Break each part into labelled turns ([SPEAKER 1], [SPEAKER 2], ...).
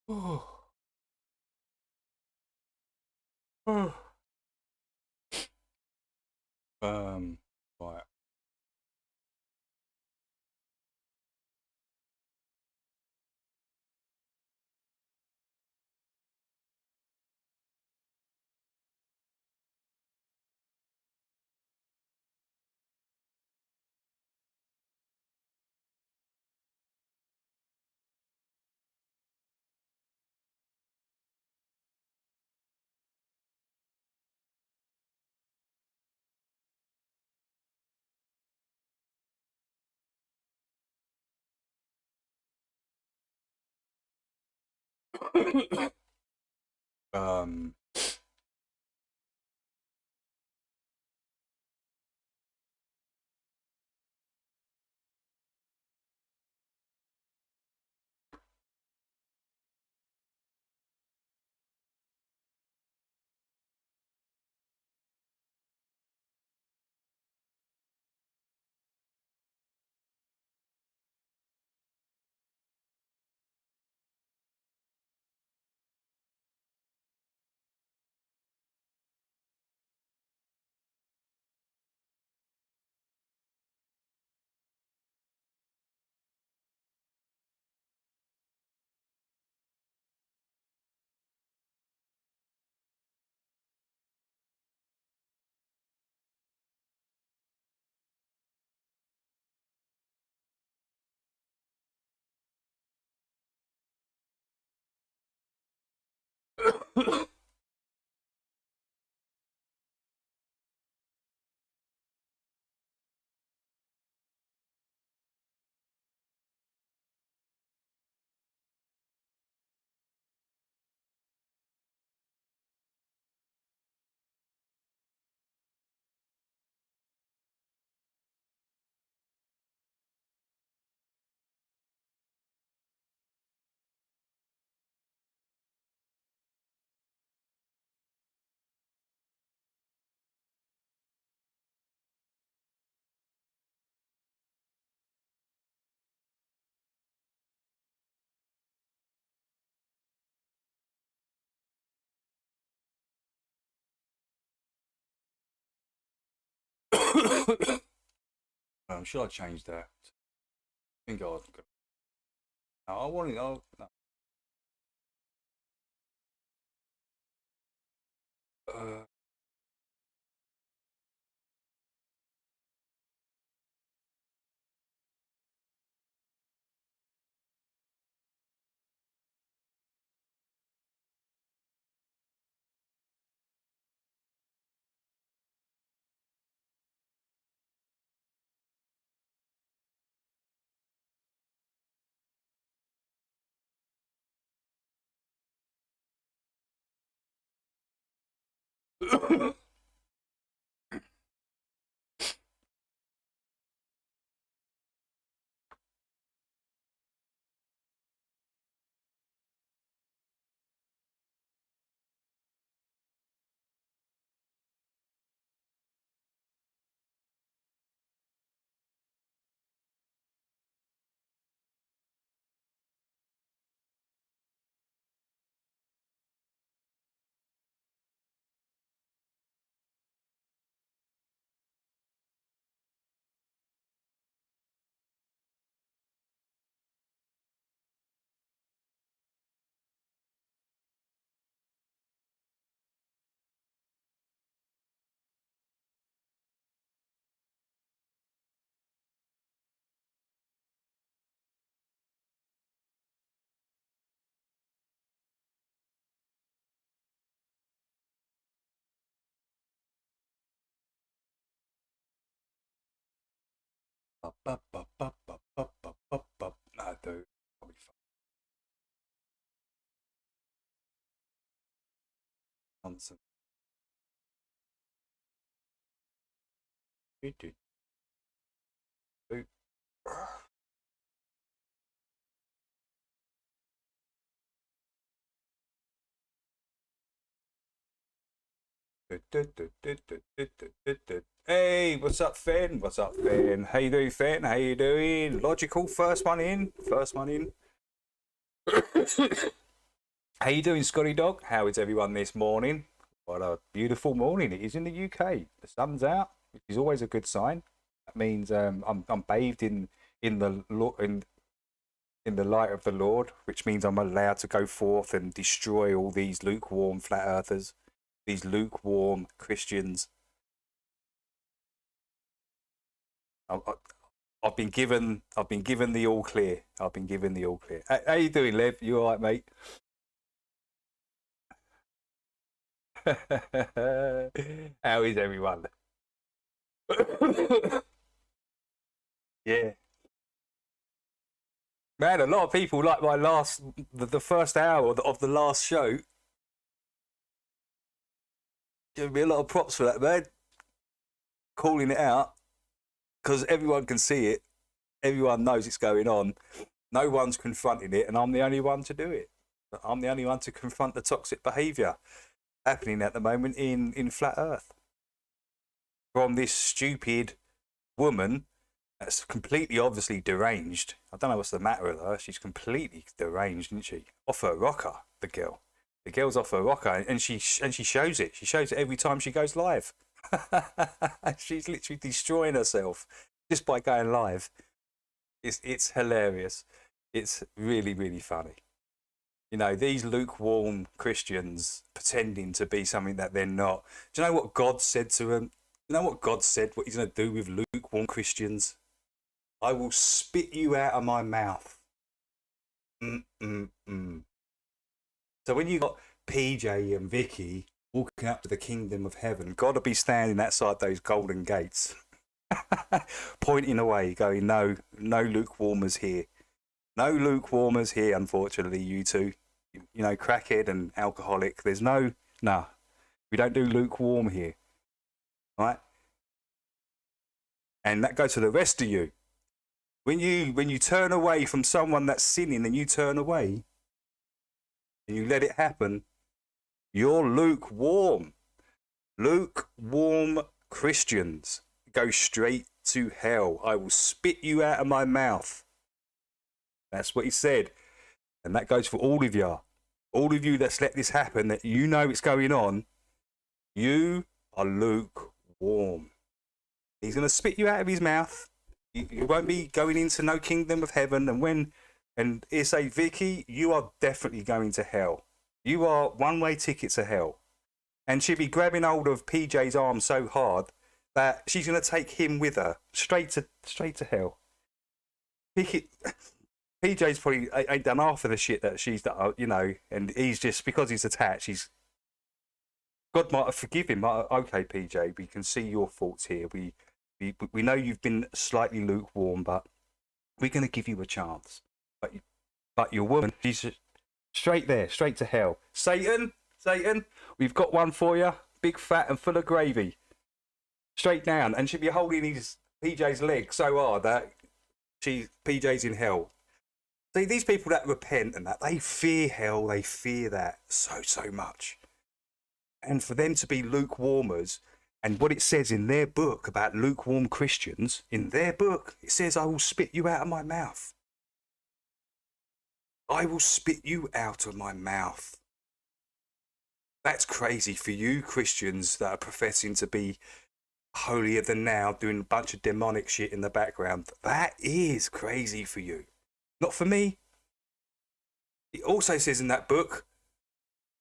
[SPEAKER 1] Oh. Oh. Right. um. Should I change that? I think I'll. No, I want it. Oh, no. Uh, I do. Probably nonsense. Do, do, do. Hey, what's up, Finn? What's up, Finn? How you doing, Finn? How you doing? Logical, first one in. First one in. How you doing, Scotty Dog? How is everyone this morning? What a beautiful morning it is in the UK. The sun's out, which is always a good sign. That means I'm bathed in the in the light of the Lord, which means I'm allowed to go forth and destroy all these lukewarm flat earthers, these lukewarm Christians. I, I, I've been given the all clear. I've been given the all clear. How you doing, Lev? You all right, mate? How is everyone? Yeah, man. A lot of people like my the first hour of the last show. Give me a lot of props for that, man. Calling it out because everyone can see it. Everyone knows it's going on. No one's confronting it, and I'm the only one to do it. I'm the only one to confront the toxic behaviour happening at the moment in flat Earth from this stupid woman that's completely obviously deranged. I don't know what's the matter with her. She's completely deranged, isn't she? Off her rocker, the girl. The girl's off her rocker, and she shows it. She shows it every time she goes live. She's literally destroying herself just by going live. It's hilarious. It's really, really funny. You know, these lukewarm Christians pretending to be something that they're not. Do you know what God said to them? You know what God said, what he's going to do with lukewarm Christians? I will spit you out of my mouth. Mm-mm-mm. So when you got PJ and Vicky walking up to the kingdom of heaven, God will be standing outside those golden gates, pointing away, going, no, no lukewarmers here. No lukewarmers here, unfortunately, you two. You know, crackhead and alcoholic. There's no, we don't do lukewarm here. Right? And that goes to the rest of you. When you turn away from someone that's sinning and you turn away and you let it happen, you're lukewarm. Lukewarm Christians go straight to hell. I will spit you out of my mouth. That's what he said. And that goes for all of you. All of you that's let this happen, that you know it's going on, you are lukewarm. He's going to spit you out of his mouth. You won't be going into no kingdom of heaven. And he say, Vicky, you are definitely going to hell. You are one-way ticket to hell. And she'll be grabbing hold of PJ's arm so hard that she's going to take him with her straight to hell. PJ's probably ain't done half of the shit that she's done, you know, and he's just, because he's attached, God might have forgiven him. Okay, PJ, we can see your faults here. We know you've been slightly lukewarm, but we're going to give you a chance. But your woman, she's straight there, straight to hell. Satan, we've got one for you, big, fat, and full of gravy. Straight down, and she'll be holding PJ's leg so hard that PJ's in hell. See, these people that repent and that, they fear hell, they fear that so much. And for them to be lukewarmers, and what it says in their book about lukewarm Christians, in their book, it says, I will spit you out of my mouth. I will spit you out of my mouth. That's crazy for you Christians that are professing to be holier than thou, doing a bunch of demonic shit in the background. That is crazy for you. Not for me. It also says in that book,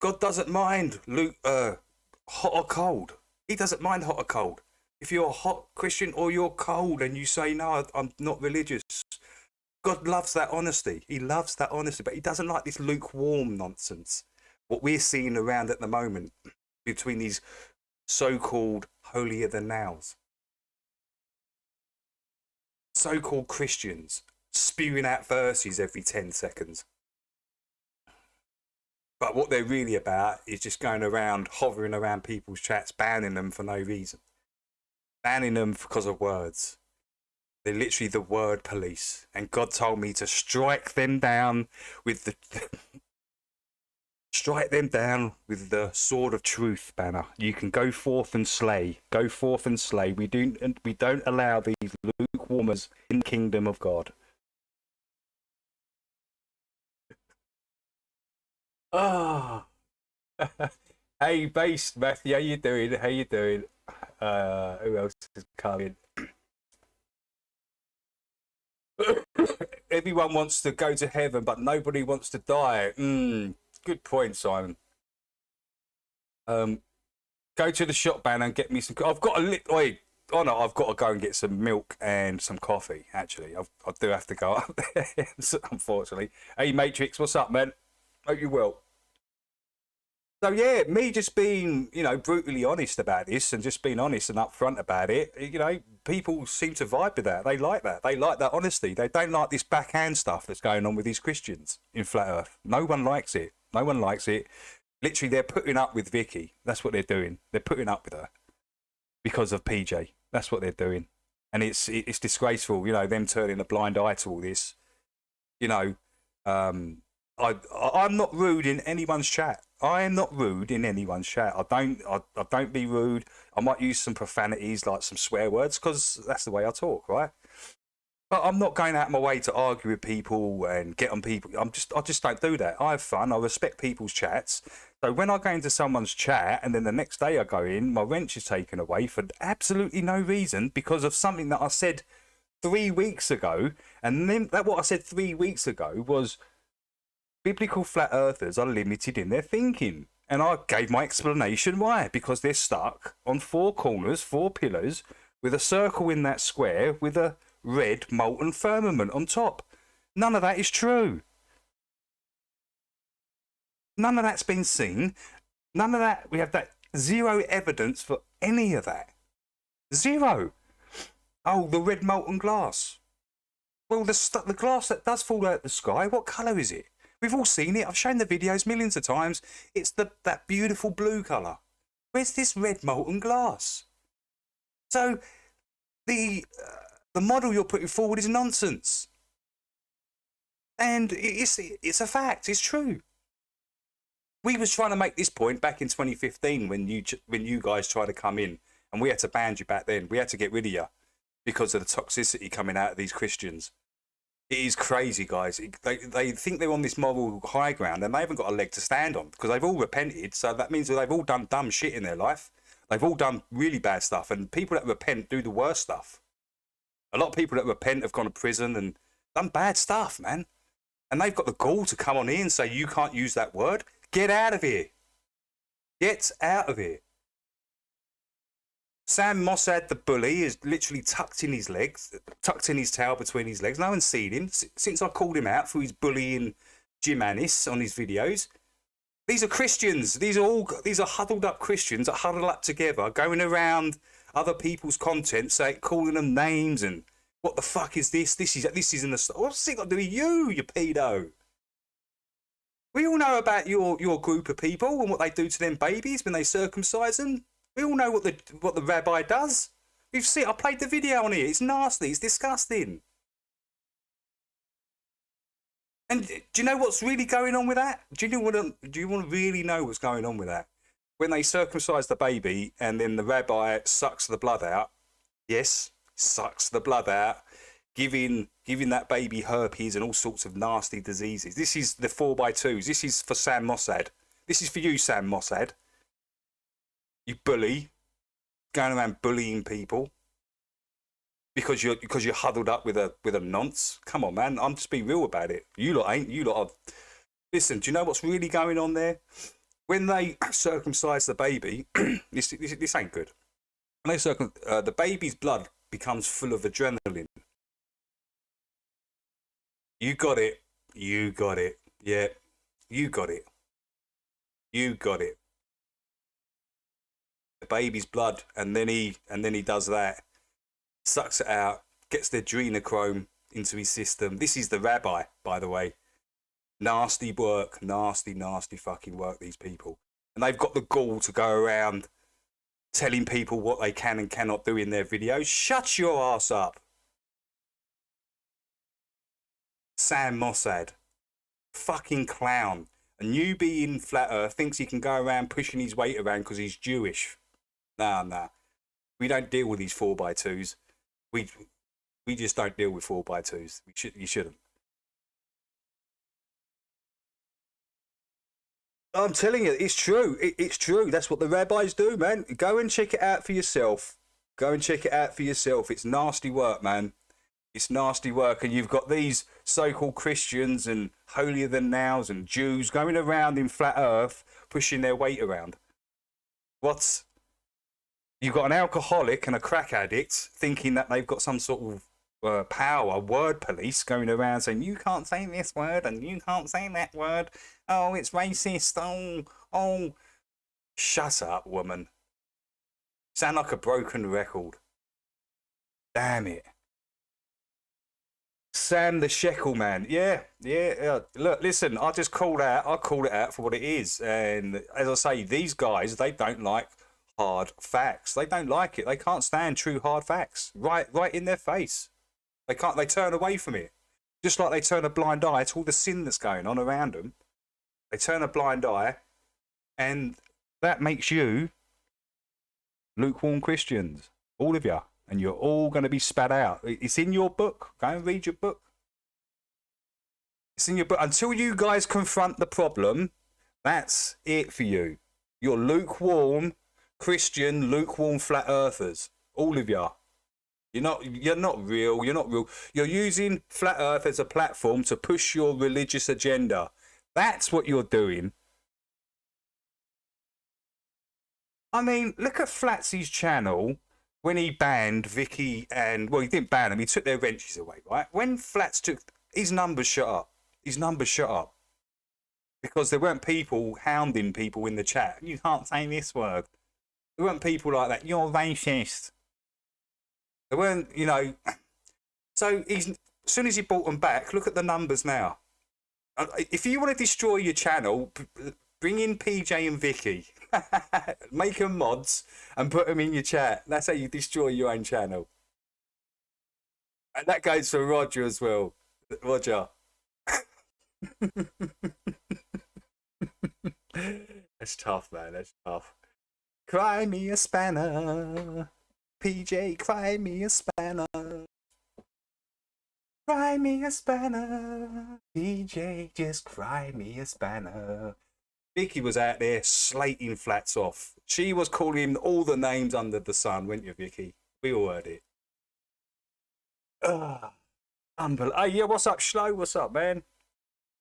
[SPEAKER 1] God doesn't mind hot or cold. He doesn't mind hot or cold. If you're a hot Christian or you're cold and you say, no, I'm not religious, God loves that honesty. He loves that honesty, but he doesn't like this lukewarm nonsense. What we're seeing around at the moment between these so-called holier than thous, so-called Christians spewing out verses every 10 seconds. But what they're really about is just going around, hovering around people's chats, banning them for no reason. Banning them because of words. They're literally the word police. And God told me to strike them down with the strike them down with the sword of truth banner. You can go forth and slay. Go forth and slay. We don't allow these lukewarmers in the kingdom of God. Oh. Hey, Based Matthew, how you doing? How you doing? Who else is coming? Everyone wants to go to heaven, but nobody wants to die. Good point, Simon. Um, Go to the shop ban and get me some. I've got a wait. Oh no, I've got to go and get some milk and some coffee. Actually, I do have to go up there. Unfortunately. Hey, Matrix, what's up, man? Hope you well. So yeah, me just being, brutally honest about this and just being honest and upfront about it, people seem to vibe with that. They like that. They like that honesty. They don't like this backhand stuff that's going on with these Christians in Flat Earth. No one likes it. No one likes it. Literally, they're putting up with Vicky. That's what they're doing. They're putting up with her because of PJ. That's what they're doing. And it's disgraceful, them turning a blind eye to all this. You know, um, I'm not rude in anyone's chat. I am not rude in anyone's chat. I don't be rude. I might use some profanities like some swear words because that's the way I talk, right? But I'm not going out of my way to argue with people and get on people. I just don't do that. I have fun. I respect people's chats. So when I go into someone's chat and then the next day I go in, my wrench is taken away for absolutely no reason because of something that I said 3 weeks ago. And then what I said 3 weeks ago was biblical flat earthers are limited in their thinking. And I gave my explanation why. Because they're stuck on four corners, four pillars, with a circle in that square with a red molten firmament on top. None of that is true. None of that's been seen. None of that, we have that zero evidence for any of that. Zero. Oh, the red molten glass. Well, the glass that does fall out of the sky, what colour is it? We've all seen it. I've shown the videos millions of times. It's that beautiful blue colour. Where's this red molten glass? So the model you're putting forward is nonsense. And it's a fact. It's true. We was trying to make this point back in 2015 when you guys tried to come in, and we had to ban you back then. We had to get rid of you because of the toxicity coming out of these Christians. It is crazy, guys. They think they're on this moral high ground, and they haven't got a leg to stand on because they've all repented. So that means that they've all done dumb shit in their life. They've all done really bad stuff, and people that repent do the worst stuff. A lot of people that repent have gone to prison and done bad stuff, man. And they've got the gall to come on here and say, you can't use that word. Get out of here. Get out of here. Sam Mossad, the bully, is literally tucked in his legs, tucked in his tail between his legs. No one's seen him since I called him out for his bullying Jim Annis on his videos. These are Christians. These are huddled up Christians that huddle up together, going around other people's content, calling them names and what the fuck is this? This isn't a. What's it got to do with you, you pedo? We all know about your group of people and what they do to them babies when they circumcise them. We all know what the rabbi does. We've seen. I played the video on here. It's nasty. It's disgusting. And do you know what's really going on with that? Do you want to really know what's going on with that? When they circumcise the baby and then the rabbi sucks the blood out. Yes, sucks the blood out, giving that baby herpes and all sorts of nasty diseases. This is the 4x2s. This is for Sam Mossad. This is for you, Sam Mossad. You bully, going around bullying people because you're huddled up with a nonce. Come on, man. I'm just being real about it. You lot ain't. You lot are. Listen, do you know what's really going on there? When they circumcise the baby, this ain't good. When they the baby's blood becomes full of adrenaline. You got it. You got it. Yeah, you got it. You got it. The baby's blood, and then he does that, sucks it out, gets the adrenochrome into his system. This is the rabbi, by the way. Nasty work, nasty fucking work, these people. And they've got the gall to go around telling people what they can and cannot do in their videos. Shut your ass up. Sam Mossad. Fucking clown. A newbie in Flat Earth thinks he can go around pushing his weight around because he's Jewish. Nah. We don't deal with these 4x2s. We just don't deal with 4x2s. You shouldn't. I'm telling you, it's true. It's true. That's what the rabbis do, man. Go and check it out for yourself. Go and check it out for yourself. It's nasty work, man. It's nasty work. And you've got these so-called Christians and holier-than-thous and Jews going around in flat earth, pushing their weight around. What's... You've got an alcoholic and a crack addict thinking that they've got some sort of power, word police going around saying, you can't say this word and you can't say that word. Oh, it's racist. Oh. Shut up, woman. Sound like a broken record. Damn it. Sam the Shekel man. Yeah. Look, listen, I just call it out for what it is. And as I say, these guys, they don't like hard facts. They don't like it. They can't stand true hard facts. Right in their face. They turn away from it. Just like they turn a blind eye to all the sin that's going on around them. They turn a blind eye, and that makes you lukewarm Christians. All of you. And you're all going to be spat out. It's in your book. Go and read your book. It's in your book. Until you guys confront the problem, that's it for you. You're lukewarm Christian, lukewarm flat earthers. All of you. You're not real. You're not real. You're using flat earth as a platform to push your religious agenda. That's what you're doing. I mean, look at Flatsy's channel when he banned Vicky and... Well, he didn't ban them. He took their wrenches away, right? When Flats took... His numbers shut up. His numbers shut up. Because there weren't people hounding people in the chat. You can't say this word. There weren't people like that. You're racist. There weren't, you know... So, as soon as he brought them back, look at the numbers now. If you want to destroy your channel, bring in PJ and Vicky. Make them mods and put them in your chat. That's how you destroy your own channel. And that goes for Roger as well. Roger. That's tough, man. That's tough. Cry me a spanner. PJ, cry me a spanner. Cry me a spanner. PJ, just cry me a spanner. Vicky was out there slating Flats off. She was calling him all the names under the sun, weren't you, Vicky? We all heard it. Unbelievable. Hey, yeah, what's up, Schlo? What's up, man?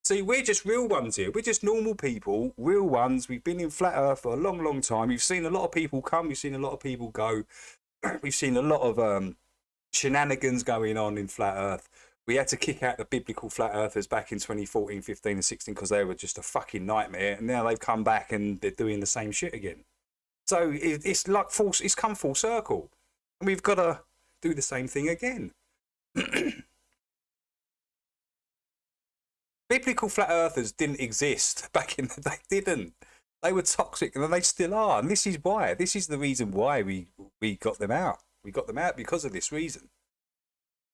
[SPEAKER 1] See, we're just real ones here. We're just normal people, real ones. We've been in Flat Earth for a long, long time. You've seen a lot of people come. You've seen a lot of people go. We've seen a lot of shenanigans going on in Flat Earth. We had to kick out the biblical flat earthers back in 2014, 15 and 16 because they were just a fucking nightmare. And now they've come back and they're doing the same shit again. So it's like it's come full circle. And we've got to do the same thing again. Biblical flat earthers didn't exist back in the day. They didn't. They were toxic and they still are. And this is why. This is the reason why we got them out. We got them out because of this reason.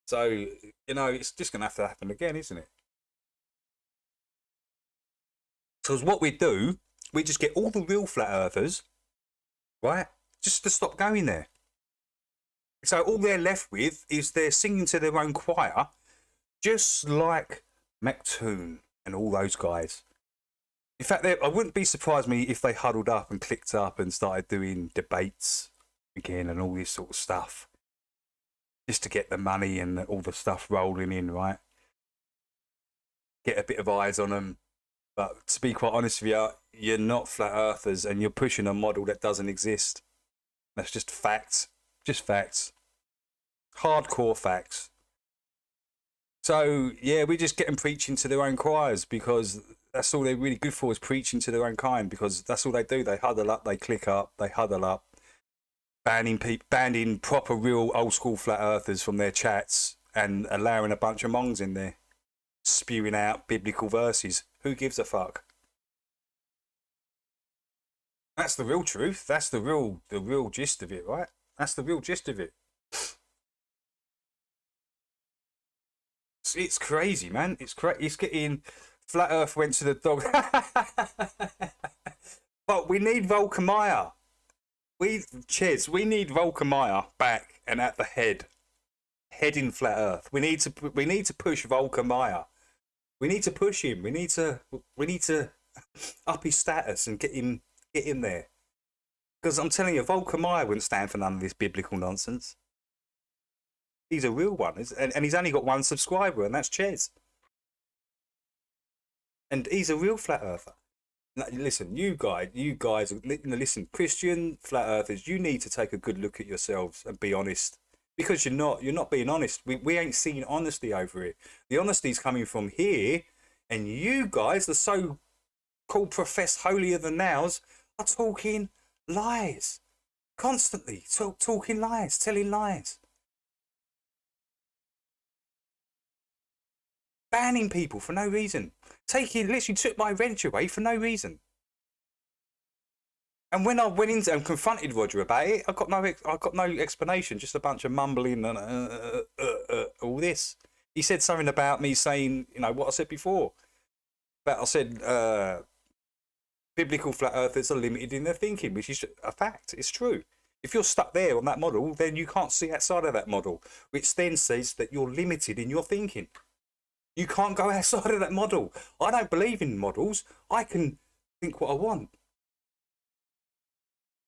[SPEAKER 1] So, you know, it's just going to have to happen again, isn't it? Because what we do, we just get all the real flat earthers, right, just to stop going there. So all they're left with is they're singing to their own choir, just like Mactoon and all those guys. In fact, I wouldn't be surprised me if they huddled up and clicked up and started doing debates again and all this sort of stuff. Just to get the money and all the stuff rolling in, right? Get a bit of eyes on them. But to be quite honest with you, you're not flat earthers and you're pushing a model that doesn't exist. That's just facts. Just facts. Hardcore facts. So, yeah, we just get them preaching to their own choirs because that's all they're really good for is preaching to their own kind because that's all they do. They huddle up, they click up, they huddle up. Banning proper real old school flat earthers from their chats and allowing a bunch of mongs in there spewing out biblical verses. Who gives a fuck? That's the real truth. That's the real gist of it, right? That's the real gist of it. It's crazy, man. It's getting... Flat Earth went to the dog. But we need Volker-Meyer. We need Volker-Meyer back and at the head in Flat Earth. We need to push Volker-Meyer. We need to push him. We need to up his status and get him there. Because I'm telling you, Volker Meyer wouldn't stand for none of this biblical nonsense. He's a real one, and he's only got one subscriber, and that's Ches. And he's a real flat earther. Now, listen, you guys, listen, Christian flat earthers, you need to take a good look at yourselves and be honest. Because you're not being honest. We ain't seen honesty over it. The honesty's coming from here, and you guys, the so-called professed holier than thous, are talking lies. Constantly talking lies, telling lies. Banning people for no reason. Literally took my rent away for no reason. And when I went in and confronted Roger about it, I got no explanation, just a bunch of mumbling and all this. He said something about me saying, you know, what I said before. I said biblical flat earthers are limited in their thinking, which is a fact. It's true. If you're stuck there on that model, then you can't see outside of that model, which then says that you're limited in your thinking. You can't go outside of that model. I don't believe in models. I can think what I want.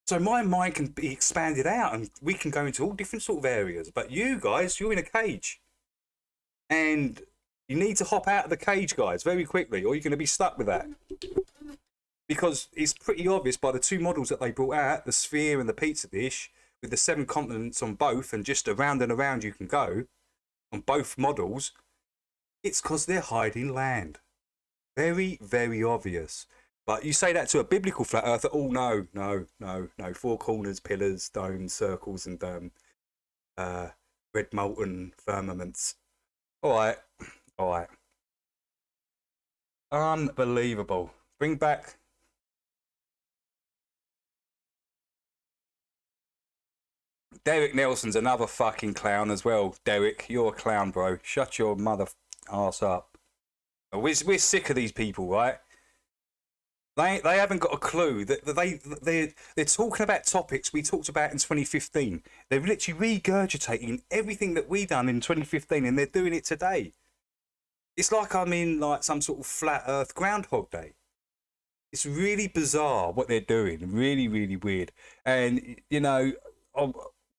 [SPEAKER 1] So my mind can be expanded out and we can go into all different sort of areas. But you guys, you're in a cage. And you need to hop out of the cage, guys, very quickly, or you're going to be stuck with that. Because it's pretty obvious by the two models that they brought out, the sphere and the pizza dish, with the 7 continents on both and just around and around you can go on both models. It's because they're hiding land. Very, very obvious. But you say that to a biblical flat earther, oh, no. 4 corners, pillars, domes, circles, and red molten firmaments. All right. Unbelievable. Bring back... Derek Nelson's another fucking clown as well. Derek, you're a clown, bro. Shut your mother arse up. We're sick of these people, right? They haven't got a clue. They're talking about topics we talked about in 2015. They're literally regurgitating everything that we done in 2015, and they're doing it today. It's like I'm in like some sort of flat Earth Groundhog Day. It's really bizarre what they're doing. Really, really weird. And you know,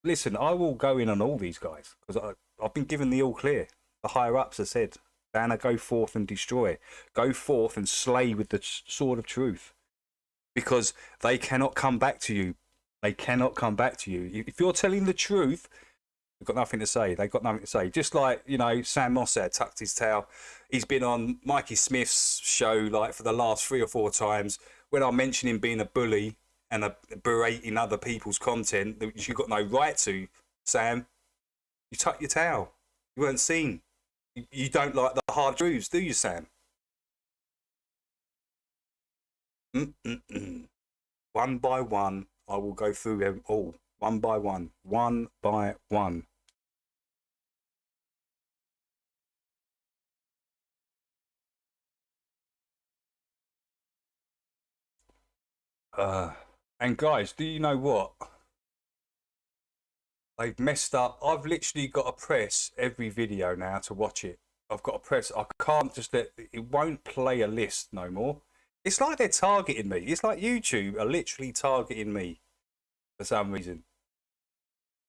[SPEAKER 1] listen, I will go in on all these guys because I've been given the all clear. The higher ups have said, Banner, go forth and destroy. Go forth and slay with the sword of truth. Because they cannot come back to you. They cannot come back to you. If you're telling the truth, they've got nothing to say. They've got nothing to say. Just like, you know, Sam Mossad tucked his tail. He's been on Mikey Smith's show like for the last 3 or 4 times. When I mention him being a bully and berating other people's content, which you've got no right to, Sam, you tuck your tail. You weren't seen. You don't like the hard truths, do you, Sam? One by one, I will go through them all. One by one. One by one. And guys, do you know what? They've messed up. I've literally got to press every video now to watch it. I've got to press. I can't just let it. Won't play a list no more. It's like they're targeting me. It's like YouTube are literally targeting me for some reason.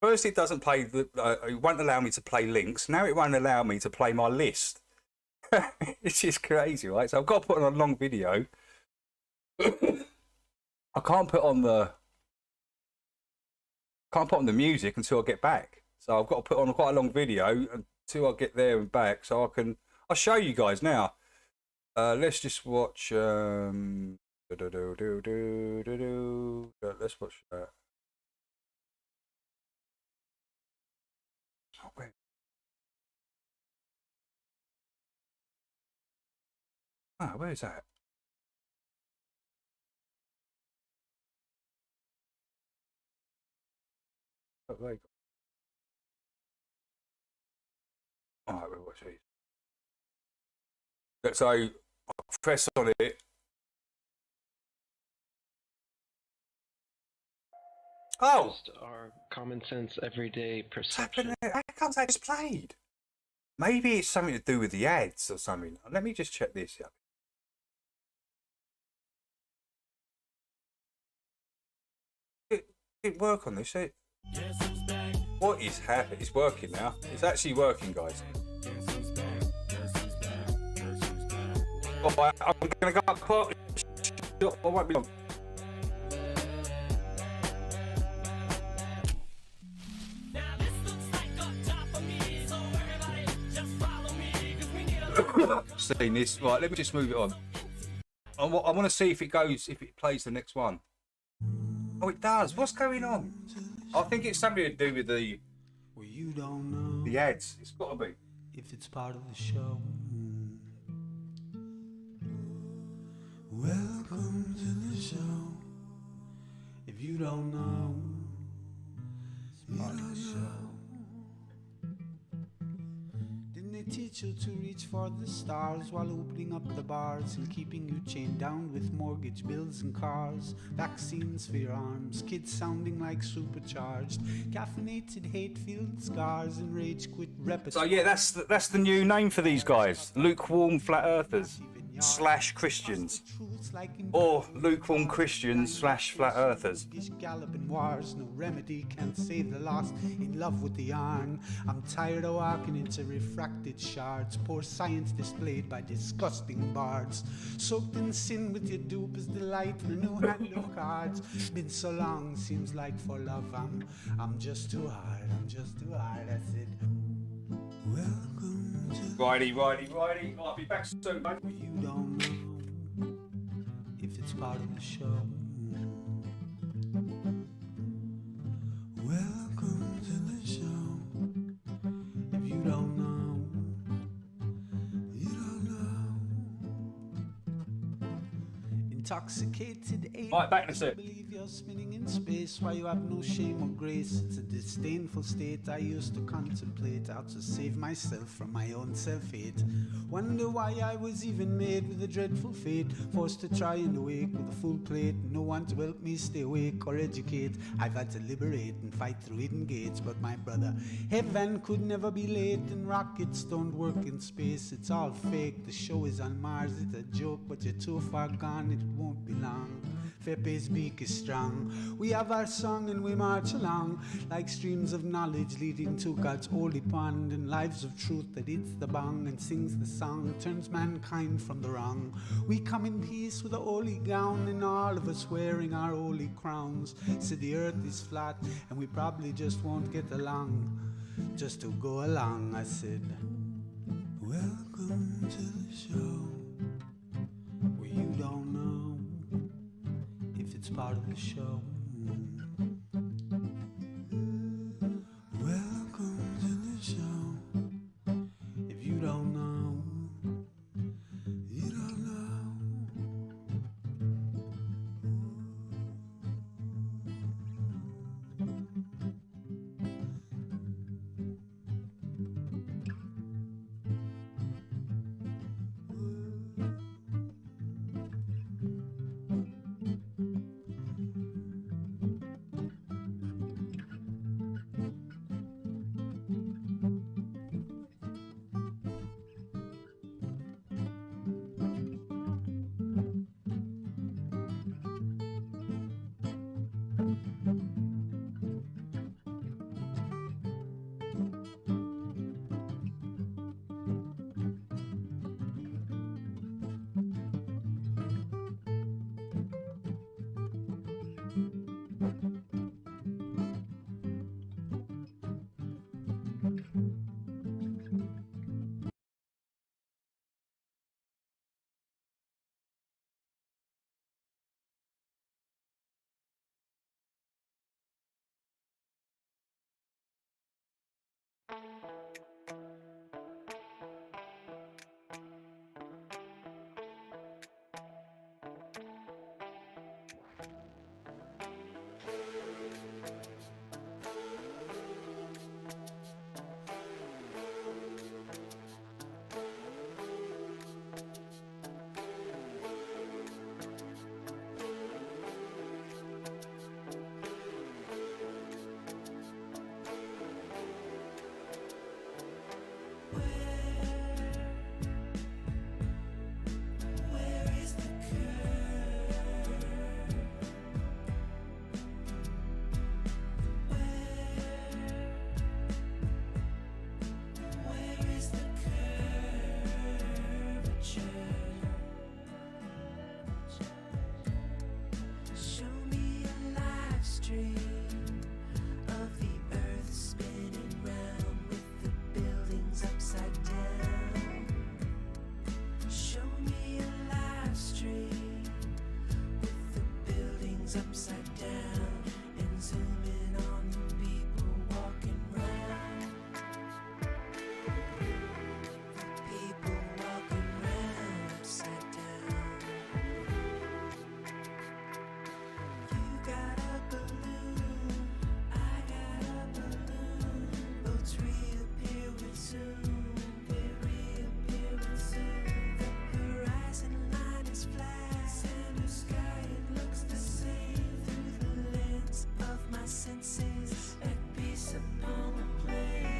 [SPEAKER 1] First, it doesn't play. It won't allow me to play links. Now it won't allow me to play my list. It's just crazy, right? So I've got to put on a long video. I can't put on the. Can't put on the music until I get back. So I've got to put on quite a long video until I get there and back. So I'll show you guys now. Let's just watch. Let's watch that. Where is that? Oh, there you go. All right, we'll watch these. So I press on it. Oh!
[SPEAKER 2] Just our common sense, everyday perception.
[SPEAKER 1] How comes that displayed? Maybe it's something to do with the ads or something. Let me just check this out. it work on this? What is happening? It's working now. It's actually working, guys. Oh, I'm gonna go up. I won't be long. Seen this, right? Let me just move it on. I want to see if it goes, if it plays the next one. Oh, it does. What's going on? I think it's something to do with the ads. It's got to be.
[SPEAKER 3] If it's part of the show. Welcome to the show. If you don't know, it's part of the show. Didn't they teach you to reach for the stars while opening up the bars and keeping you chained down with mortgage bills and cars? Vaccines for your arms, kids sounding like supercharged, caffeinated hate-filled scars and rage quit repertoire.
[SPEAKER 1] So yeah, that's the new name for these guys: lukewarm flat earthers / Christians, or lukewarm Christians / flat earthers.
[SPEAKER 3] Galloping wars, no remedy can save the lost. In love with the yarn, I'm tired of walking into refracted shards. Poor science displayed by disgusting bards. Soaked in sin with your dupe is delight and a new hand of cards. Been so long, seems like for love I'm just too hard. I'm just too hard. I said, welcome to
[SPEAKER 1] Righty. I'll be back soon, mate.
[SPEAKER 3] you don't know if it's part of the show. Welcome to the show. If you don't know, you don't know. Intoxicated ape.
[SPEAKER 1] Right, back in a sec.
[SPEAKER 3] Believe you're spinning in space while you have no shame or grace. It's a disdainful state I used to contemplate, how to save myself from my own self-hate. Wonder why I was even made with a dreadful fate, forced to try and awake with a full plate. No one to help me stay awake or educate. I've had to liberate and fight through hidden gates. But my brother, heaven could never be late, and rockets don't work in space. It's all fake. The show is on Mars. It's a joke, but you're too far gone. It won't be long. Fepe's beak is strong. We have our song and we march along like streams of knowledge leading to God's holy pond, and lives of truth that hits the bong and sings the song, turns mankind from the wrong. We come in peace with a holy gown and all of us wearing our holy crowns. Said the earth is flat and we probably just won't get along, just to go along. I said, welcome to the show where you don't know if it's part of the show. Welcome to the show. If you don't know, you don't know.
[SPEAKER 4] upside down and zoom in on the people walking round. The people walking round upside down. You got a balloon, I got a balloon. Boats reappear with zoom, they reappear with zoom. The horizon line is flat, center sky it looks the same through the lens of my senses. At peace upon the plane.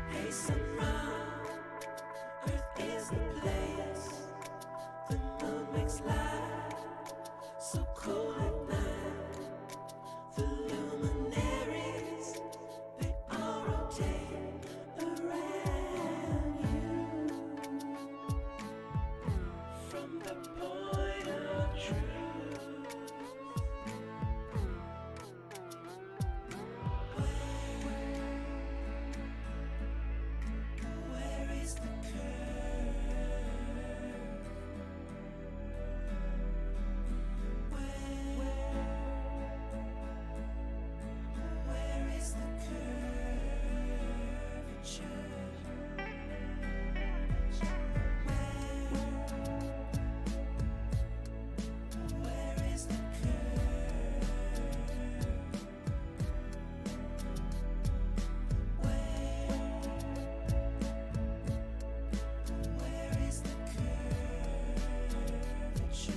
[SPEAKER 4] Hey, sunrise, Earth is the place. The moon makes light so cool at night. The luminaries, they all rotate around you. From the point of truth, where is the curve? Where is the curvature? Where is the curve? Where is the curvature?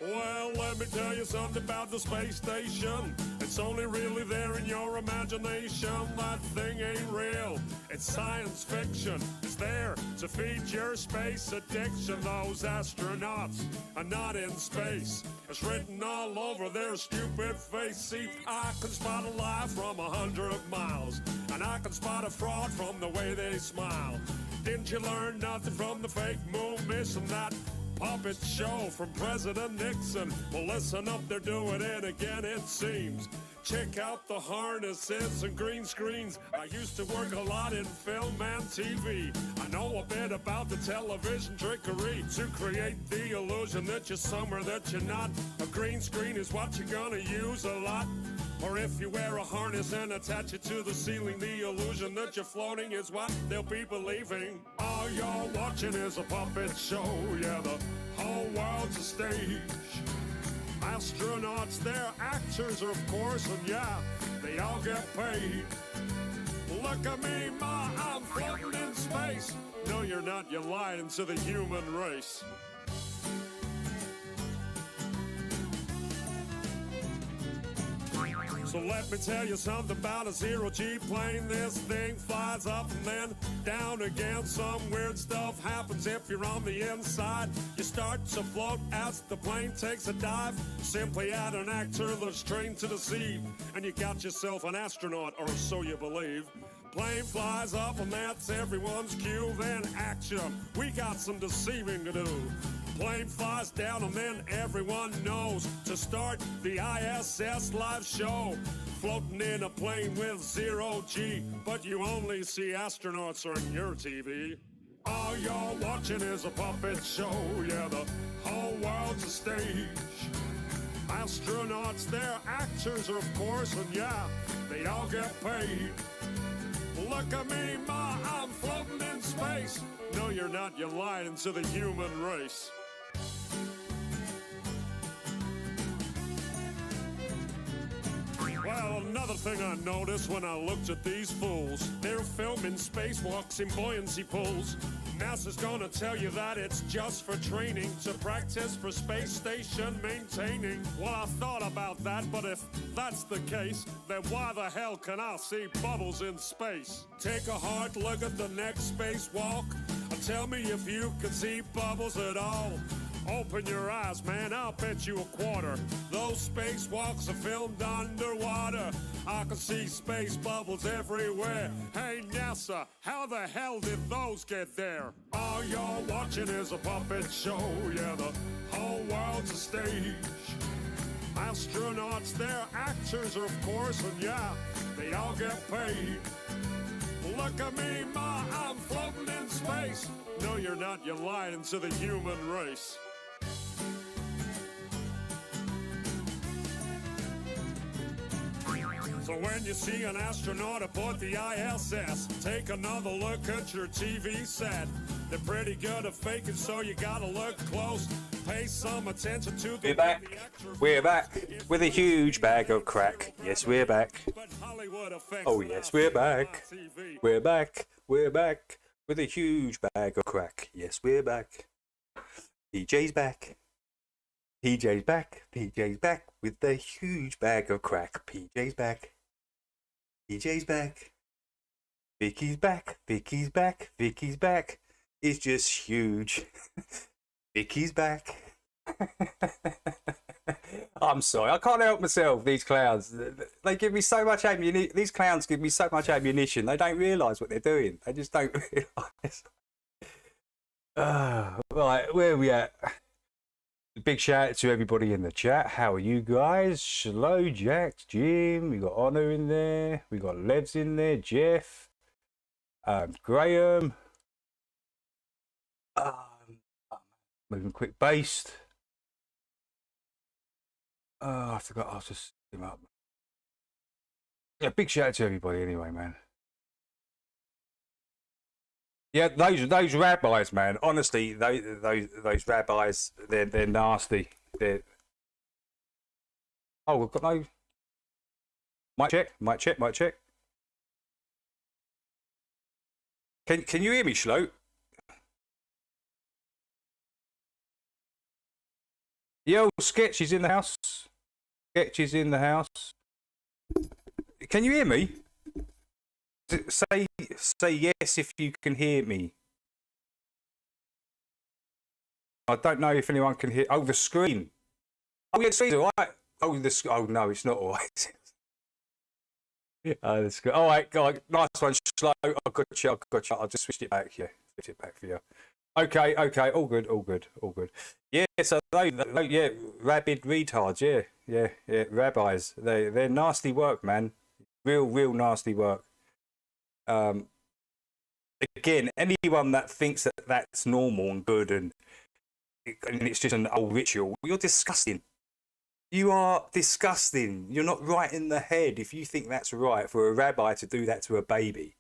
[SPEAKER 5] Well, let me tell you something about the space station. It's only really there in your imagination. That thing ain't real. It's science fiction. It's there to feed your space addiction. Those astronauts are not in space. It's written all over their stupid face. See, I can spot a lie from 100 miles, and I can spot a fraud from the way they smile. Didn't you learn nothing from the fake moon mission? That puppet show from President Nixon. Well, listen up, they're doing it again, it seems. Check out the harnesses and green screens. I used to work a lot in film and TV. I know a bit about the television trickery to create the illusion that you're somewhere that you're not. A green screen is what you're gonna use a lot. Or if you wear a harness and attach it to the ceiling, the illusion that you're floating is what they'll be believing. All you're watching is a puppet show, yeah, the whole world's a stage. Astronauts, they're actors, of course, and yeah, they all get paid. Look at me, ma, I'm floating in space. No, you're not, you're lying to the human race. So let me tell you something about a zero-G plane. This thing flies up and then down again. Some weird stuff happens if you're on the inside. You start to float as the plane takes a dive. Simply add an actor that's trained to deceive, and you got yourself an astronaut, or so you believe. Plane flies up and that's everyone's cue. Then action, we got some deceiving to do. Plane flies down and then everyone knows to start the ISS live show. Floating in a plane with zero-G, but you only see astronauts on your TV. All you're watching is a puppet show, yeah, the whole world's a stage. Astronauts, they're actors, of course, and yeah, they all get paid. Look at me, ma, I'm floating in space. No, you're not, you're lying to the human race. Well, another thing I noticed when I looked at these fools, they're filming spacewalks in buoyancy pools. NASA's gonna tell you that it's just for training, to practice for space station maintaining. Well, I thought about that, but if that's the case, then why the hell can I see bubbles in space? Take a hard look at the next spacewalk, and tell me if you can see bubbles at all. Open your eyes, man, I'll bet you a quarter. Those spacewalks are filmed underwater. I can see space bubbles everywhere. Hey, NASA, how the hell did those get there? All you're watching is a puppet show, yeah, the whole world's a stage. Astronauts, they're actors, of course, and yeah, they all get paid. Look at me, ma, I'm floating in space. No, you're not, you're lying to the human race. So when you see an astronaut aboard the ISS, take another look at your TV set. They're pretty good at faking, so you gotta look close. Pay some attention to the...
[SPEAKER 1] We're back. We're back with a huge bag of crack. Yes, we're back. Oh, yes, we're back. We're back. We're back with a huge bag of crack. Yes, we're back. PJ's back. PJ's back. PJ's back with the huge bag of crack. PJ's back. PJ's back. Vicky's back. Vicky's back. Vicky's back. It's just huge. Vicky's back. I'm sorry, I can't help myself. These clowns, they give me so much ammunition. These clowns give me so much ammunition. They don't realise what they're doing. They just don't realise. Right, where are we at? Big shout out to everybody in the chat. How are you guys? Slow Jack, Jim, we got Honor in there, we got Levs in there, Jeff, Graham, moving quick based. I forgot, I'll just him up. Yeah, big shout out to everybody anyway, man. Yeah, those rabbis, man. Honestly, those rabbis, they're nasty. Oh, we've got no. Mic check. Can you hear me, Shlo? Yo, Sketch is in the house. Sketch is in the house. Can you hear me? Say yes if you can hear me. I don't know if anyone can hear. Oh, the screen. Oh, yeah, the screen's all right. Oh, no, it's not all right. Oh, that's good. All right, guys, nice one. Slow. I got you. I just switched it back. Yeah, switched it back for you. Okay. All good. Yeah, so yeah, rabid retards. Yeah. Rabbis. They're nasty work, man. Real nasty work. Again, anyone that thinks that that's normal and good and it's just an old ritual, you're disgusting. You are disgusting. You're not right in the head if you think that's right for a rabbi to do that to a baby.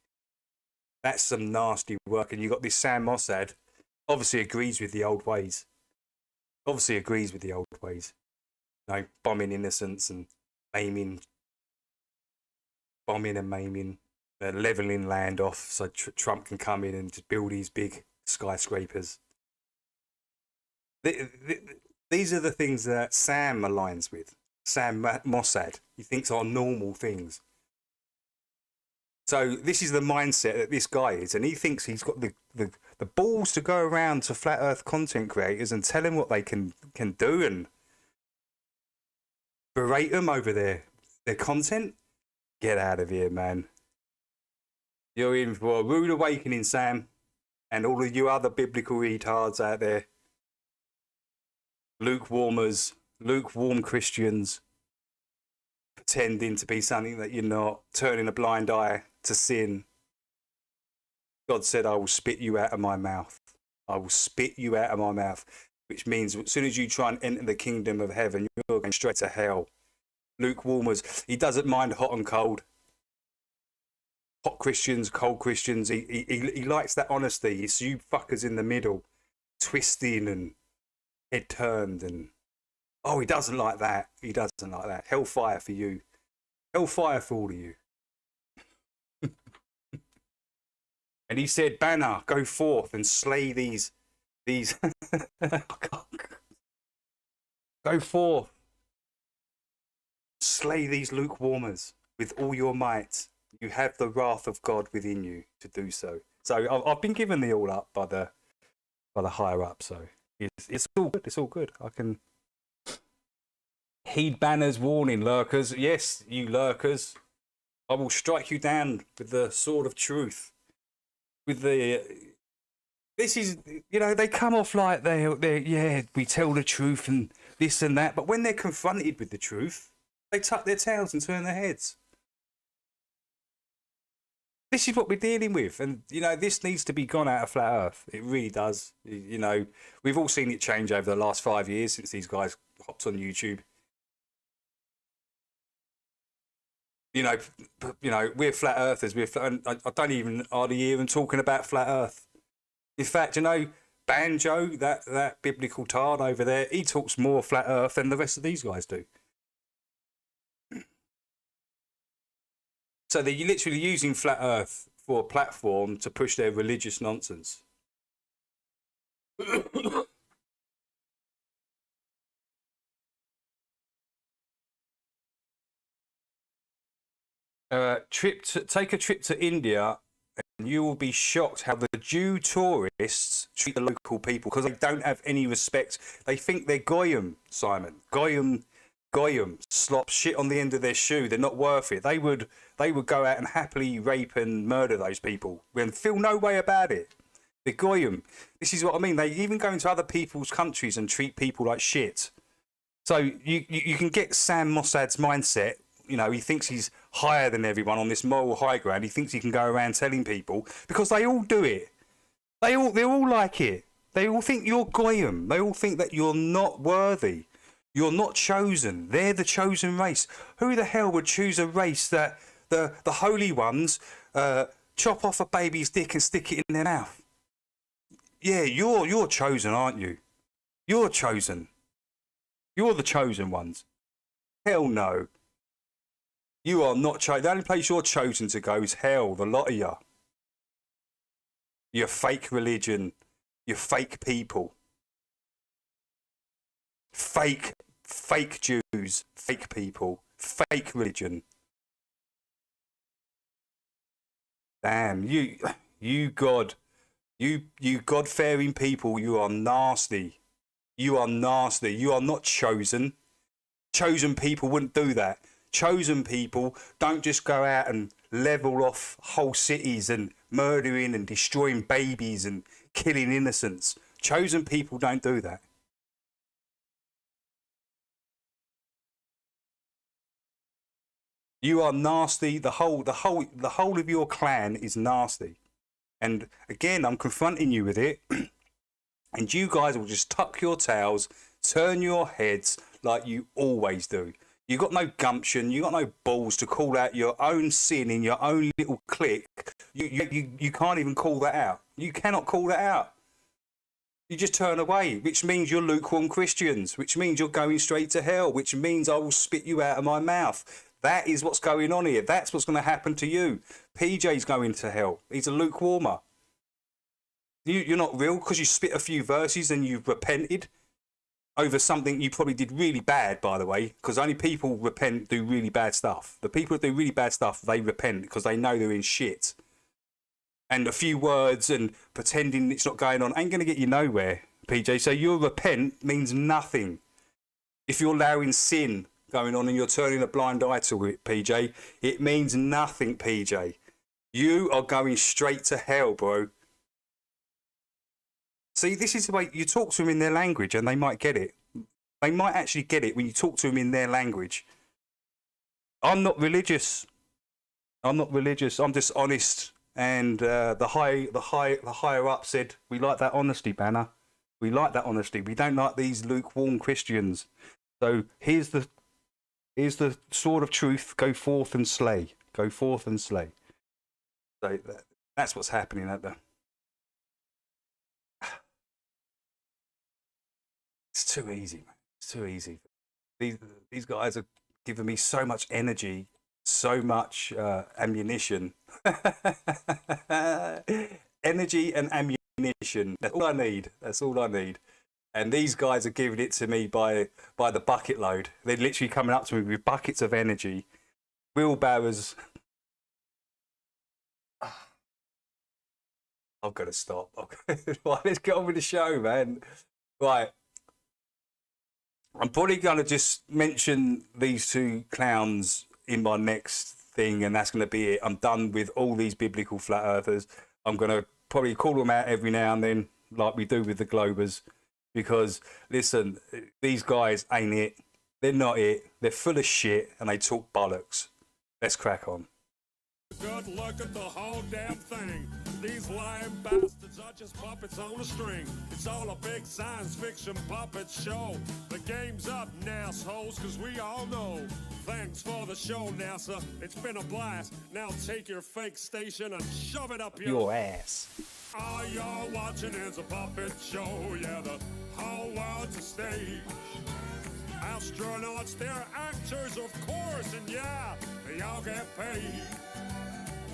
[SPEAKER 1] That's some nasty work. And you got this Sam Mossad, obviously agrees with the old ways. Bombing innocents and maiming, levelling land off so Trump can come in and just build these big skyscrapers. These are the things that Sam aligns with. Sam Mossad. He thinks are normal things. So this is the mindset that this guy is, and he thinks he's got the balls to go around to flat Earth content creators and tell them what they can do and berate them over their content. Get out of here, man. You're in for a rude awakening, Sam, and all of you other biblical retards out there. Lukewarm Christians, pretending to be something that you're not, turning a blind eye to sin. God said, I will spit you out of my mouth. I will spit you out of my mouth, which means as soon as you try and enter the kingdom of heaven, you're going straight to hell. Lukewarmers, he doesn't mind hot and cold. Hot Christians, cold Christians, he likes that honesty. It's you fuckers in the middle, twisting and head turned, and he doesn't like that. Hellfire for you. Hellfire for all of you. And he said, Banner, go forth and slay these go forth. Slay these lukewarmers with all your might. You have the wrath of God within you to do so. So I've been given the all up by the higher up, so it's all good. It's all good. I can heed Banner's warning, lurkers. Yes, you lurkers. I will strike you down with the sword of truth. This is, they come off like we tell the truth and this and that, but when they're confronted with the truth, they tuck their tails and turn their heads. This is what we're dealing with, and this needs to be gone out of flat Earth. It really does. We've all seen it change over the last 5 years since these guys hopped on YouTube. We're flat earthers. I don't even hardly hear them talking about flat Earth. In fact, Banjo, that biblical tard over there, he talks more flat Earth than the rest of these guys do. So they're literally using flat Earth for a platform to push their religious nonsense. Take a trip to India and you will be shocked how the Jew tourists treat the local people, because they don't have any respect. They think they're Goyim, Simon. Goyim, slop shit on the end of their shoe. They're not worth it. They would go out and happily rape and murder those people and feel no way about it. They're Goyim. This is what I mean. They even go into other people's countries and treat people like shit. So you can get Sam Mossad's mindset. He thinks he's higher than everyone on this moral high ground. He thinks he can go around telling people, because they all do it. They're all like it. They all think you're Goyim. They all think that you're not worthy. You're not chosen. They're the chosen race. Who the hell would choose a race that the holy ones chop off a baby's dick and stick it in their mouth? Yeah, you're chosen, aren't you? You're chosen. You're the chosen ones. Hell no. You are not chosen. The only place you're chosen to go is hell, the lot of you. Your fake religion, your fake people. fake Jews, fake people, fake religion. Damn, you God-fearing people, you are nasty. You are nasty. You are not chosen. Chosen people wouldn't do that. Chosen people don't just go out and level off whole cities and murdering and destroying babies and killing innocents. Chosen people don't do that. You are nasty. The whole of your clan is nasty. And again, I'm confronting you with it. And you guys will just tuck your tails, turn your heads like you always do. You got no gumption, you got no balls to call out your own sin in your own little clique. You can't even call that out. You cannot call that out. You just turn away, which means you're lukewarm Christians, which means you're going straight to hell, which means I will spit you out of my mouth. That is what's going on here. That's what's going to happen to you. PJ's going to hell. He's a lukewarmer. You're not real because you spit a few verses and you've repented over something you probably did really bad, by the way, because only people do really bad stuff. The people that do really bad stuff, they repent because they know they're in shit. And a few words and pretending it's not going on ain't going to get you nowhere, PJ. So your repent means nothing. If you're allowing sin going on and you're turning a blind eye to it, PJ, it means nothing, PJ. You are going straight to hell, bro. See, this is the way you talk to them in their language and they might get it. They might actually get it when you talk to them in their language. I'm not religious. I'm just honest. And the higher up said, we like that honesty, Banner. We like that honesty. We don't like these lukewarm Christians. So here's the sword of truth. Go forth and slay. Go forth and slay. So that's what's happening at the... It's too easy, man. It's too easy. These guys are giving me so much energy, so much ammunition. Energy and ammunition. That's all I need. That's all I need. And these guys are giving it to me by the bucket load. They're literally coming up to me with buckets of energy, wheelbarrows. I've got to stop. Right, let's get on with the show, man. Right. I'm probably going to just mention these two clowns in my next thing, and that's going to be it. I'm done with all these biblical flat earthers. I'm going to probably call them out every now and then, like we do with the Globers, because, listen, these guys ain't it. They're not it. They're full of shit, and they talk bollocks. Let's crack on.
[SPEAKER 5] Good look at the whole damn thing. These lying bastards are just puppets on a string. It's all a big science fiction puppet show. The game's up, assholes, cause we all know. Thanks for the show, NASA. It's been a blast. Now take your fake station and shove it up
[SPEAKER 1] Your ass.
[SPEAKER 5] All you're watching is a puppet show. Yeah, the whole world's a stage. Astronauts, they're actors, of course, and yeah, they all get paid.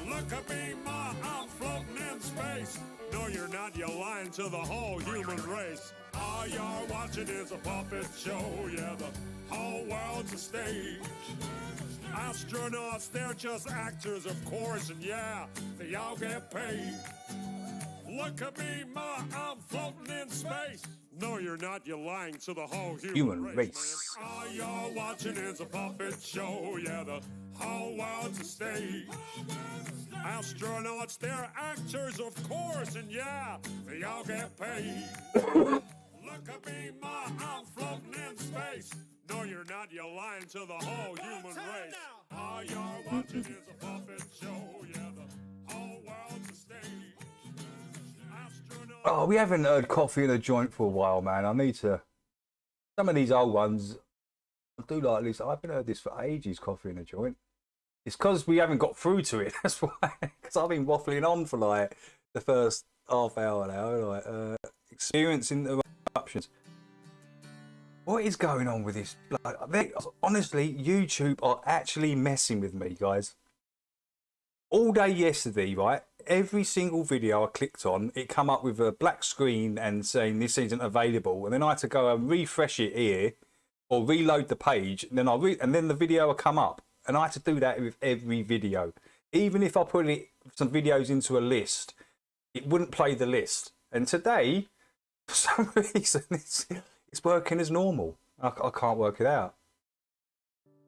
[SPEAKER 5] Look at me, Ma, I'm floating in space. No, you're not, you're lying to the whole human race. All you're watching is a puppet show, yeah, the whole world's a stage. Astronauts, they're just actors, of course, and yeah, they all get paid. Look at me, Ma, I'm floating in space. No, you're not, you're lying to the whole human race. Man. All you're watching is a puppet show, yeah, the whole world's a stage. Astronauts, they're actors, of course, and yeah, they all get paid. Look at me, Ma, I'm floating in space. No, you're not, you're lying to the whole human race. All you're watching is a puppet show, yeah, the whole world's a stage.
[SPEAKER 1] Oh, we haven't heard Coffee in a Joint for a while, man. I need to... Some of these old ones, I do like this. I haven't heard this for ages, Coffee in a Joint. It's because we haven't got through to it. That's why. Because I've been waffling on for like the first half hour now. Like, experiencing interruptions. What is going on with this? Like, honestly, YouTube are actually messing with me, guys. All day yesterday, right? Every single video I clicked on, it come up with a black screen and saying this isn't available. And then I had to go and refresh it here. or reload the page, and then and then the video will come up. And I had to do that with every video. Even if I put some videos into a list, it wouldn't play the list. And today, for some reason, it's working as normal. I can't work it out.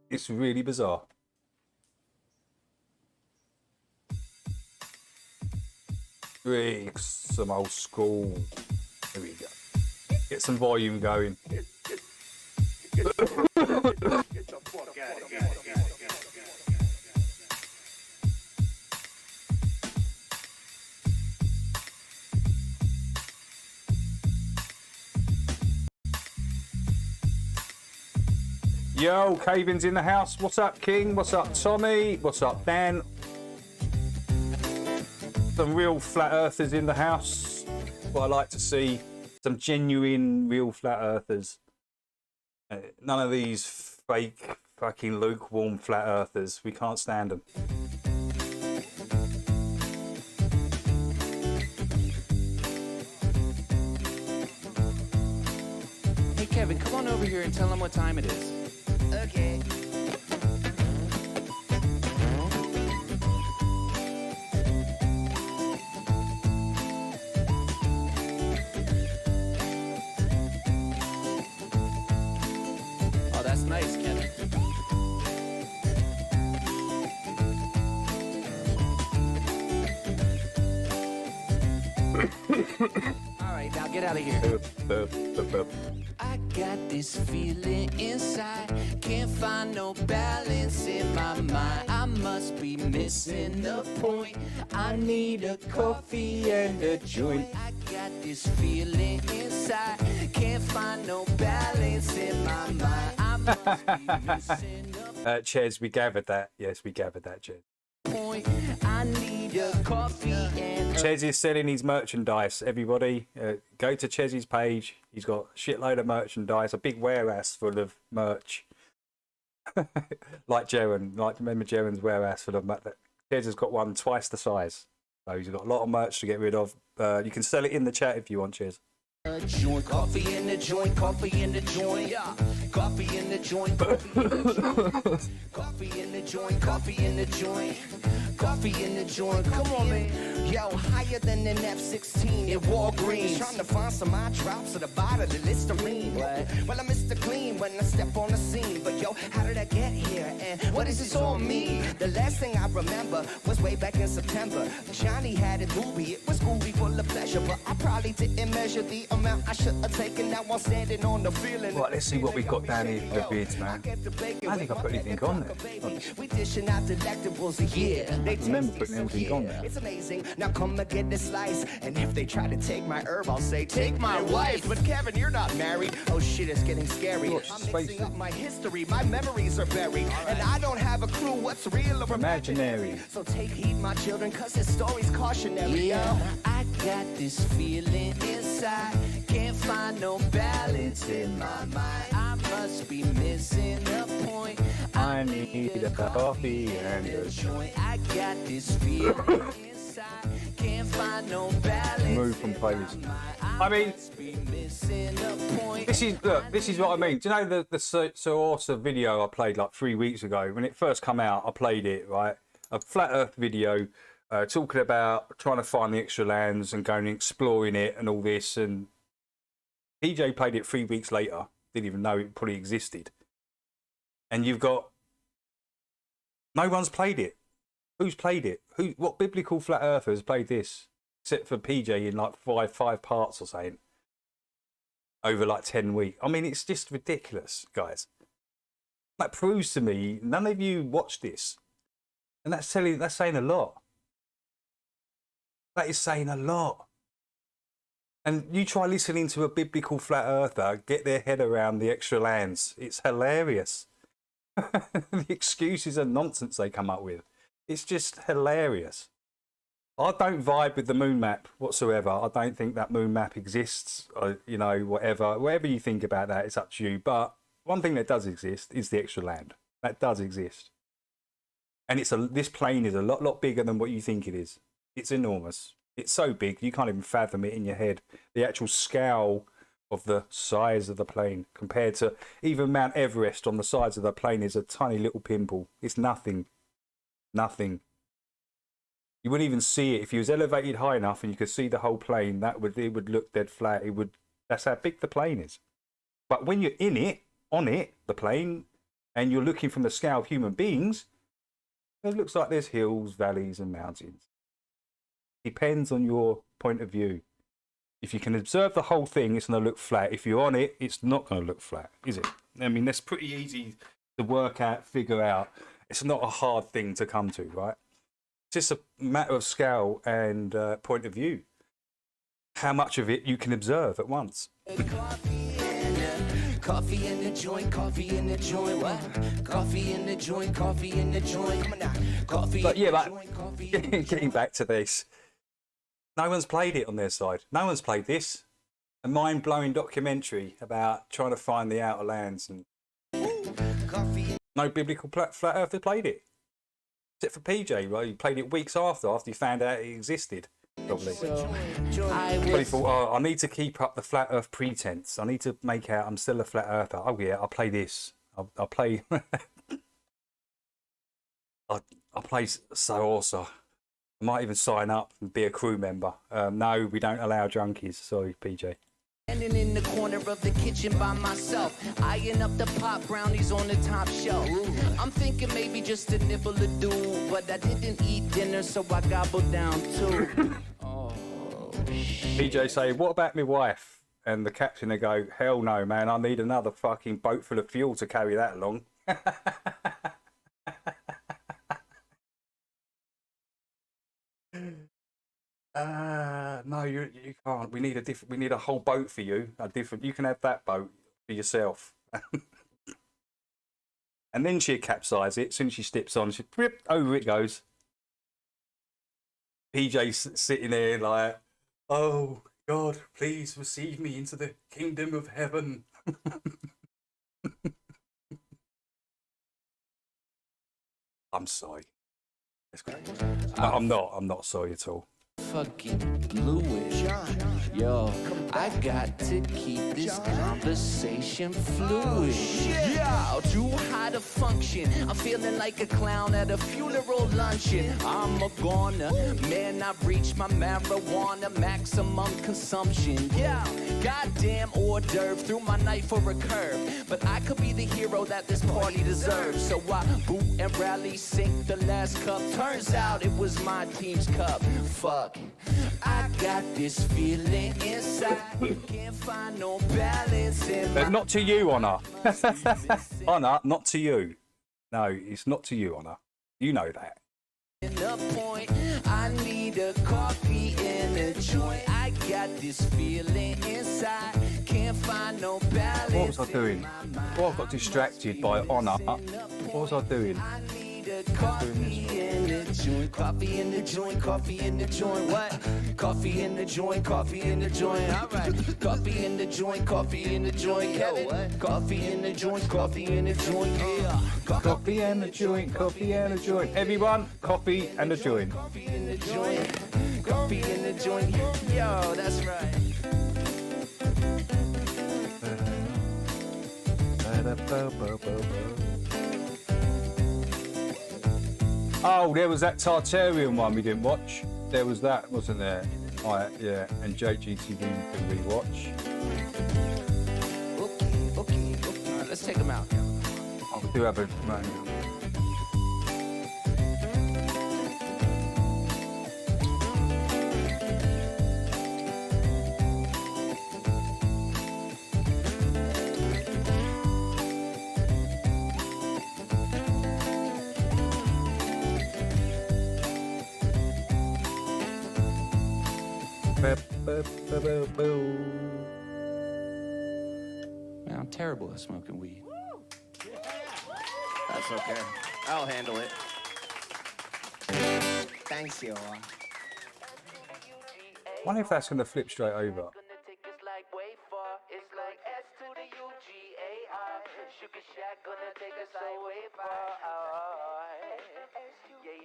[SPEAKER 1] It's really bizarre. Some old school. There we go. Get some volume going. Yo, Caven's in the house. What's up, King? What's up, Tommy? What's up, Dan? Some real flat earthers in the house. What I like to see, some genuine, real flat earthers. None of these fake, fucking lukewarm flat earthers. We can't stand them.
[SPEAKER 6] Hey, Kevin, come on over here and tell them what time it is.
[SPEAKER 4] Okay.
[SPEAKER 6] Oh, that's nice, Kevin. All right, now get out of here.
[SPEAKER 4] I got this feeling inside, can't find no balance in my mind. I must be missing the point. I need a coffee and a joint. I got this feeling inside, can't find no balance in my mind. I must be missing the
[SPEAKER 1] Ches, we gathered that. Yes, we gathered that, Ches.
[SPEAKER 4] point. I need a coffee and a
[SPEAKER 1] Ches is selling his merchandise. Everybody, go to Ches's page. He's got a shitload of merchandise, a big warehouse full of merch. Like Jaren, remember Jaren's warehouse full of merch. Ches has got one twice the size. So he's got a lot of merch to get rid of. You can sell it in the chat if you want, Ches.
[SPEAKER 4] joint. Coffee in the joint, coffee in the joint. Yeah. Coffee in the joint, coffee in the joint. Coffee in the joint, coffee in the joint. Coffee in the joint, come on, man. Yo, higher than an F-16 in Walgreens. Trying to find some eye drops at the bottom of the Listerine. Well, I'm Mr. Clean when I step on the scene. But yo, how did I get here? And what does this all mean? The last thing I remember was way back in September. Johnny had a doobie, it was groovy full of pleasure. But I probably didn't measure the amount I should have taken. Now I'm standing on the feeling.
[SPEAKER 1] Right, let's see what we've got down here for the bids, man. I think I put anything on there.
[SPEAKER 4] We dishing out delectables a year. They
[SPEAKER 1] remember putting anything on there.
[SPEAKER 4] It's amazing. Now come and get this slice. And if they try to take my herb, I'll say, take my wife. But Kevin, you're not married. Oh shit, it's getting scary.
[SPEAKER 1] Look,
[SPEAKER 4] I'm
[SPEAKER 1] space
[SPEAKER 4] mixing up
[SPEAKER 1] thing.
[SPEAKER 4] my history. My memories are buried. And I don't have a clue what's real or
[SPEAKER 1] Imaginary.
[SPEAKER 4] So take heed, my children, cause this story's cautionary. Yeah, I got this feeling inside. Can't find no balance in my mind. I must be missing a point.
[SPEAKER 1] I need a coffee and a
[SPEAKER 4] joint. I got this feeling inside. Can't find no balance.
[SPEAKER 1] move from playlist. I mean,
[SPEAKER 4] Be missing a point.
[SPEAKER 1] this is what I mean. Do you know the Sororsa video I played like 3 weeks ago? When it first come out, I played it, right? A flat earth video talking about trying to find the extra lands and going and exploring it and all this. And PJ played it 3 weeks later. Didn't even know it probably existed. And you've got... No one's played it. Who's played it? What biblical flat earther has played this? Except for PJ in like five parts or something. Over like 10 weeks. I mean, it's just ridiculous, guys. That proves to me none of you watched this. And that's saying a lot. That is saying a lot. And you try listening to a biblical flat earther get their head around the extra lands. It's hilarious. The excuses and nonsense they come up with. It's just hilarious. I don't vibe with the moon map whatsoever. I don't think that moon map exists. You know, whatever you think about that, it's up to you. But one thing that does exist is the extra land. That does exist. And this plane is a lot bigger than what you think it is. It's enormous. It's so big you can't even fathom it in your head. The actual scale of the size of the plane compared to even Mount Everest on the sides of the plane is a tiny little pimple. It's nothing. Nothing. You wouldn't even see it if you was elevated high enough and you could see the whole plane. It would look dead flat. That's how big the plane is. But when you're in it, on it, the plane, and you're looking from the scale of human beings, it looks like there's hills, valleys, and mountains. Depends on your point of view. If you can observe the whole thing, it's going to look flat. If you're on it, it's not going to look flat, is it? I mean, that's pretty easy to work out, figure out. It's not a hard thing to come to, right? It's just a matter of scale and point of view. How much of it you can observe at once.
[SPEAKER 4] Coffee in the joint, coffee in the joint, what? Coffee in the joint, coffee in the joint. Come on now. Coffee
[SPEAKER 1] But yeah,
[SPEAKER 4] in the
[SPEAKER 1] but
[SPEAKER 4] joint, coffee in the
[SPEAKER 1] getting back to this, no one's played it on their side. No one's played this. A mind-blowing documentary about trying to find the outer lands, and
[SPEAKER 4] coffee.
[SPEAKER 1] no biblical flat earther played it. Except for PJ, right? He played it weeks after he found out it existed. Probably. Probably thought, oh, I need to keep up the flat earth pretense. I need to make out I'm still a flat earther. Oh yeah, I'll play this. I'll play. I'll play Saosa. I might even sign up and be a crew member. No, we don't allow junkies. Sorry, PJ.
[SPEAKER 4] Standing in the corner of the kitchen by myself, eyeing up the pop brownies on the top shelf. I'm thinking maybe just a nibble or do, but I didn't eat dinner, so I gobbled down too. Oh,
[SPEAKER 1] PJ say, what about my wife? And the captain will go, hell no, man, I need another fucking boat full of fuel to carry that long. No, you can't. We need a whole boat for you. You can have that boat for yourself. And then she'll capsize it. As soon as she steps on, over it goes. PJ's sitting there like, oh God, please receive me into the kingdom of heaven. I'm sorry. I'm not sorry at all.
[SPEAKER 4] fucking bluish. Yo, I got to keep this conversation fluid. Yeah, too high to function. I'm feeling like a clown at a funeral luncheon. I'm a goner, man, I've reached my marijuana maximum consumption. Yeah, goddamn hors d'oeuvre, threw my knife for a curve. But I could be the hero that this party deserves. So I boot and rally, sink the last cup. Turns out it was my team's cup. Fuck, I got this feeling inside. Can't find no balance in my
[SPEAKER 1] Not to you, Honor. Honor, not to you. No, it's not to you, Honor. You know that.
[SPEAKER 4] the point. I need a coffee and a joint. I got this feeling inside. Can't find no balance.
[SPEAKER 1] What was I doing? Well, I got distracted by Honor. What was I doing?
[SPEAKER 4] I need a coffee and a joint. Coffee in the joint, coffee in the joint. What? Coffee in the joint, coffee in the joint. All right. Coffee in the joint, coffee in the joint. Yo, what? Coffee in the joint, coffee in the joint. Yeah.
[SPEAKER 1] Coffee and a joint, coffee and a joint. Everyone, coffee and a joint.
[SPEAKER 4] Coffee in the joint. Coffee in the joint. Yo, that's right.
[SPEAKER 1] Oh, there was that Tartarian one we didn't watch. There was that, wasn't there? Right, yeah, and JGTV can rewatch.
[SPEAKER 4] Okay. All right, let's take them out.
[SPEAKER 1] Oh, we do have a
[SPEAKER 6] Man, I'm terrible at smoking weed.
[SPEAKER 7] That's okay. I'll handle it. Thanks, you.
[SPEAKER 1] wonder if that's going to flip straight over.
[SPEAKER 4] Gonna take us like way far. It's like S to the UGAR. Sugar Shack gonna take us like way far. Yeah.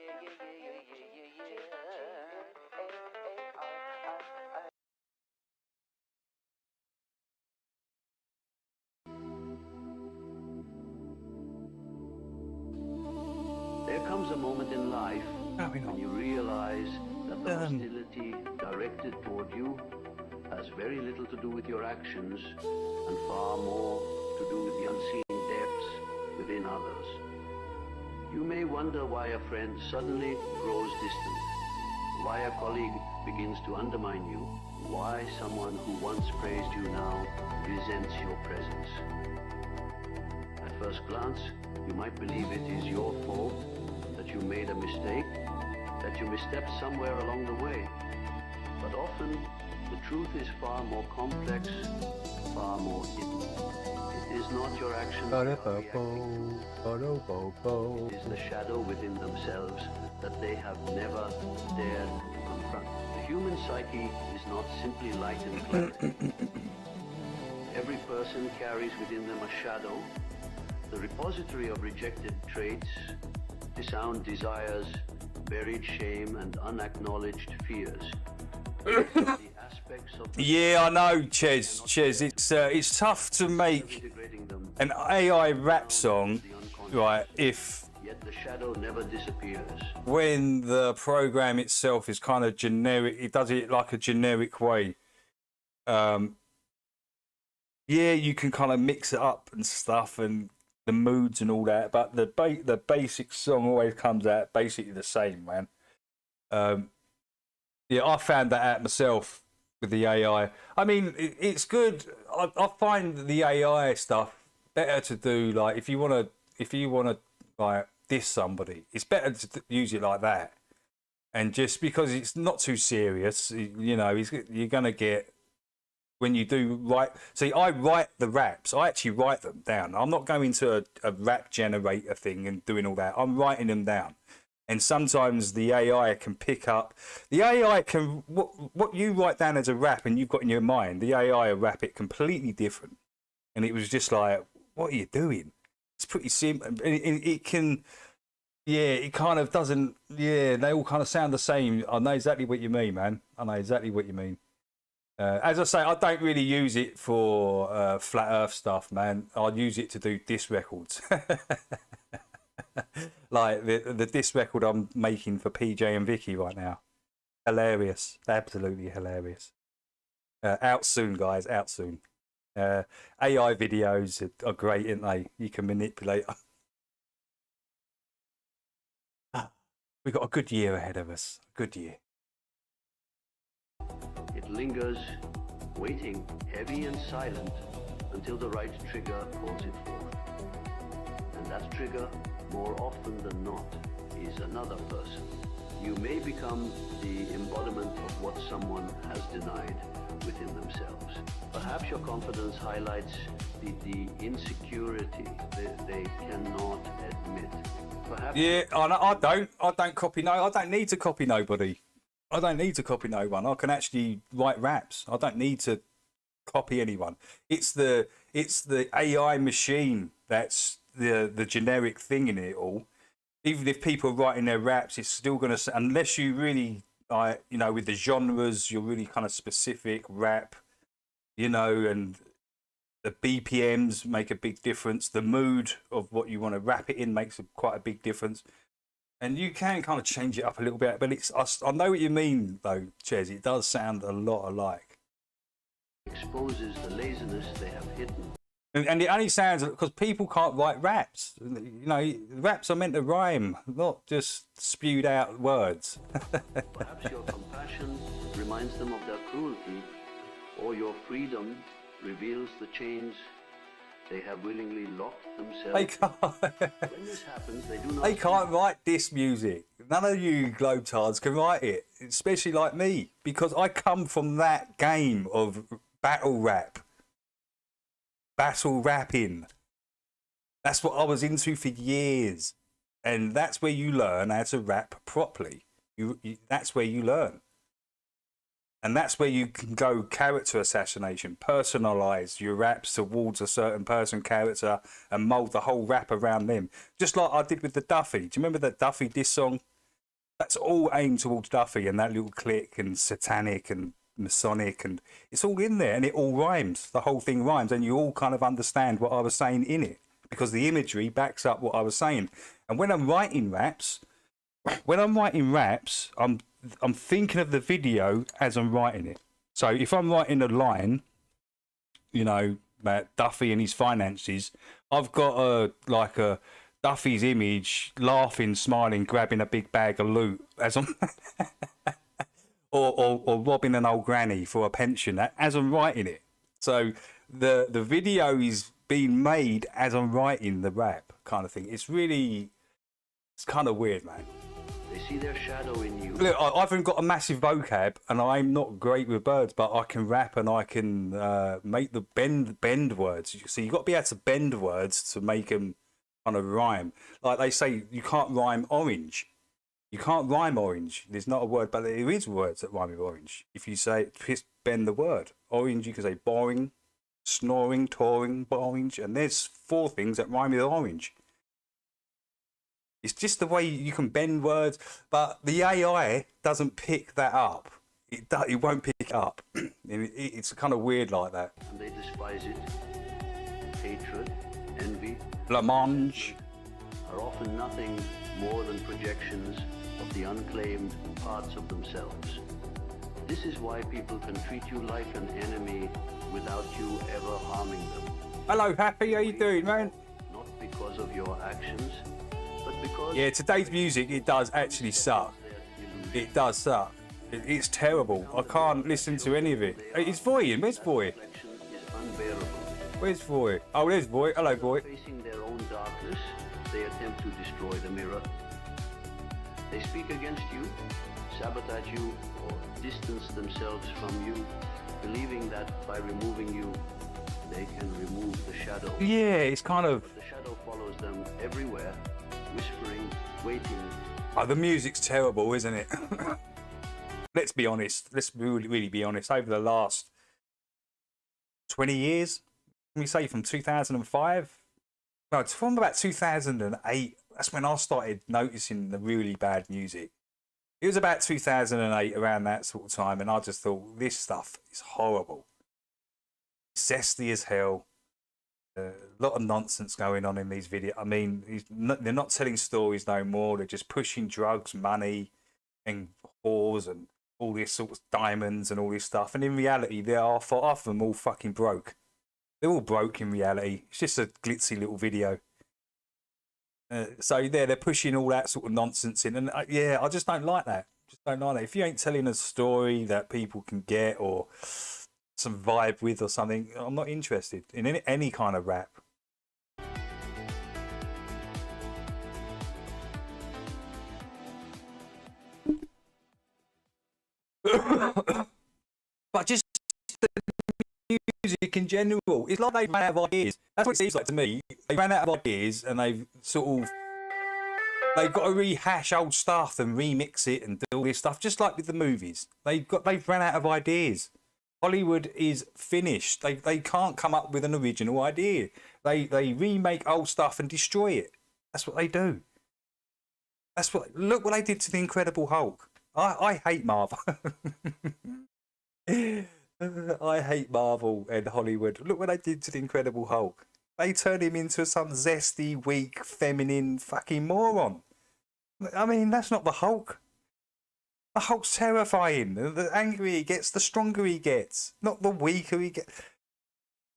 [SPEAKER 8] comes a moment in life
[SPEAKER 1] Going
[SPEAKER 8] when
[SPEAKER 1] on.
[SPEAKER 8] you realize that the hostility directed toward you has very little to do with your actions and far more to do with the unseen depths within others. You may wonder why a friend suddenly grows distant, why a colleague begins to undermine you, why someone who once praised you now resents your presence. At first glance, you might believe it is your fault, that you made a mistake, that you misstepped somewhere along the way. But often, the truth is far more complex, far more hidden. It is not your actions that are reacting. It is the shadow within themselves that they have never dared to confront. The human psyche is not simply light and clarity. Every person carries within them a shadow, the repository of rejected traits, disowned desires, buried shame, and unacknowledged fears. The aspects of the
[SPEAKER 1] Yeah, I know, Ches. It's tough to make
[SPEAKER 8] integrating them,
[SPEAKER 1] an AI rap song,
[SPEAKER 8] the unconscious.
[SPEAKER 1] right? If
[SPEAKER 8] Yet the shadow never disappears.
[SPEAKER 1] when the program itself is kind of generic, it does it like a generic way. Yeah, you can kind of mix it up and stuff and the moods and all that, but the basic song always comes out basically the same, man. Yeah, I found that out myself with the AI. I mean, it's good. I find the AI stuff better to do like if you want to like diss somebody, it's better to use it like that. And just because it's not too serious, you know, you're gonna get when you do write. See, I write the raps. I actually write them down. I'm not going to a rap generator thing and doing all that. I'm writing them down. And sometimes the AI can pick up. The AI can what you write down as a rap and you've got in your mind. The AI will rap it completely different. And it was just like, what are you doing? It's pretty simple. And it can, yeah, it kind of doesn't. Yeah, they all kind of sound the same. I know exactly what you mean, man. I know exactly what you mean. As I say, I don't really use it for flat Earth stuff, man. I use it to do diss records. Like the diss record I'm making for PJ and Vicky right now. Hilarious. Absolutely hilarious. Out soon, guys. Out soon. AI videos are great, aren't they? You can manipulate. We've got a good year ahead of us. A good year.
[SPEAKER 8] It lingers, waiting, heavy and silent, until the right trigger calls it forth. And that trigger, more often than not, is another person. You may become the embodiment of what someone has denied within themselves. Perhaps your confidence highlights the insecurity that they cannot admit. Perhaps
[SPEAKER 1] Yeah, I don't copy no. I don't need to copy nobody. I don't need to copy no one. I can actually write raps. I don't need to copy anyone. It's the AI machine that's the generic thing in it all. Even if people are writing their raps, it's still going to, unless you really, you know, with the genres, you're really kind of specific rap, you know, and the BPMs make a big difference. The mood of what you want to rap it in makes quite a big difference. And you can kind of change it up a little bit, but I know what you mean though, Ches. It does sound a lot alike.
[SPEAKER 8] exposes the laziness they have hidden.
[SPEAKER 1] And it only sounds because people can't write raps. You know, raps are meant to rhyme, not just spewed out words.
[SPEAKER 8] Perhaps your compassion reminds them of their cruelty, or your freedom reveals the chains they have willingly locked themselves.
[SPEAKER 1] They can't.
[SPEAKER 8] When this happens, they do not.
[SPEAKER 1] They can't write diss music. None of you globetards can write it, especially like me, because I come from that game of battle rap, battle rapping. That's what I was into for years, and that's where you learn how to rap properly. That's where you learn. And that's where you can go character assassination, personalise your raps towards a certain person character and mould the whole rap around them. Just like I did with the Duffy. Do you remember that Duffy diss song? That's all aimed towards Duffy and that little clique and satanic and Masonic, and it's all in there and it all rhymes. The whole thing rhymes and you all kind of understand what I was saying in it because the imagery backs up what I was saying. And when I'm writing raps, when I'm writing raps, I'm thinking of the video as I'm writing it. So if I'm writing a line, you know, about Duffy and his finances, I've got a Duffy's image, laughing, smiling, grabbing a big bag of loot as I'm, or robbing an old granny for a pension as I'm writing it. So the video is being made as I'm writing the rap, kind of thing. It's kind of weird, man.
[SPEAKER 8] They see their shadow in you.
[SPEAKER 1] Look, I haven't got a massive vocab, and I'm not great with words, but I can rap and I can make the bend words. So you got to be able to bend words to make them kind of rhyme. Like they say, you can't rhyme orange. You can't rhyme orange. There's not a word, but there is words that rhyme with orange. If you say bend the word orange, you can say boring, snoring, touring, orange, and there's 4 things that rhyme with orange. It's just the way you can bend words, but the AI doesn't pick that up. It won't pick it up. It's kind of weird like that.
[SPEAKER 8] And they despise it. Hatred, envy,
[SPEAKER 1] Blancmange
[SPEAKER 8] are often nothing more than projections of the unclaimed parts of themselves. This is why people can treat you like an enemy without you ever harming them.
[SPEAKER 1] Hello, Happy. How you doing, man?
[SPEAKER 8] Not because of your actions, but because...
[SPEAKER 1] Yeah, today's music, it does actually suck. It does suck. It's terrible. I can't listen to any of it. It's Voy in. Where's Voy? Where's Voy? Oh, there's Voy. Hello, Voy.
[SPEAKER 8] Facing their own darkness, they attempt to destroy the mirror. They speak against you, sabotage you, or distance themselves from you, believing that by removing you, they can remove the shadow.
[SPEAKER 1] Yeah, it's kind of...
[SPEAKER 8] But the shadow follows them everywhere, whispering, waiting.
[SPEAKER 1] Oh, the music's terrible, isn't it? Let's be honest. Let's really be honest. Over the last 20 years, can we say from 2005? No, it's from about 2008. That's when I started noticing the really bad music. It was about 2008, around that sort of time, and I just thought, this stuff is horrible. Zesty as hell. A lot of nonsense going on in these videos. I mean, they're not telling stories no more. They're just pushing drugs, money, and whores, and all this sort of diamonds and all this stuff. And in reality, they are, for half of them, all fucking broke. They're all broke in reality. It's just a glitzy little video. So they're pushing all that sort of nonsense in, and yeah, I just don't like that. Just don't like that. If you ain't telling a story that people can get or some vibe with or something, I'm not interested in any kind of rap. But just the music in general, it's like they ran out of ideas. That's what it seems like to me. They ran out of ideas, and they've got to rehash old stuff and remix it and do all this stuff, just like with the movies. They've ran out of ideas. Hollywood is finished. They can't come up with an original idea. They remake old stuff and destroy it. That's what they do. Look what they did to the Incredible Hulk. I hate Marvel. I hate Marvel and Hollywood. Look what they did to the Incredible Hulk. They turned him into some zesty, weak, feminine fucking moron. I mean, that's not the Hulk. The Hulk's terrifying. The angrier he gets, the stronger he gets. Not the weaker he gets.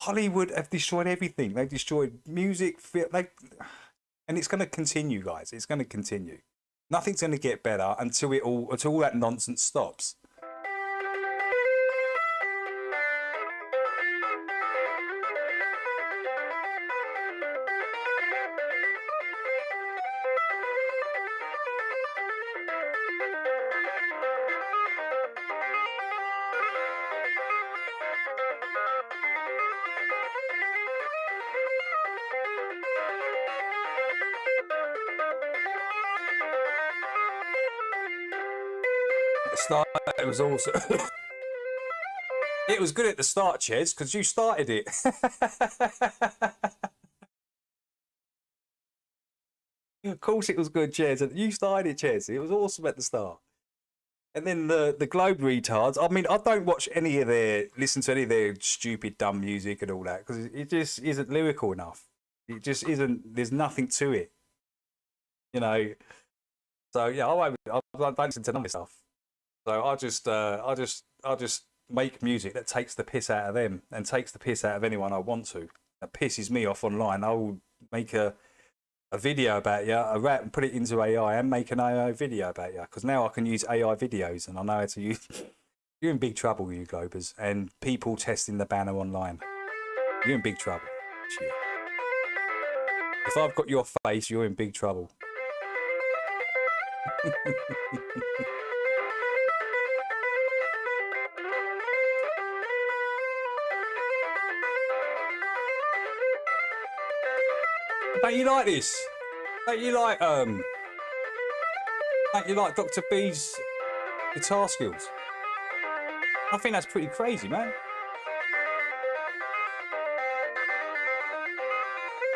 [SPEAKER 1] Hollywood have destroyed everything. They've destroyed music, and it's going to continue, guys. It's going to continue. Nothing's going to get better until all that nonsense stops. It was awesome. It was good at the start, Ches, because you started it. Of course it was good, Ches. You started it, Ches. It was awesome at the start. And then the Globe retards, I mean, I don't listen to any of their stupid, dumb music and all that, because it just isn't lyrical enough. It just isn't, there's nothing to it. You know, So yeah, I don't listen to none of this stuff. So I just make music that takes the piss out of them and takes the piss out of anyone I want to. That pisses me off online. I will make a video about you, a rap, and put it into AI and make an AI video about you. Because now I can use AI videos and I know how to use. You're in big trouble, you Globers, and people testing the banner online. You're in big trouble. Shit. If I've got your face, you're in big trouble. Don't you like this? Don't you like Dr. B's guitar skills? I think that's pretty crazy, man.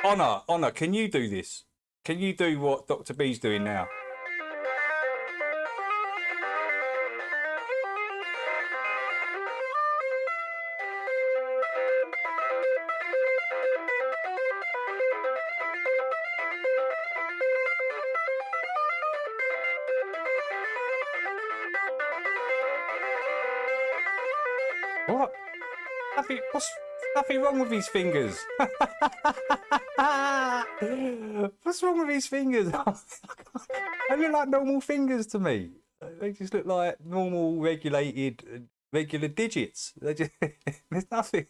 [SPEAKER 1] Honor, can you do this? Can you do what Dr. B's doing now? What? What's nothing wrong with his fingers? What's wrong with his fingers? They look like normal fingers to me. They just look like normal, regular digits. There's nothing.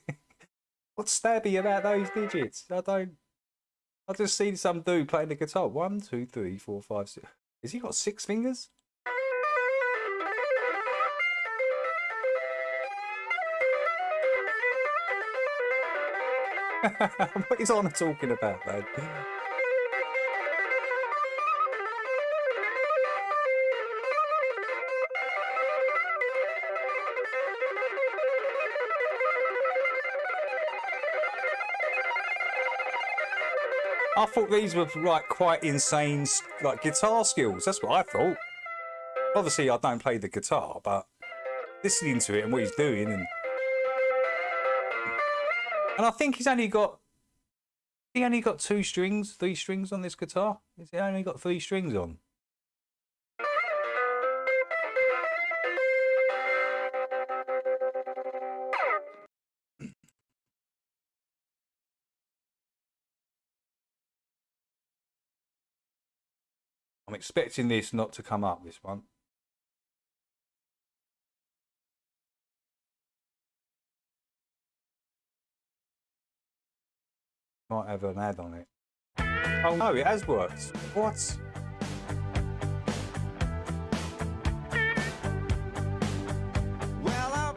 [SPEAKER 1] What's stabby about those digits? I just see some dude playing the guitar. 1, 2, 3, 4, 5, 6. Has he got 6 fingers? What is Honor talking about, man? I thought these were like quite insane, like guitar skills. That's what I thought. Obviously, I don't play the guitar, but listening to it and what he's doing, and I think he's only got 2 strings, 3 strings on this guitar. He's only got 3 strings on. I'm expecting this not to come up, this one. Might have an ad on it. Oh no, it has worked. What?
[SPEAKER 4] Well, I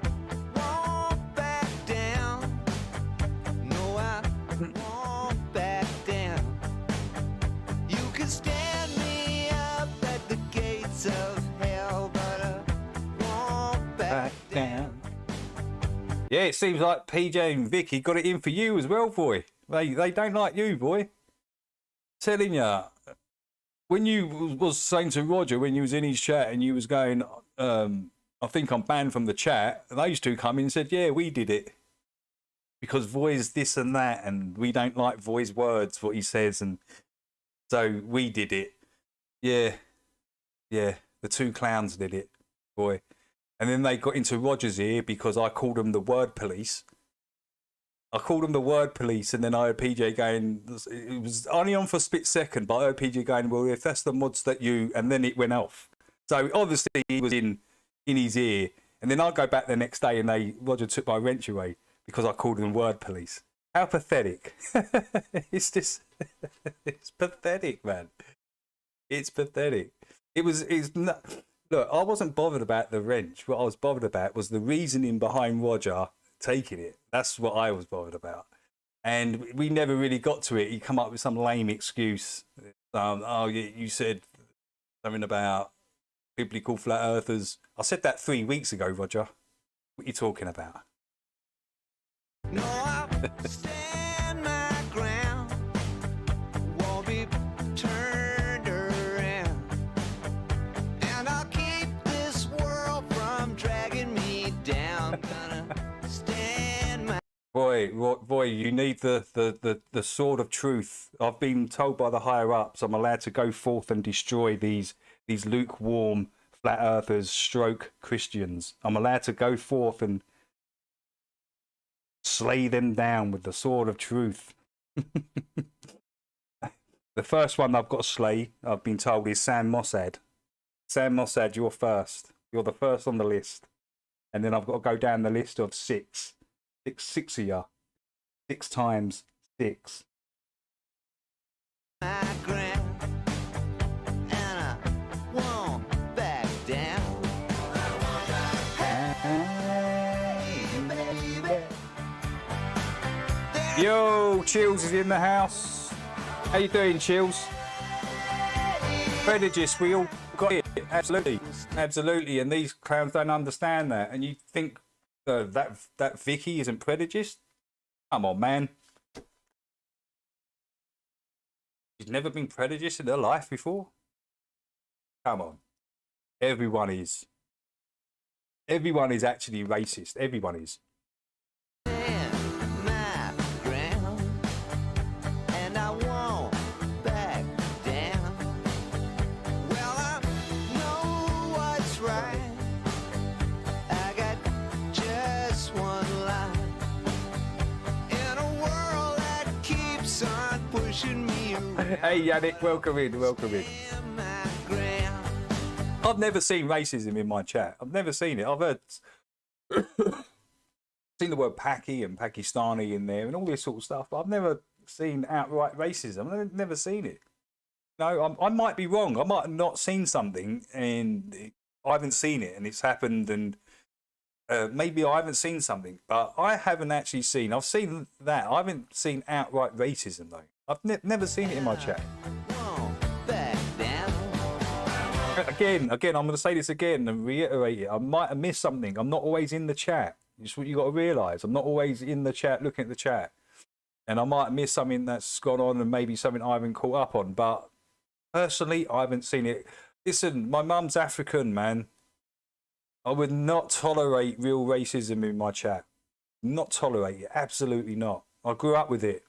[SPEAKER 4] won't back down. No, I won't back down. You can stand me up at the gates of hell, but I won't back down.
[SPEAKER 1] Yeah, it seems like PJ and Vicky got it in for you as well, boy. They don't like you, boy. Telling ya, when you was saying to Roger when you was in his chat and you was going, I think I'm banned from the chat. Those two come in and said, yeah, we did it because Voi's this and that, and we don't like Voi's words, what he says, and so we did it. Yeah, the 2 clowns did it, boy. And then they got into Roger's ear because I called them the word police. I called them the word police, and then I heard PJ going, it was only on for a split second, but I heard PJ going, well, if that's the mods that you, and then it went off. So obviously he was in his ear. And then I go back the next day and Roger took my wrench away because I called them word police. How pathetic. It's just, it's pathetic, man. It's pathetic. It's not, look, I wasn't bothered about the wrench. What I was bothered about was the reasoning behind Roger taking it. That's what I was bothered about. And we never really got to it. He come up with some lame excuse. Oh, you said something about biblical flat earthers. I said that 3 weeks ago, Roger. What are you talking about?
[SPEAKER 4] No, I'll stand my ground. Won't be turned around. And I'll keep this world from dragging me down. Gonna stand my...
[SPEAKER 1] Boy, you need the sword of truth. I've been told by the higher ups I'm allowed to go forth and destroy these these lukewarm flat earthers stroke Christians. I'm allowed to go forth and slay them down with the sword of truth. The first one I've got to slay, I've been told, is Sam Mossad. Sam Mossad, you're first. You're the first on the list. And then I've got to go down the list of six of you. 6 times 6. Yo, Chills is in the house. How you doing, Chills? Prejudice, we all got it. Absolutely, absolutely. And these clowns don't understand that. And you think that Vicky isn't prejudiced? Come on, man. She's never been prejudiced in her life before. Come on. Everyone is. Everyone is actually racist. Everyone is. Hey Yannick, welcome in, welcome in. I've never seen racism in my chat. I've never seen it. I've heard seen the word Paki and Pakistani in there and all this sort of stuff, but I've never seen outright racism. I've never seen it. No, I might be wrong. I might have not seen something and I haven't seen it and it's happened, and maybe I haven't seen something, but I haven't actually seen. I've seen that. I haven't seen outright racism though. I've never seen it in my chat. Again, I'm going to say this again and reiterate it. I might have missed something. I'm not always in the chat. It's what you got to realise. I'm not always in the chat, looking at the chat. And I might have missed something that's gone on and maybe something I haven't caught up on. But personally, I haven't seen it. Listen, my mum's African, man. I would not tolerate real racism in my chat. Not tolerate it. Absolutely not. I grew up with it.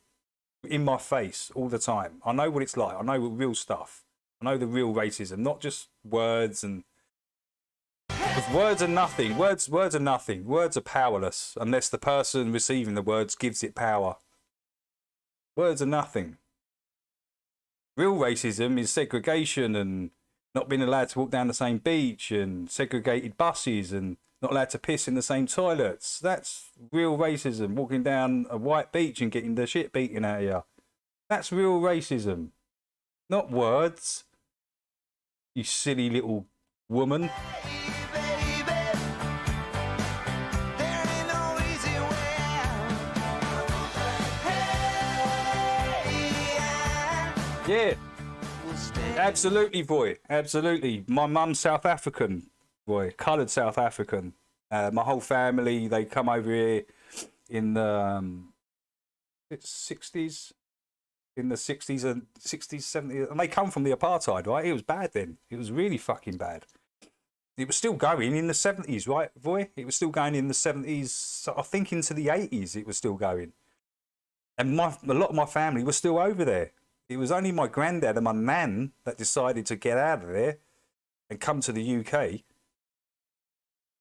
[SPEAKER 1] In my face all the time. I know what it's like. I know real stuff. I know the real racism, not just words. And words are nothing. Words are nothing. Words are powerless unless the person receiving the words gives it power. Words are nothing. Real racism is segregation and not being allowed to walk down the same beach and segregated buses and not allowed to piss in the same toilets. That's real racism. Walking down a white beach and getting the shit beaten out of you. That's real racism. Not words. You silly little woman. Yeah. Absolutely, boy. Absolutely. My mum's South African. Boy, coloured South African. My whole family, they come over here in the 60s, and 70s, and they come from the apartheid, right? It was bad then. It was really fucking bad. It was still going in the 70s, right, boy? It was still going in the 70s. So I think into the 80s, it was still going. And a lot of my family was still over there. It was only my granddad and my nan that decided to get out of there and come to the UK.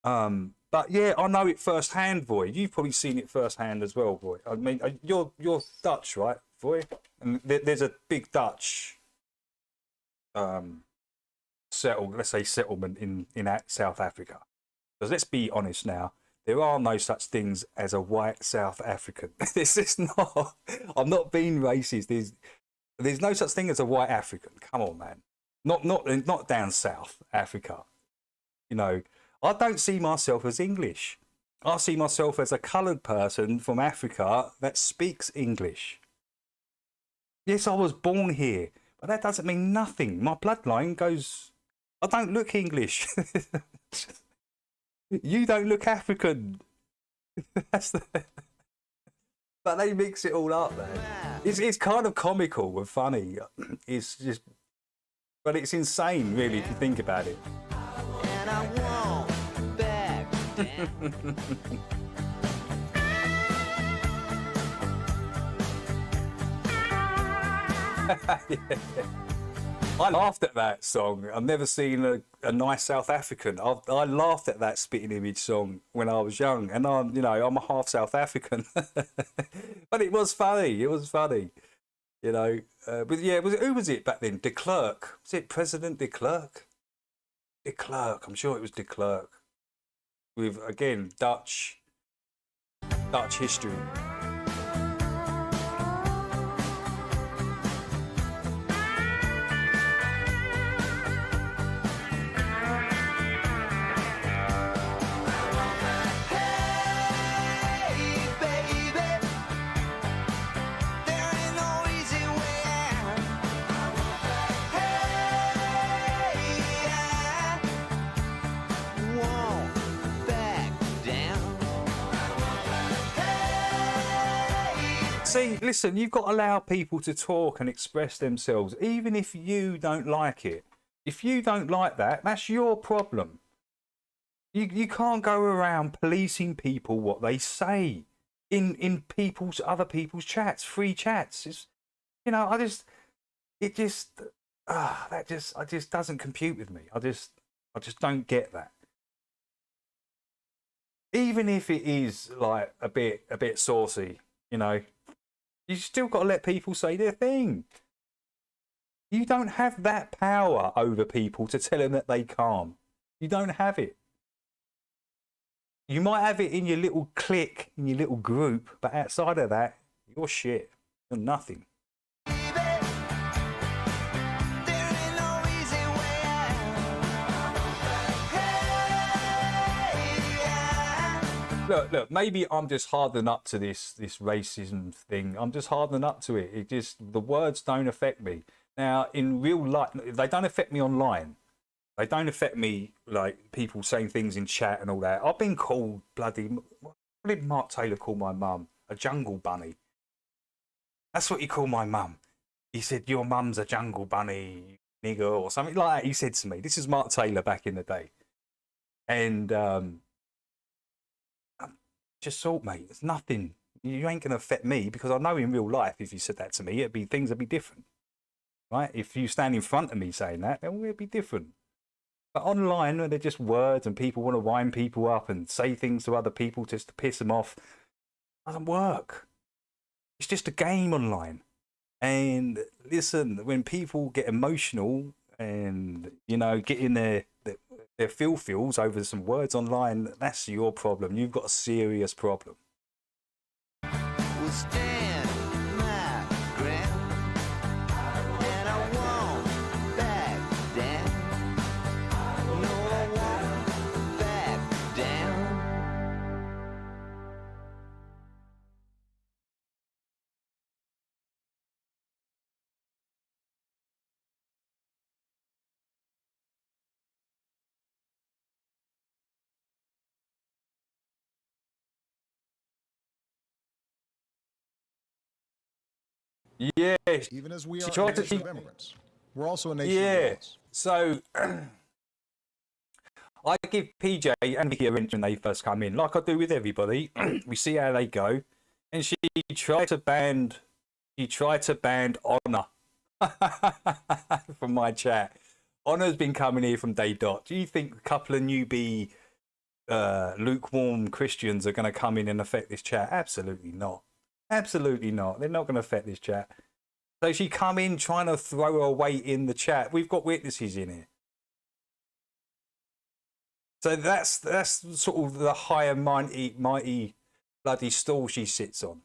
[SPEAKER 1] But yeah, I know it firsthand, boy. You've probably seen it firsthand as well, boy. I mean, you're Dutch, right, boy? And there's a big Dutch settlement in South Africa. Because let's be honest now, there are no such things as a white South African. This is not. I'm not being racist. There's no such thing as a white African. Come on, man. Not down South Africa. You know. I don't see myself as English. I see myself as a coloured person from Africa that speaks English. Yes, I was born here, but that doesn't mean nothing. My bloodline goes... I don't look English. You don't look African. But they mix it all up, man. It's kind of comical and funny. It's just... But it's insane, really, if you think about it. And I won't back down. Yeah. I laughed at that song. I've never seen a nice South African. I laughed at that Spitting Image song when I was young, and I'm a half South African, but it was funny. It was funny, But yeah, who was it back then? De Klerk. Was it President De Klerk? De Klerk. I'm sure it was De Klerk. With again Dutch history. See, listen, you've got to allow people to talk and express themselves, even if you don't like it. If you don't like that, that's your problem. You can't go around policing people what they say in other people's chats, free chats. It's, it just doesn't compute with me. I just don't get that. Even if it is like a bit saucy, you still got to let people say their thing. You don't have that power over people to tell them that they can't. You don't have it. You might have it in your little clique, in your little group, but outside of that, you're shit. You're nothing. Look, maybe I'm just hardening up to this racism thing. I'm just hardening up to it. The words don't affect me. Now, in real life, they don't affect me online. They don't affect me like people saying things in chat and all that. I've been called what did Mark Taylor call my mum? A jungle bunny. That's what he called my mum. He said, your mum's a jungle bunny, nigger, or something like that. He said to me, this is Mark Taylor back in the day. And, just thought, mate, it's nothing. You ain't going to affect me, because I know in real life, if you said that to me, things would be different, right? If you stand in front of me saying that, then it'd be different. But online, where they're just words and people want to wind people up and say things to other people just to piss them off, doesn't work. It's just a game online. And listen, when people get emotional and, get in their feels over some words online, that's your problem. You've got a serious problem.
[SPEAKER 4] We'll stand my ground, and I won't back down. No, I won't back down.
[SPEAKER 1] Yeah,
[SPEAKER 9] Even as we
[SPEAKER 1] she
[SPEAKER 9] are
[SPEAKER 1] tried
[SPEAKER 9] a
[SPEAKER 1] to
[SPEAKER 9] nation
[SPEAKER 1] keep.
[SPEAKER 9] of immigrants, we're also a nation of
[SPEAKER 1] Yeah,
[SPEAKER 9] laws.
[SPEAKER 1] so I give PJ and Vicky a wrench when they first come in, like I do with everybody. We see how they go, and she tried to ban Honor from my chat. Honor's been coming here from day dot. Do you think a couple of newbie lukewarm Christians are going to come in and affect this chat? Absolutely not. Absolutely not. They're not going to affect this chat. So she come in trying to throw her weight in the chat. We've got witnesses in here. So that's sort of the higher mighty bloody stool she sits on.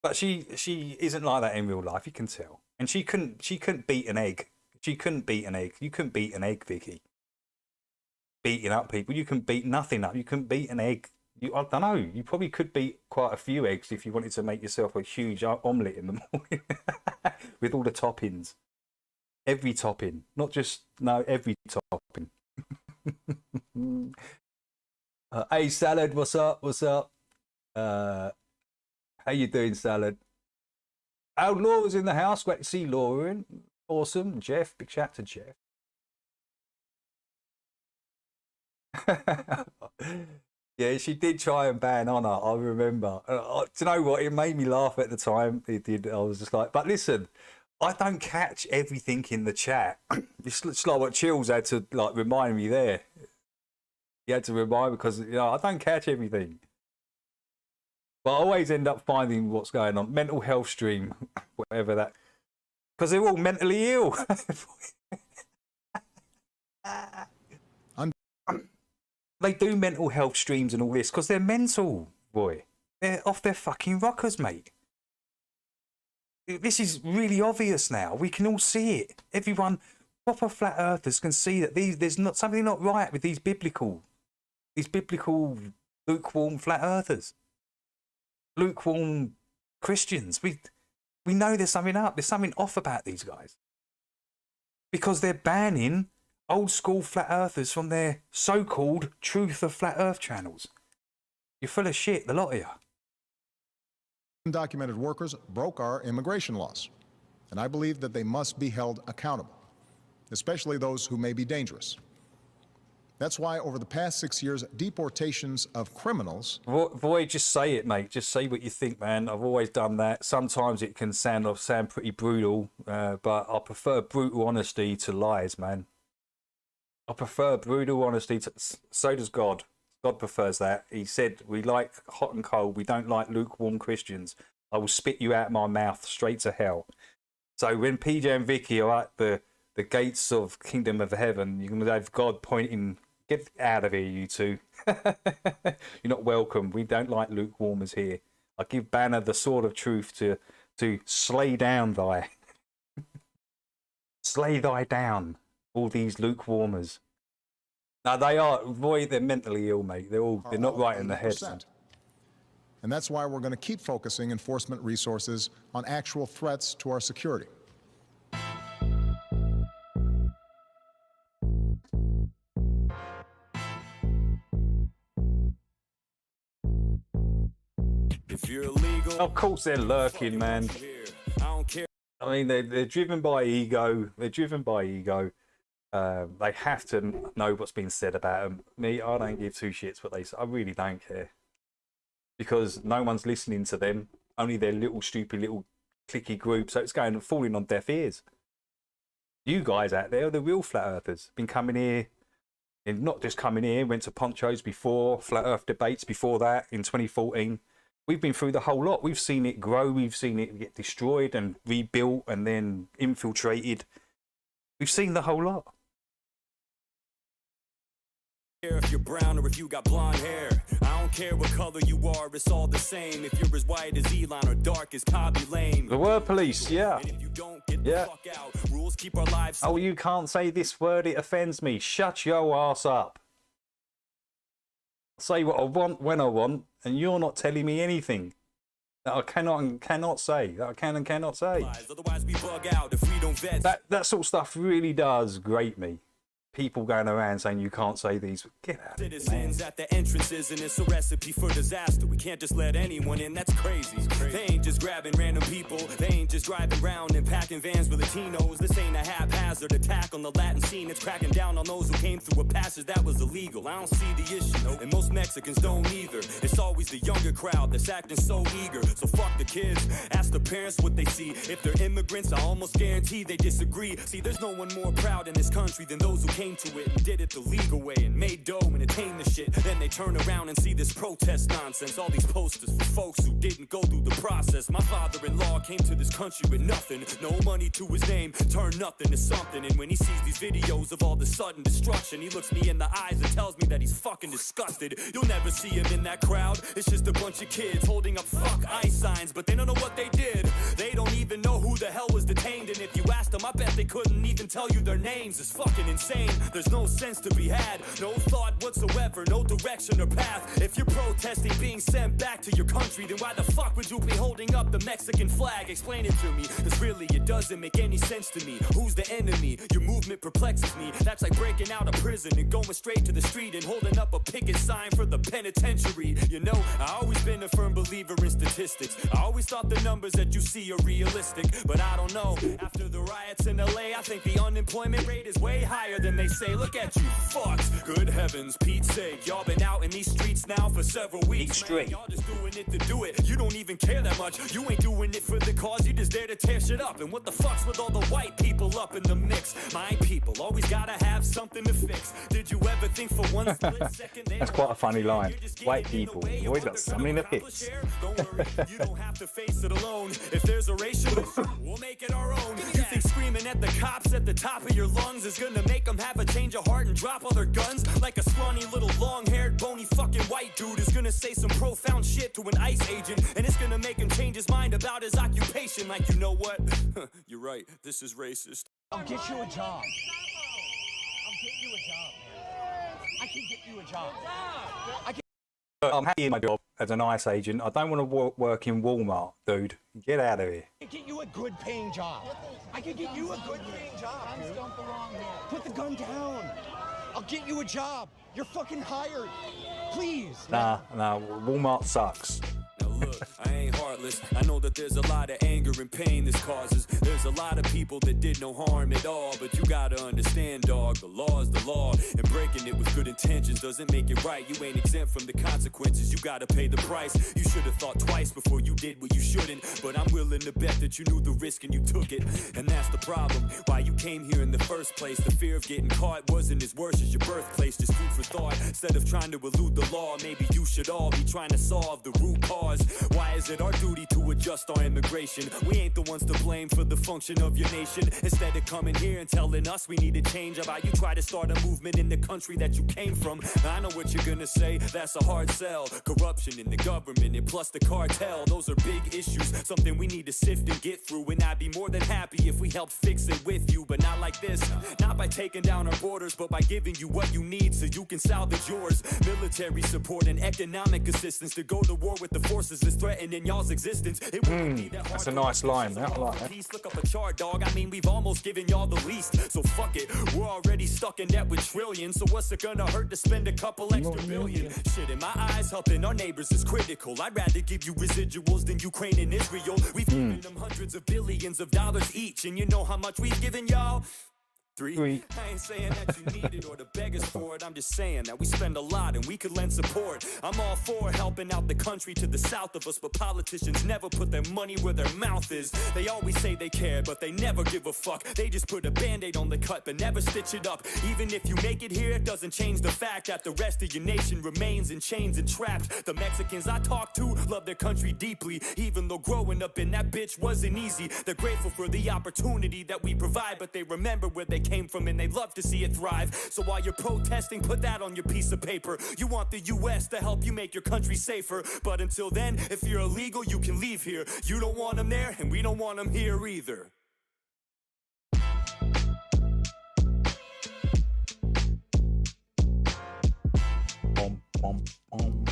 [SPEAKER 1] But she isn't like that in real life. You can tell. And she couldn't beat an egg. She couldn't beat an egg. You couldn't beat an egg, Vicky. Beating up people. You can beat nothing up. You couldn't beat an egg. I don't know. You probably could beat quite a few eggs if you wanted to make yourself a huge omelette in the morning with all the toppings. Every topping, not just every topping. Hey, Salad, what's up? What's up? How you doing, Salad? Oh, Laura's in the house. Great to see Laura in. Awesome, Jeff. Big shout to Jeff. Yeah, she did try and ban Honor. I remember. Do you know what? It made me laugh at the time. It did. I was just like, but listen, I don't catch everything in the chat. It's like what Chills had to like remind me there. He had to remind me because I don't catch everything. But I always end up finding what's going on. Mental health stream, whatever that. Because they're all mentally ill. They do mental health streams and all this because they're mental, boy. They're off their fucking rockers, mate. This is really obvious now. We can all see it. Everyone, proper flat earthers can see that there's not something not right with these biblical lukewarm flat earthers, lukewarm Christians. We know there's something up. There's something off about these guys because they're banning old school flat earthers from their so-called Truth of Flat Earth channels. You're full of shit, the lot of you.
[SPEAKER 9] Undocumented workers broke our immigration laws, and I believe that they must be held accountable, especially those who may be dangerous. That's why over the past 6 years, deportations of criminals...
[SPEAKER 1] Void, just say it, mate. Just say what you think, man. I've always done that. Sometimes it can sound pretty brutal, but I prefer brutal honesty to lies, man. I prefer brutal honesty to... So does God. God prefers that. He said, we like hot and cold. We don't like lukewarm Christians. I will spit you out my mouth straight to hell. So when PJ and Vicky are at the gates of Kingdom of Heaven, you're going to have God pointing, get out of here, you two. You're not welcome. We don't like lukewarmers here. I give Banner the sword of truth to slay down thy... slay thy down, all these lukewarmers. No, they are, boy, they're mentally ill, mate. They're not right in the head.
[SPEAKER 9] And that's why we're going to keep focusing enforcement resources on actual threats to our security.
[SPEAKER 10] If you're illegal,
[SPEAKER 1] of course they're lurking, man.
[SPEAKER 10] I don't care.
[SPEAKER 1] I mean, they're driven by ego. They're driven by ego. They have to know what's been said about them. Me, I don't give two shits what they say. I really don't care. Because no one's listening to them. Only their little stupid little clicky group. So it's falling on deaf ears. You guys out there are the real flat earthers. Been coming here, and not just coming here, went to Ponchos before, flat earth debates before that in 2014. We've been through the whole lot. We've seen it grow. We've seen it get destroyed and rebuilt and then infiltrated. We've seen the whole lot.
[SPEAKER 10] If you're brown or if you got blonde hair, I don't care what color you are, it's all the same. If you're as white as Elon or dark as Cobby Lane.
[SPEAKER 1] The word police, yeah.
[SPEAKER 10] And if you don't get the fuck out, rules keep our lives.
[SPEAKER 1] Oh, you can't say this word, it offends me. Shut your ass up. Say what I want when I want, and you're not telling me anything that I cannot and cannot say. That I can and cannot say.
[SPEAKER 10] Otherwise we bug out if we don't vet.
[SPEAKER 1] That sort of stuff really does grate me. People going around saying you can't say these. Get out.
[SPEAKER 10] Citizens at the entrances, and it's a recipe for disaster. We can't just let anyone in, that's crazy. They ain't just grabbing random people. They ain't just driving around and packing vans with Latinos. This ain't a haphazard attack on the Latin scene. It's cracking down on those who came through a passage that was illegal. I don't see the issue, and most Mexicans don't either. It's always the younger crowd that's acting so eager. So fuck the kids, ask the parents what they see. If they're immigrants, I almost guarantee they disagree. See, there's no one more proud in this country than those who came to it and did it the legal way and made dough and attained the shit. Then they turn around and see this protest nonsense. All these posters for folks who didn't go through the process. My father-in-law came to this country with nothing, no money to his name, turned nothing to something. And when he sees these videos of all the sudden destruction, he looks me in the eyes and tells me that he's fucking disgusted. You'll never see him in that crowd. It's just a bunch of kids holding up fuck ICE signs, but they don't know what they did. They don't even know who the hell was detained. And if you asked them, I bet they couldn't even tell you their names. It's fucking insane. There's no sense to be had, no thought whatsoever, no direction or path. If you're protesting being sent back to your country, then why the fuck would you be holding up the Mexican flag? Explain it to me, cause really it doesn't make any sense to me. Who's the enemy? Your movement perplexes me. That's like breaking out of prison and going straight to the street and holding up a picket sign for the penitentiary. You know, I always been a firm believer in statistics. I always thought the numbers that you see are realistic, but I don't know. After the riots in LA, I think the unemployment rate is way higher than they they say, look at you, fucks. Good heavens, Pete's sake, y'all been out in these streets now for several weeks. Man, y'all just doing it to do it. You don't even care that much. You ain't doing it for the cause, you just there to tear shit up. And what the fuck's with all the white people up in the mix? My people always gotta have something to fix. Did you ever think for one split second
[SPEAKER 1] That's quite a funny line. White people, you always got something to fix.
[SPEAKER 10] Don't worry, you don't have to face it alone. If there's a racial issue, we'll make it our own. You think screaming at the cops at the top of your lungs is gonna make them have a change of heart and drop all their guns? Like a scrawny little long-haired bony fucking white dude is gonna say some profound shit to an ICE agent, and it's gonna make him change his mind about his occupation. Like, you know what? You're right, this is racist.
[SPEAKER 11] I'll get you a job. I'll get you a job, man. I can get you a job.
[SPEAKER 1] I'm happy in my job as an ICE agent. I don't want to work in Walmart, dude. Get out of here.
[SPEAKER 11] I can get you a good paying job. I can get you a good paying job. Guns don't belong here. Put the gun down. I'll get you a job. You're fucking hired. Please.
[SPEAKER 1] Nah, Walmart sucks.
[SPEAKER 10] Now look, I ain't heartless. I know that there's a lot of anger and pain this causes. There's a lot of people that did no harm at all. But you gotta understand, dog, the law is the law. And breaking it with good intentions doesn't make it right. You ain't exempt from the consequences. You gotta pay the price. You should have thought twice before you did what you shouldn't. But I'm willing to bet that you knew the risk and you took it. And that's the problem. Why you came here in the first place. The fear of getting caught wasn't as worse as your birthplace. Just food for thought. Instead of trying to elude the law, maybe you should all be trying to solve the root cause. Why is it our duty to adjust our immigration? We ain't the ones to blame for the function of your nation. Instead of coming here and telling us we need to change, how about you try to start a movement in the country that you came from? I know what you're gonna say, that's a hard sell. Corruption in the government and plus the cartel, those are big issues, something we need to sift and get through. And I'd be more than happy if we helped fix it with you, but not like this. Not by taking down our borders, but by giving you what you need so you can salvage yours. Military support and economic assistance to go to war with the forces that's threatening y'all's existence. It wouldn't be that hard.
[SPEAKER 1] That's a nice line. I like that.
[SPEAKER 10] Look up a chart, dog. I mean, we've almost given y'all the least. So fuck it. We're already stuck in debt with trillions. So what's it gonna hurt to spend a couple extra billion? Shit, in my eyes, helping our neighbors is critical. I'd rather give you residuals than Ukraine and Israel. We've given them hundreds of billions of dollars each. And you know how much we've given y'all? Three. I ain't saying that you need it or to beg us for it. I'm just saying that we spend a lot and we could lend support. I'm all for helping out the country to the south of us, but politicians never put their money where their mouth is. They always say they care, but they never give a fuck. They just put a band-aid on the cut, but never stitch it up. Even if you make it here, it doesn't change the fact that the rest of your nation remains in chains and trapped. The Mexicans I talk to love their country deeply, even though growing up in that bitch wasn't easy. They're grateful for the opportunity that we provide, but they remember where they came from and they love to see it thrive. So while you're protesting, put that on your piece of paper. You want the US to help you make your country safer, but until then, if you're illegal, you can leave here. You don't want them there, and we don't want them here either.
[SPEAKER 1] Bom, bom, bom.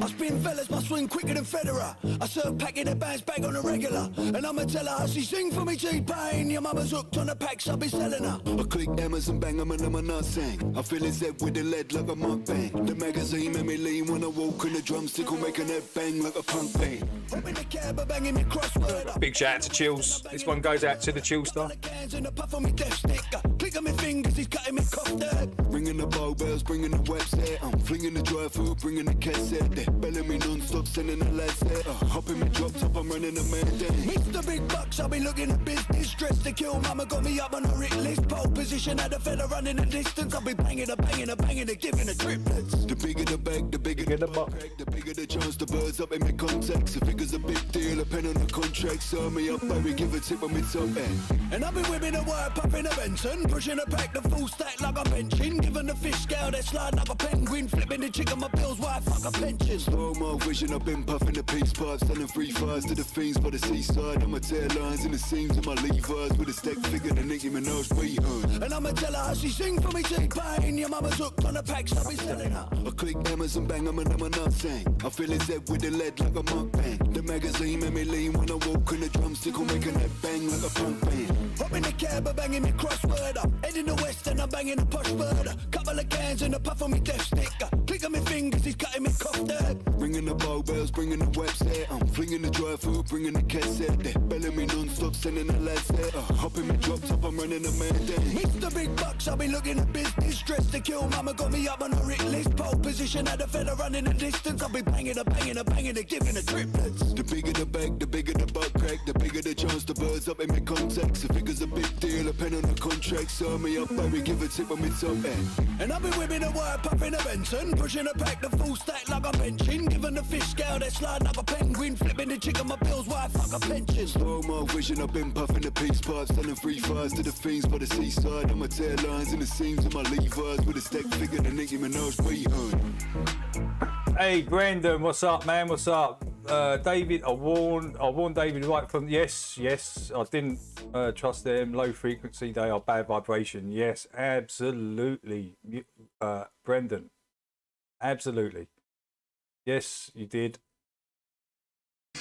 [SPEAKER 12] I spin fellas, my swing quicker than Federer. I serve packing the bands bag on a regular. And I'ma tell her how she sing for me T-Pain. Your mama's hooked on the packs, I'll be selling her. I click M's and bang them and I'm not sing. I feel his head with the lead like a mukbang. The magazine made me lean when I walk in the drumstick will make a head bang like a punk bang. Hop in the cab, I banging me crossword.
[SPEAKER 1] Big shout out to Chills. This one goes out to the Chill star.
[SPEAKER 12] Click on my fingers, he's cutting me cough dead. Ringing the bow bells, bringing the website. I'm flinging the dry food, bringing the cassette. They're belling me non-stop, sending the lads there. Hopping me drop top, I'm running a man down. Mr. Big Bucks, I'll be looking at business. Dressed to kill, mama got me up on a Rick list. Pole position, had a fella running the distance. I'll be banging, giving the triplets. The bigger the bag, the bigger the buck. The bigger the chance, the birds up in my contacts. The figure's a big deal, a pen on the contract. Serve me up, baby, give a tip on me top end. And I'll be whipping a wire, popping a Benson. Pushing a pack, the full stack like a benching. Giving the fish scale, that slide like a penguin. Flipping the chick on my bills, why I fuck a pension. Slow mo vision, I've been puffing the peace pipe. Selling free fires to the fiends by the seaside. I'm a tail lines in the seams of my Levi's. With a stack figure, the Nicki Minaj we and I'ma tell her how she sing for me T-Pain. Your mama's hooked on the packs, I'll be selling her. I click M's and bang them and I'm not saying. I feel his head with the lead like a mukbang. The magazine made me lean when I walk in the drumstick will make a head bang like a punk band. Hop in the cab, I'm banging me crossword. I'm heading the west and I'm banging a posh bird. Couple couple of cans and a puff on me death stick. Click on my fingers, he's cutting me cough there. Ringing the bowbells, bringing the website. I'm flinging the dry food, bringing the cassette. They're belling me non-stop, sending the lads there. Hopping me drop top, I'm running the man there. Mr. Big Bucks, I'll be looking at business. Dressed to kill, mama got me up on a Rick list. Pole position, had a fella running the distance. I'll be banging her, giving her triplets. The bigger the bag, the bigger the butt crack. The bigger the chance the birds up in my contacts. The figure's a big deal, a pen on the contract. Serve me up, baby, give a tip on me top end. And I'll be whipping a wire, puffing a Benson. Pushing a pack, the full stack like I'm benching. Giving the fish scale, that slide like a penguin. Flipping the chick on my bills, why I fuck a pension. Slow mo vision, I've been puffing the peace pipe. Selling free fires to the fiends by the seaside. On my tail lines and the seams of my Levi's. With a stack figure, the Nicki Minaj we hunt.
[SPEAKER 1] Hey Brandon, what's up, man? What's up? David, I warned David right from yes, I didn't trust them. Low frequency, they are bad vibration. Yes, absolutely, Brendan, absolutely. Yes, you did.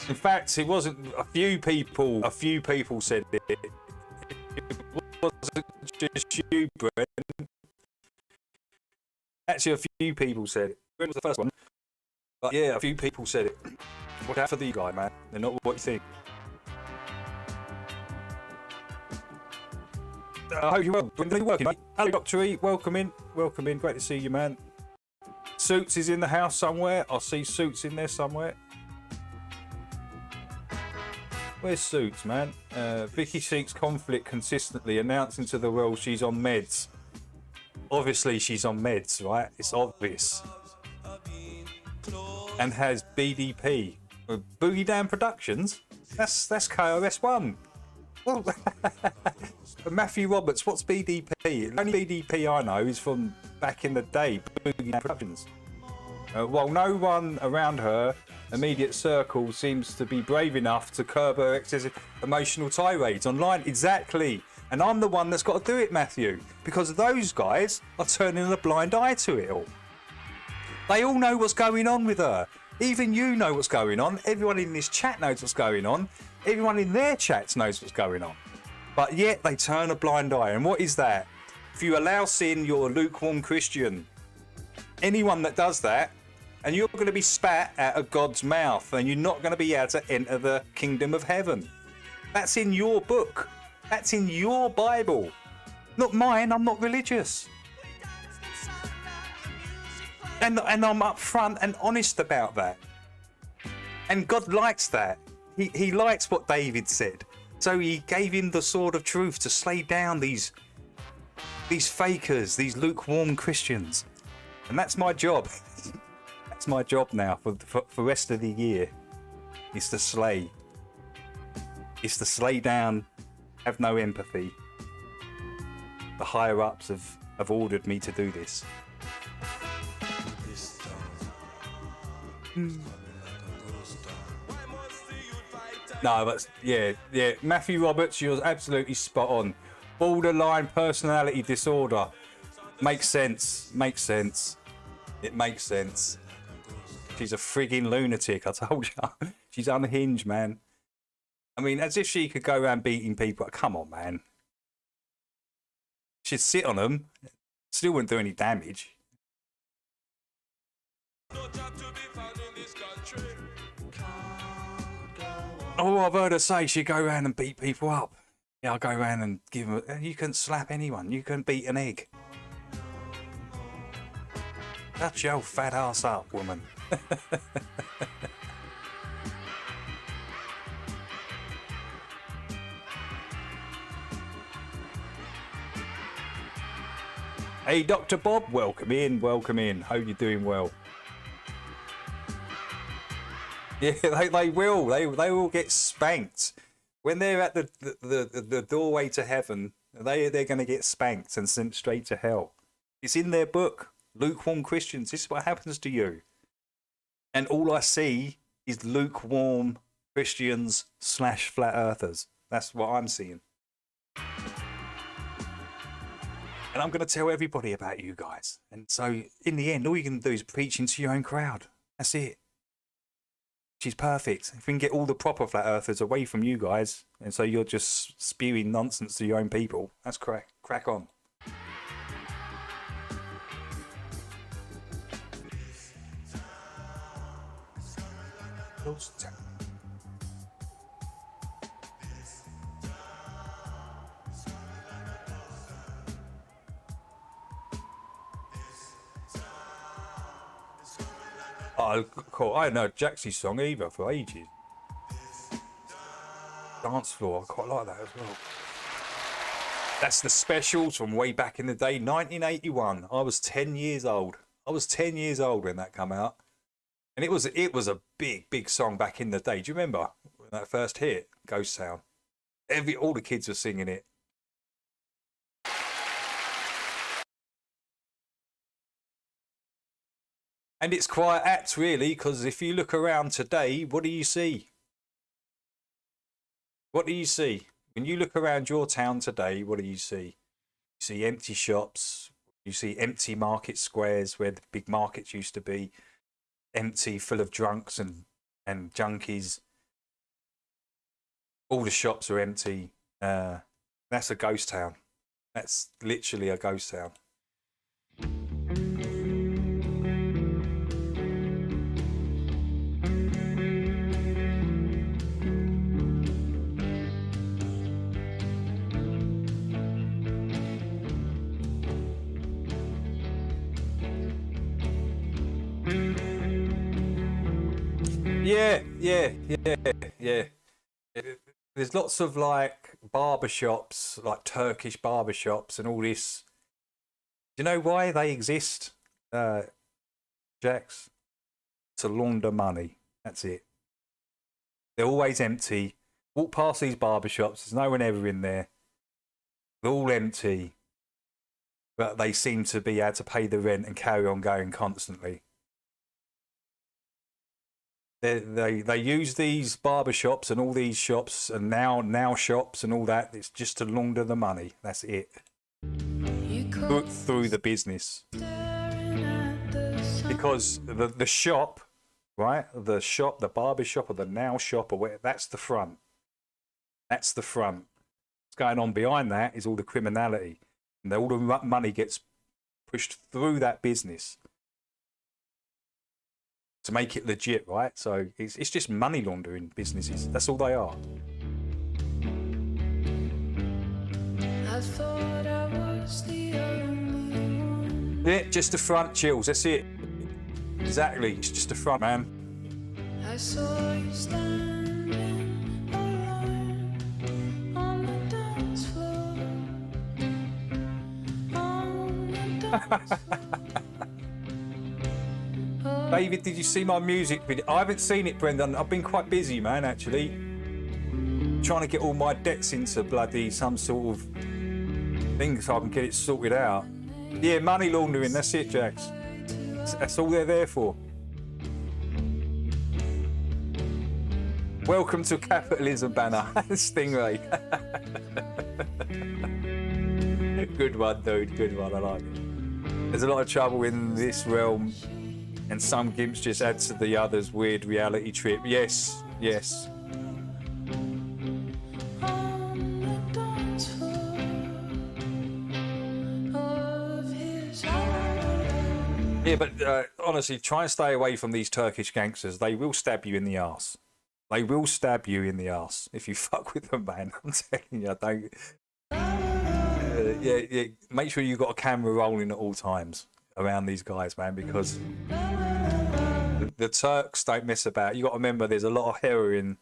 [SPEAKER 1] In fact, it wasn't a few people said it. It wasn't just you, Brendan. Actually, a few people said it. Brendan was the first one. But yeah, a few people said it. Watch out for the guy, man. They're not what you think. I hope you're well. Brendan, working, mate. Hello, Dr. E. Welcome in. Welcome in. Great to see you, man. Suits is in the house somewhere. I see Suits in there somewhere. Where's Suits, man? Vicky seeks conflict consistently, announcing to the world she's on meds. Obviously, she's on meds, right? It's obvious. And has BDP. Boogie Down Productions? That's KOS1. Well, Matthew Roberts, what's BDP? The only BDP I know is from back in the day, Boogie Down Productions. While no one around her immediate circle seems to be brave enough to curb her excessive emotional tirades online. Exactly. And I'm the one that's got to do it, Matthew, because those guys are turning a blind eye to it all. They all know what's going on with her. Even you know what's going on. Everyone in this chat knows what's going on. Everyone in their chats knows what's going on. But yet they turn a blind eye. And what is that? If you allow sin, you're a lukewarm Christian. Anyone that does that, and you're going to be spat out of God's mouth, and you're not going to be able to enter the kingdom of heaven. That's in your book. That's in your Bible. Not mine. I'm not religious. And I'm upfront and honest about that. And God likes that. He likes what David said. So he gave him the sword of truth to slay down these fakers, these lukewarm Christians. And that's my job. That's my job now for the rest of the year. It's to slay. It's to slay down, have no empathy. The higher ups have ordered me to do this. No, but yeah. Matthew Roberts, you're absolutely spot on. Borderline personality disorder. Makes sense. It makes sense. She's a frigging lunatic, I told you. She's unhinged, man. I mean, as if she could go around beating people. Come on, man. She'd sit on them. Still wouldn't do any damage. Oh, I've heard her say she'd go around and beat people up. Yeah, I'll go around and give them... You couldn't slap anyone. You couldn't beat an egg. Shut your fat ass up, woman. Hey, Dr. Bob, welcome in. Hope you're doing well. Yeah, they will. They will get spanked when they're at the doorway to heaven. They're going to get spanked and sent straight to hell. It's in their book, lukewarm Christians. This is what happens to you. And all I see is lukewarm Christians / flat earthers. That's what I'm seeing. And I'm going to tell everybody about you guys. And so in the end, all you can do is preach into your own crowd. That's it. She's perfect. If we can get all the proper flat earthers away from you guys, and so you're just spewing nonsense to your own people, that's crack on. Ghost Town. Oh, cool. I didn't know Jaxie's song either for ages. Dance floor, I quite like that as well. That's the specials from way back in the day, 1981. I was 10 years old. I was 10 years old when that came out. And it was a big song back in the day. Do you remember when that first hit, Ghost Town? All the kids were singing it. And it's quite apt, really, because if you look around today, what do you see? What do you see? When you look around your town today, what do you see? You see empty shops. You see empty market squares where the big markets used to be. Empty, full of drunks and junkies. All the shops are empty. That's a ghost town. That's literally a ghost town. Yeah. There's lots of like barbershops, like Turkish barbershops and all this. Do you know why they exist, Jax? To launder money. That's it. They're always empty. Walk past these barbershops, there's no one ever in there. They're all empty. But they seem to be able to pay the rent and carry on going constantly. They use these barbershops and all these shops and now shops and all that. It's just to launder the money. That's it. Through the business. Because the shop, right? The shop, the barbershop or the now shop or whatever, that's the front. That's the front. What's going on behind that is all the criminality. And all the money gets pushed through that business. To make it legit, right? So it's just money laundering businesses. That's all they are. I thought I was the only one. Yeah, just the front, chills. That's it. Exactly. It's just the front, man. I saw you standing alone on the dance floor. On the dance floor. David, did you see my music video? I haven't seen it, Brendan. I've been quite busy, man, actually. Trying to get all my debts into bloody some sort of thing so I can get it sorted out. Yeah, money laundering, that's it, Jax. That's all they're there for. Welcome to capitalism, banner. Stingray. Good one, dude. Good one, I like it. There's a lot of trouble in this realm. And some gimps just add to the others' weird reality trip. Yes. Yeah, but honestly, try and stay away from these Turkish gangsters. They will stab you in the arse. They will stab you in the arse if you fuck with them, man. I'm telling you, don't. Yeah. Make sure you've got a camera rolling at all times around these guys, man, because the Turks don't mess about. You got to remember, there's a lot of heroin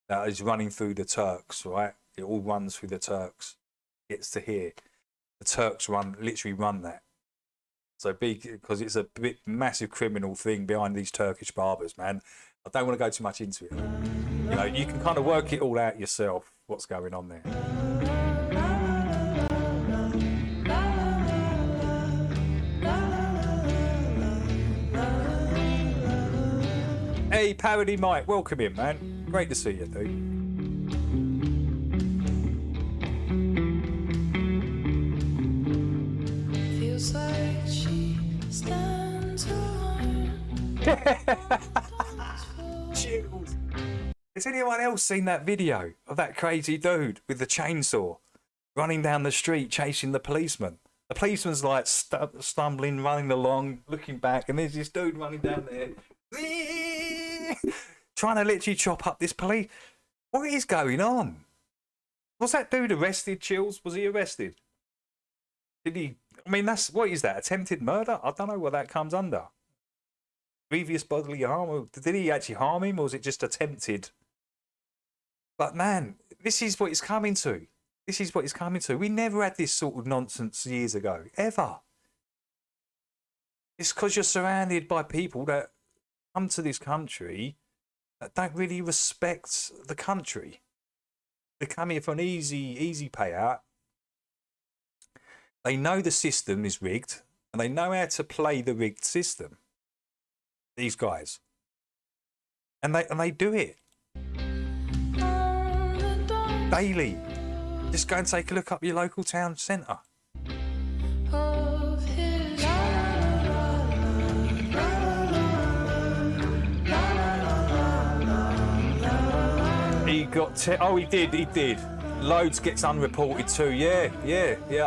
[SPEAKER 1] that is running through the Turks, right? It all runs through the Turks. Gets to here. The Turks literally run that. So big, because it's a bit massive criminal thing behind these Turkish barbers, man. I don't want to go too much into it. You know, you can kind of work it all out yourself. What's going on there? Hey, Parody Mike, welcome in, man. Great to see you, dude. Feels like she stands alone. Chills. Has anyone else seen that video of that crazy dude with the chainsaw running down the street chasing the policeman? The policeman's like stumbling, running along, looking back, and there's this dude running down there. trying to literally chop up this police. What is going on? What's that dude arrested, Chills? Was he arrested? Did he? I mean, what is that? Attempted murder? I don't know what that comes under. Grievous bodily harm? Did he actually harm him, or was it just attempted? But man, this is what it's coming to. This is what it's coming to. We never had this sort of nonsense years ago, ever. It's because you're surrounded by people that come to this country that don't really respect the country. They come here for an easy payout. They know the system is rigged, and they know how to play the rigged system. These guys, and they do it daily. Just go and take a look up your local town centre. He got he did. Loads gets unreported too. Yeah.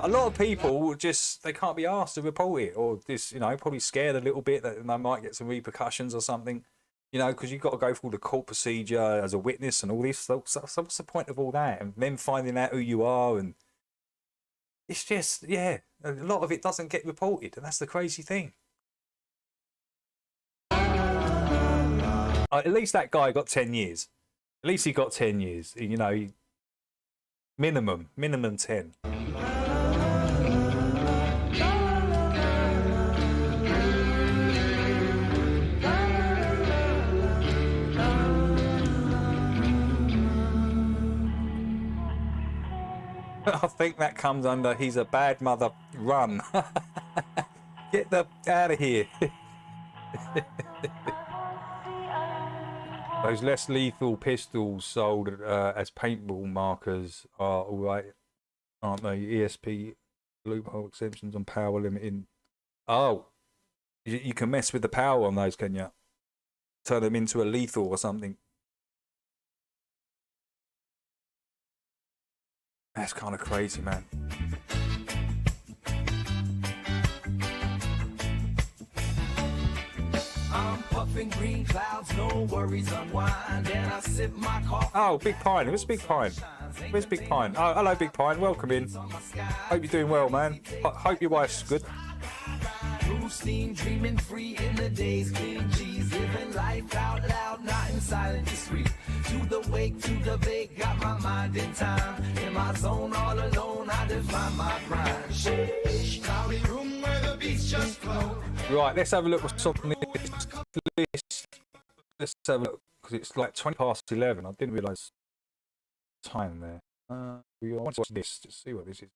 [SPEAKER 1] A lot of people just, they can't be asked to report it, or just, probably scared a little bit that they might get some repercussions or something, because you've got to go through the court procedure as a witness and all this. So what's the point of all that? And then finding out who you are, and it's just, a lot of it doesn't get reported, and that's the crazy thing. At least that guy got 10 years. At least he got 10 years. Minimum 10. I think that comes under he's a bad mother. Run. Get the out of here. Those less lethal pistols sold as paintball markers are all right, aren't they? ESP loophole exemptions on power limiting. Oh, you can mess with the power on those, can you? Turn them into a lethal or something. That's kind of crazy, man.
[SPEAKER 4] I'm puffing green clouds, no worries, unwind, and I sip my coffee.
[SPEAKER 1] Oh, Big Pine. Where's Big Pine? Where's Big Pine? Oh, hello, Big Pine. Welcome in. Hope you're doing well, man. Hope your wife's good.
[SPEAKER 4] Steam, dreaming free in the days, clean cheese, living life out loud, not in silent discreet. To the wake, to the bake, got my mind in time. In my zone, all alone, I define my grind. Sheesh, cloudy room where the beats just flow.
[SPEAKER 1] Right, let's have a look what's on this list. Let's have a look, because it's like 20 past 11. I didn't realise time there. We want to watch this to see what this is.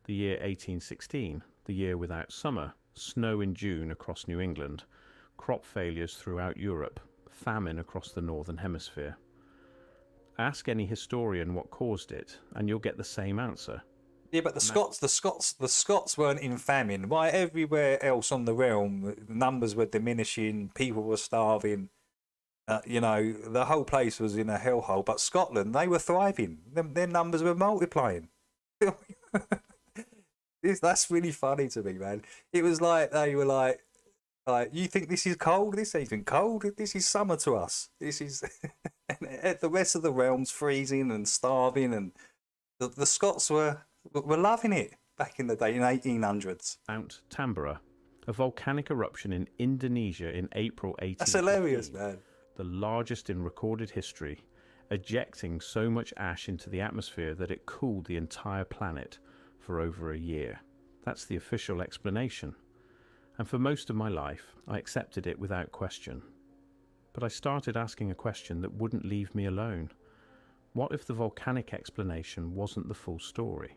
[SPEAKER 13] The year 1816, the year without summer, snow in June across New England, crop failures throughout Europe, famine across the Northern Hemisphere. Ask any historian what caused it, and you'll get the same answer.
[SPEAKER 1] Yeah, but the Scots weren't in famine. Why everywhere else on the realm, numbers were diminishing, people were starving. The whole place was in a hellhole. But Scotland, they were thriving. Their numbers were multiplying. That's really funny to me, man. It was like they were like, you think this is cold? This ain't cold. This is summer to us. This is and the rest of the realm's freezing and starving, and the Scots were loving it back in the day in 1800s.
[SPEAKER 13] Mount Tambora, a volcanic eruption in Indonesia in April 1815.
[SPEAKER 1] That's hilarious, man.
[SPEAKER 13] The largest in recorded history, ejecting so much ash into the atmosphere that it cooled the entire planet for over a year. That's the official explanation. And for most of my life, I accepted it without question. But I started asking a question that wouldn't leave me alone. What if the volcanic explanation wasn't the full story?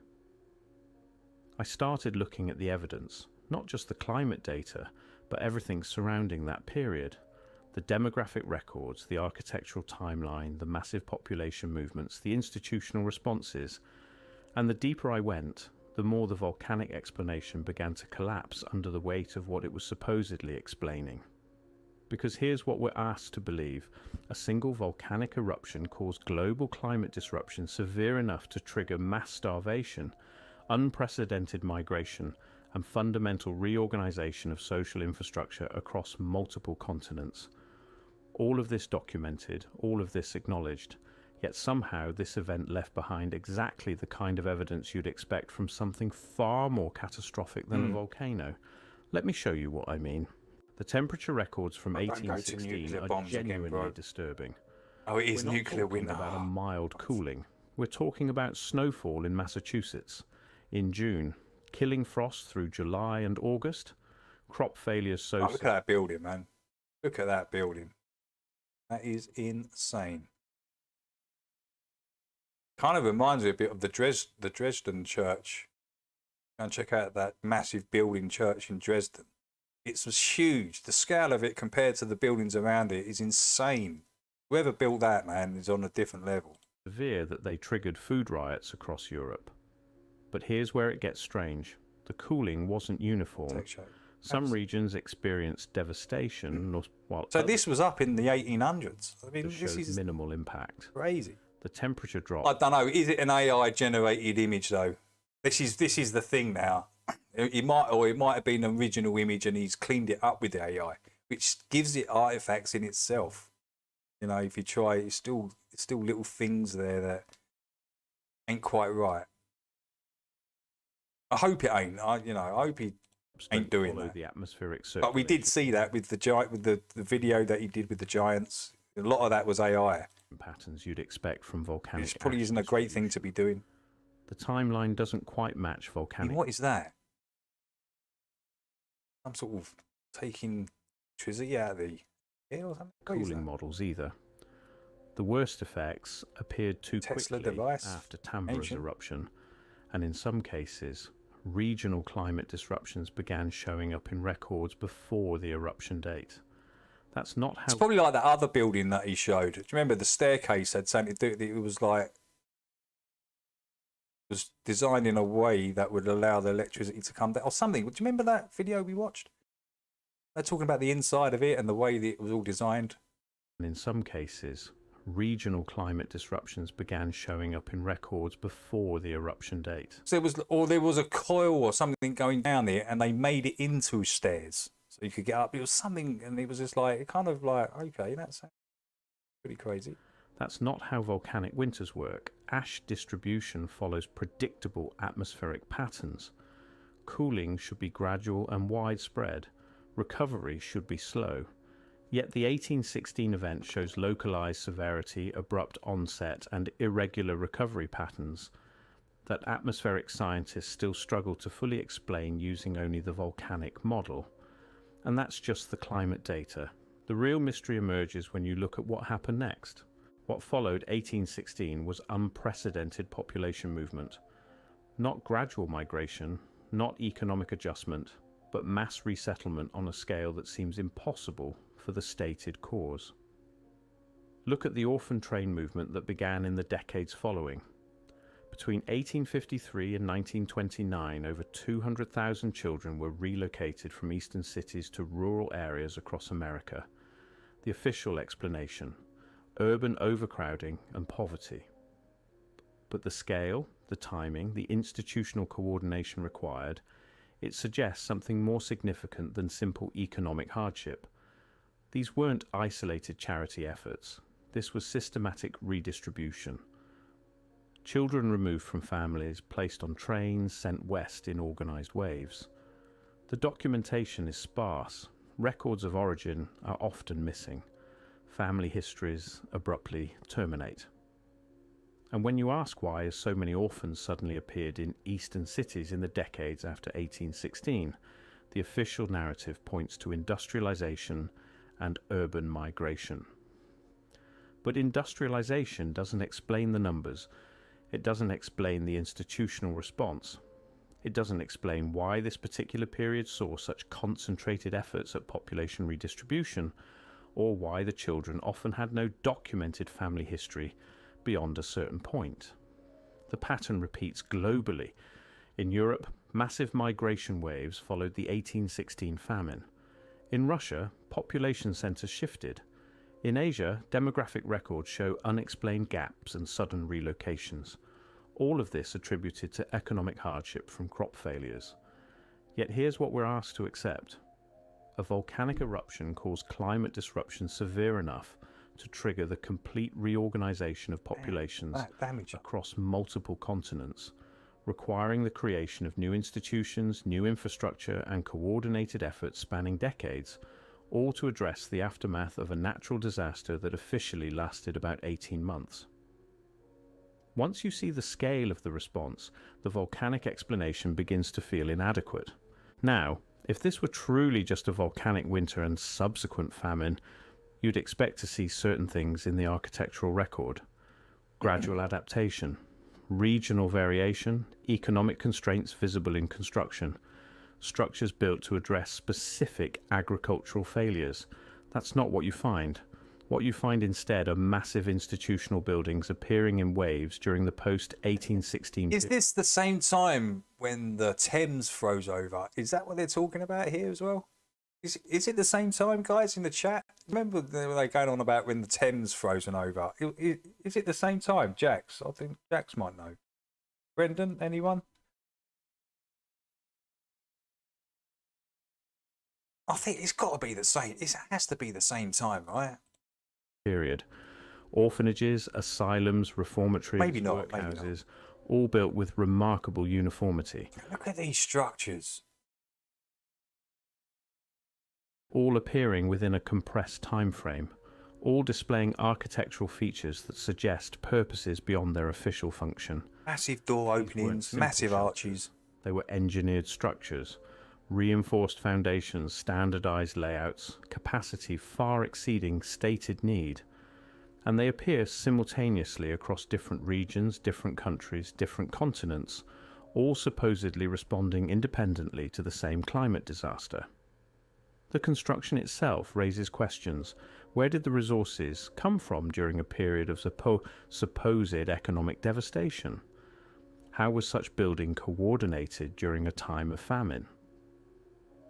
[SPEAKER 13] I started looking at the evidence, not just the climate data, but everything surrounding that period. The demographic records, the architectural timeline, the massive population movements, the institutional responses, And the deeper I went, the more the volcanic explanation began to collapse under the weight of what it was supposedly explaining. Because here's what we're asked to believe: a single volcanic eruption caused global climate disruption severe enough to trigger mass starvation, unprecedented migration, and fundamental reorganization of social infrastructure across multiple continents. All of this documented, all of this acknowledged, yet somehow this event left behind exactly the kind of evidence you'd expect from something far more catastrophic than a volcano. Let me show you what I mean. The temperature records from
[SPEAKER 1] Don't go to
[SPEAKER 13] 1816
[SPEAKER 1] nuclear
[SPEAKER 13] are
[SPEAKER 1] bombs again,
[SPEAKER 13] genuinely
[SPEAKER 1] bro.
[SPEAKER 13] disturbing.
[SPEAKER 1] Oh, it is
[SPEAKER 13] We're not
[SPEAKER 1] nuclear
[SPEAKER 13] talking
[SPEAKER 1] winter.
[SPEAKER 13] about a mild cooling. We're talking about snowfall in Massachusetts in June, killing frost through July and August, crop failures so...
[SPEAKER 1] Oh, look at that building, man. Look at that building. That is insane. Kind of reminds me a bit of the Dresden church. Go and check out that massive building church in Dresden. It was huge. The scale of it compared to the buildings around it is insane. Whoever built that, man, is on a different level.
[SPEAKER 13] Severe that they triggered food riots across Europe. But here's where it gets strange. The cooling wasn't uniform. Some regions experienced devastation, while
[SPEAKER 1] so this was up in the 1800s. I mean, this is
[SPEAKER 13] minimal impact.
[SPEAKER 1] Crazy.
[SPEAKER 13] The temperature drop.
[SPEAKER 1] I don't know. Is it an AI generated image though? This is the thing now. It might have been an original image and he's cleaned it up with the AI, which gives it artifacts in itself. You know, if you try, it's still little things there that ain't quite right. I hope it ain't. I hope he ain't doing that.
[SPEAKER 13] The atmospheric
[SPEAKER 1] but we did see that with the video that he did with the giants. A lot of that was AI.
[SPEAKER 13] Patterns you'd expect from volcanic.
[SPEAKER 1] Which probably isn't a great thing to be doing.
[SPEAKER 13] The timeline doesn't quite match volcanic.
[SPEAKER 1] What is that? I'm sort of taking electricity out of the air or something.
[SPEAKER 13] Cooling models either. The worst effects appeared too
[SPEAKER 1] Tesla
[SPEAKER 13] quickly
[SPEAKER 1] device,
[SPEAKER 13] after Tambura's
[SPEAKER 1] ancient.
[SPEAKER 13] eruption, and in some cases, regional climate disruptions began showing up in records before the eruption date. That's not how...
[SPEAKER 1] It's probably like that other building that he showed. Do you remember the staircase had something to do? It was like... It was designed in a way that would allow the electricity to come down or something. Do you remember that video we watched? They're talking about the inside of it and the way that it was all designed.
[SPEAKER 13] And in some cases, regional climate disruptions began showing up in records before the eruption date.
[SPEAKER 1] So there was a coil or something going down there and they made it into stairs. So you could get up. It was something, and it was just like, kind of like, okay, that's pretty crazy.
[SPEAKER 13] That's not how volcanic winters work. Ash distribution follows predictable atmospheric patterns. Cooling should be gradual and widespread. Recovery should be slow. Yet the 1816 event shows localized severity, abrupt onset, and irregular recovery patterns that atmospheric scientists still struggle to fully explain using only the volcanic model. And that's just the climate data. The real mystery emerges when you look at what happened next. What followed 1816 was unprecedented population movement. Not gradual migration, not economic adjustment, but mass resettlement on a scale that seems impossible for the stated cause. Look at the orphan train movement that began in the decades following. Between 1853 and 1929, over 200,000 children were relocated from eastern cities to rural areas across America. The official explanation: urban overcrowding and poverty. But the scale, the timing, the institutional coordination required, it suggests something more significant than simple economic hardship. These weren't isolated charity efforts. This was systematic redistribution. Children removed from families, placed on trains, sent west in organized waves. The documentation is sparse. Records of origin are often missing. Family histories abruptly terminate. And when you ask why so many orphans suddenly appeared in eastern cities in the decades after 1816, the official narrative points to industrialization and urban migration. But industrialization doesn't explain the numbers. It doesn't explain the institutional response. It doesn't explain why this particular period saw such concentrated efforts at population redistribution, or why the children often had no documented family history beyond a certain point. The pattern repeats globally. In Europe, massive migration waves followed the 1816 famine. In Russia, population centers shifted. In Asia, demographic records show unexplained gaps and sudden relocations. All of this attributed to economic hardship from crop failures. Yet here's what we're asked to accept. A volcanic eruption caused climate disruption severe enough to trigger the complete reorganization of populations across multiple continents, requiring the creation of new institutions, new infrastructure, and coordinated efforts spanning decades, all to address the aftermath of a natural disaster that officially lasted about 18 months. Once you see the scale of the response, the volcanic explanation begins to feel inadequate. Now, if this were truly just a volcanic winter and subsequent famine, you'd expect to see certain things in the architectural record. Gradual adaptation, regional variation, economic constraints visible in construction, structures built to address specific agricultural failures. That's not what you find. What you find instead are massive institutional buildings appearing in waves during the post-1816
[SPEAKER 1] Is this the same time when the Thames froze over? Is that what they're talking about here as well? Is it the same time, guys, in the chat? Remember they were going on about when the Thames frozen over? Is it the same time? Jax? I think Jax might know. Brendan, anyone? I think it's got to be the same. It has to be the same time, right?
[SPEAKER 13] period. Orphanages, asylums, reformatories,
[SPEAKER 1] maybe not,
[SPEAKER 13] workhouses, all built with remarkable uniformity.
[SPEAKER 1] Look at these structures.
[SPEAKER 13] All appearing within a compressed time frame, all displaying architectural features that suggest purposes beyond their official function.
[SPEAKER 1] Massive door openings, massive arches.
[SPEAKER 13] They were engineered structures, reinforced foundations, standardized layouts, capacity far exceeding stated need. And they appear simultaneously across different regions, different countries, different continents, all supposedly responding independently to the same climate disaster. The construction itself raises questions. Where did the resources come from during a period of supposed economic devastation? How was such building coordinated during a time of famine?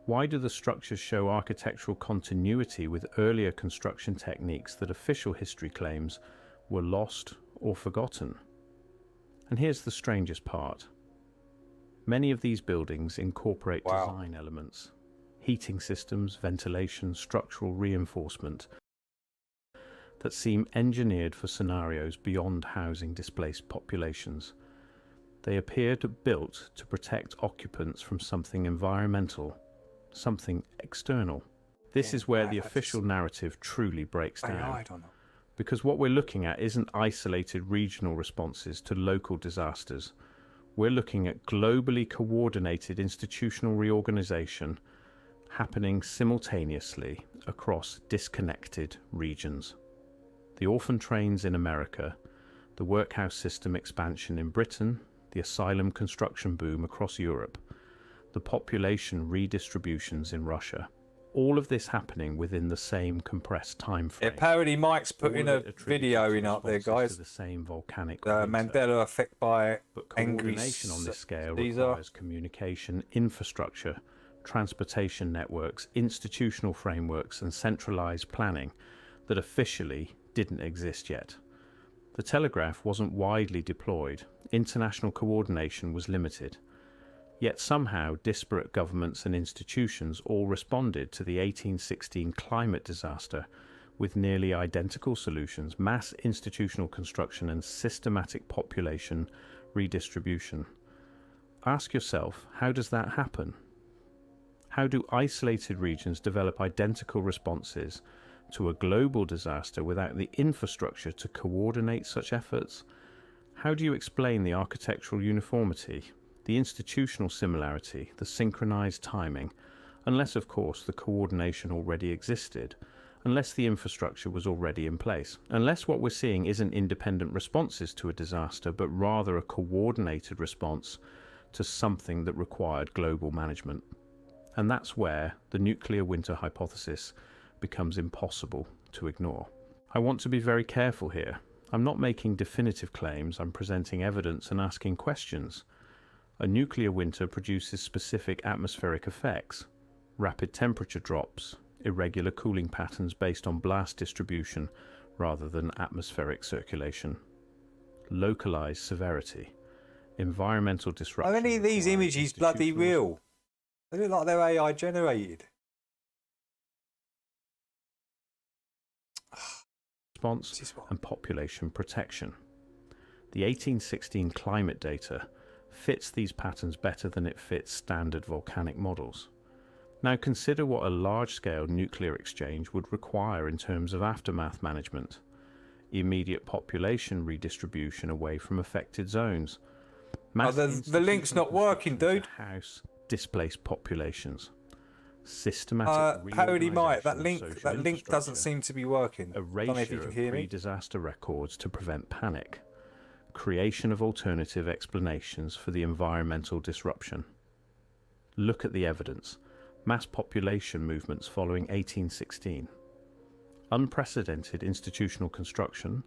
[SPEAKER 13] Why do the structures show architectural continuity with earlier construction techniques that official history claims were lost or forgotten? And here's the strangest part. Many of these buildings incorporate design elements, heating systems, ventilation, structural reinforcement that seem engineered for scenarios beyond housing displaced populations. They appear built to protect occupants from something environmental, something external. This is where the official narrative truly breaks down.
[SPEAKER 1] I don't know.
[SPEAKER 13] Because what we're looking at isn't isolated regional responses to local disasters. We're looking at globally coordinated institutional reorganization happening simultaneously across disconnected regions. The orphan trains in America, the workhouse system expansion in Britain, the asylum construction boom across Europe, the population redistributions in Russia, all of this happening within the same compressed time frame.
[SPEAKER 1] Apparently Mike's putting a video in up there, guys.
[SPEAKER 13] The same volcanic
[SPEAKER 1] Mandela effect by
[SPEAKER 13] but coordination on this scale requires communication, infrastructure, transportation networks, institutional frameworks, and centralized planning that officially didn't exist yet. The telegraph wasn't widely deployed. International coordination was limited. Yet somehow disparate governments and institutions all responded to the 1816 climate disaster with nearly identical solutions: mass institutional construction and systematic population redistribution. Ask yourself, how does that happen? How do isolated regions develop identical responses to a global disaster without the infrastructure to coordinate such efforts? How do you explain the architectural uniformity, the institutional similarity, the synchronized timing, unless of course the coordination already existed, unless the infrastructure was already in place, unless what we're seeing isn't independent responses to a disaster, but rather a coordinated response to something that required global management? And that's where the nuclear winter hypothesis becomes impossible to ignore. I want to be very careful here. I'm not making definitive claims, I'm presenting evidence and asking questions. A nuclear winter produces specific atmospheric effects, rapid temperature drops, irregular cooling patterns based on blast distribution rather than atmospheric circulation, localized severity, environmental disruption.
[SPEAKER 1] Are any of these images bloody real? They look like they're AI generated.
[SPEAKER 13] Response and population protection. The 1816 climate data fits these patterns better than it fits standard volcanic models. Now consider what a large-scale nuclear exchange would require in terms of aftermath management, immediate population redistribution away from affected zones.
[SPEAKER 1] Oh, the link's not working, dude.
[SPEAKER 13] House displaced populations. Systematic
[SPEAKER 1] Parody Mike, that
[SPEAKER 13] reorganisation of
[SPEAKER 1] link doesn't
[SPEAKER 13] infrastructure.
[SPEAKER 1] seem to be working.
[SPEAKER 13] Erasure of pre-disaster records to prevent panic. Creation of alternative explanations for the environmental disruption. Look at the evidence. Mass population movements following 1816. Unprecedented institutional construction.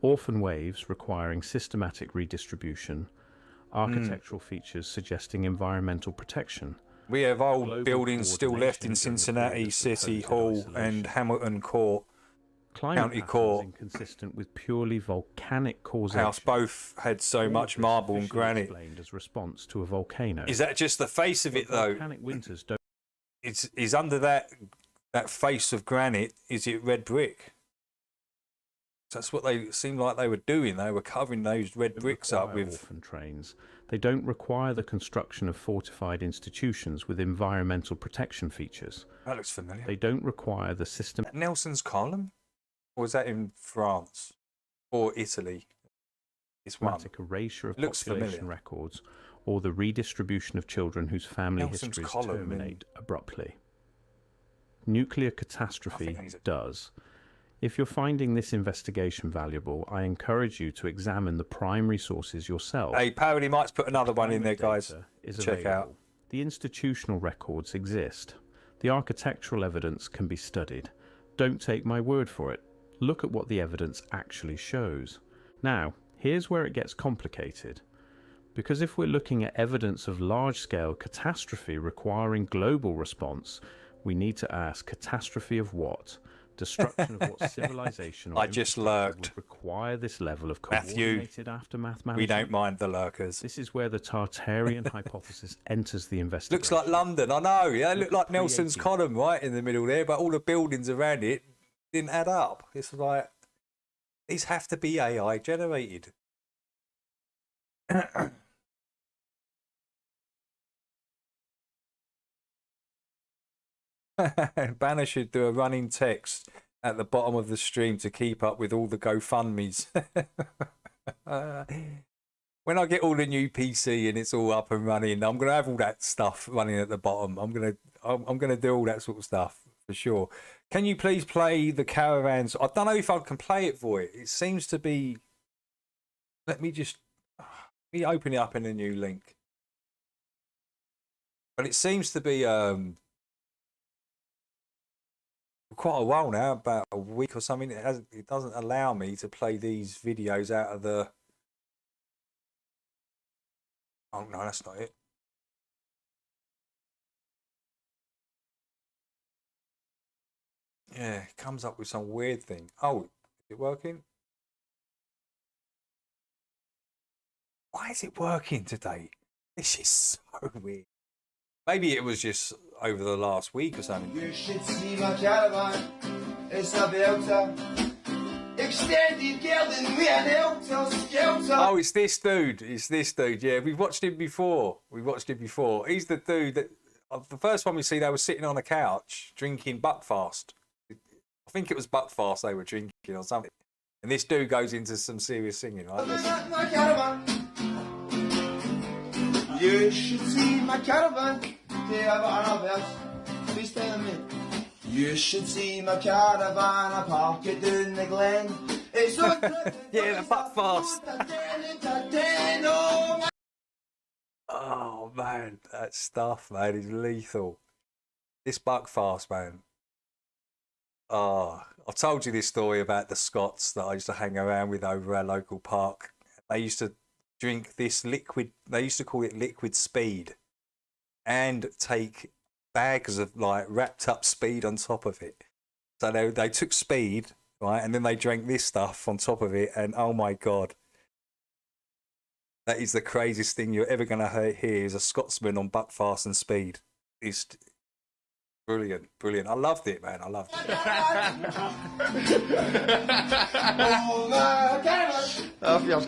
[SPEAKER 13] Orphan waves requiring systematic redistribution. Architectural features suggesting environmental protection.
[SPEAKER 1] We have old
[SPEAKER 13] Global
[SPEAKER 1] buildings still left in
[SPEAKER 13] coordination during the
[SPEAKER 1] Cincinnati
[SPEAKER 13] period of
[SPEAKER 1] City
[SPEAKER 13] supposed
[SPEAKER 1] Hall
[SPEAKER 13] isolation.
[SPEAKER 1] and Hamilton Court,
[SPEAKER 13] Climate
[SPEAKER 1] County
[SPEAKER 13] patterns
[SPEAKER 1] Court
[SPEAKER 13] inconsistent with purely volcanic causation.
[SPEAKER 1] House both had so much marble and granite.
[SPEAKER 13] Explained as response to a volcano.
[SPEAKER 1] Is that just the face of it though?
[SPEAKER 13] Volcanic winters don't.
[SPEAKER 1] Is under that face of granite, is it red brick? That's what they seemed like they were doing. They were covering those red bricks up with
[SPEAKER 13] orphan trains. They don't require the construction of fortified institutions with environmental protection features.
[SPEAKER 1] That looks familiar.
[SPEAKER 13] They don't require the system.
[SPEAKER 1] Nelson's column? Or was that in France or Italy? It's one.
[SPEAKER 13] Systematic erasure of
[SPEAKER 1] Looks
[SPEAKER 13] population
[SPEAKER 1] familiar.
[SPEAKER 13] records or the redistribution of children whose family
[SPEAKER 1] Nelson's
[SPEAKER 13] histories
[SPEAKER 1] column in-
[SPEAKER 13] terminate abruptly. Nuclear catastrophe does. If you're finding this investigation valuable, I encourage you to examine the primary sources yourself.
[SPEAKER 1] Hey, Parody Mike's put another one in there, guys.
[SPEAKER 13] Data is
[SPEAKER 1] Check
[SPEAKER 13] available.
[SPEAKER 1] out.
[SPEAKER 13] The institutional records exist. The architectural evidence can be studied. Don't take my word for it. Look at what the evidence actually shows. Now, here's where it gets complicated. Because if we're looking at evidence of large-scale catastrophe requiring global response, we need to ask, catastrophe of what? Destruction of what civilization or
[SPEAKER 1] I just
[SPEAKER 13] infrastructure
[SPEAKER 1] lurked.
[SPEAKER 13] would require this level of
[SPEAKER 1] Matthew,
[SPEAKER 13] coordinated aftermath management?
[SPEAKER 1] we don't mind the lurkers.
[SPEAKER 13] This is where the Tartarian hypothesis enters the investigation.
[SPEAKER 1] Looks like London, I know. Yeah, it looked like Nelson's
[SPEAKER 13] creating-
[SPEAKER 1] column right in the middle there, but all the buildings around it didn't add up. It's like, these have to be AI generated. Banner should do a running text at the bottom of the stream to keep up with all the GoFundMes. When I get all the new PC and it's all up and running, I'm gonna have all that stuff running at the bottom. I'm gonna do all that sort of stuff for sure. Can you please play the caravans? I don't know if I can play it for it. It seems to be. Let me open it up in a new link. But it seems to be quite a while now, about a week or something. It doesn't allow me to play these videos out of the. Oh no, that's not it. Yeah, it comes up with some weird thing. Oh, is it working? Why is it working today? This is so weird. Maybe it was just over the last week or something.
[SPEAKER 14] You should see my caravan. It's a belter. Extended gelding with an elter skelter.
[SPEAKER 1] Oh, it's this dude. It's this dude. Yeah, we've watched him before. He's the dude that the first one we see, they were sitting on a couch drinking Buckfast. I think it was Buckfast they were drinking or something. And this dude goes into some serious singing. Right?
[SPEAKER 14] My caravan. You should see my caravan. Please tell me. You should see my caravan. I park it down the glen. It's so
[SPEAKER 1] yeah, the Buckfast. Oh man, that stuff, man, is lethal. This Buckfast, man. Oh, I've told you this story about the Scots that I used to hang around with over our local park. They used to drink this liquid, they used to call it liquid speed, and take bags of like wrapped up speed on top of it. So they took speed, right, and then they drank this stuff on top of it, and oh my God. That is the craziest thing you're ever going to hear is a Scotsman on Buckfast and speed. It's brilliant, brilliant. I loved it, man. I loved it.
[SPEAKER 14] Dat feels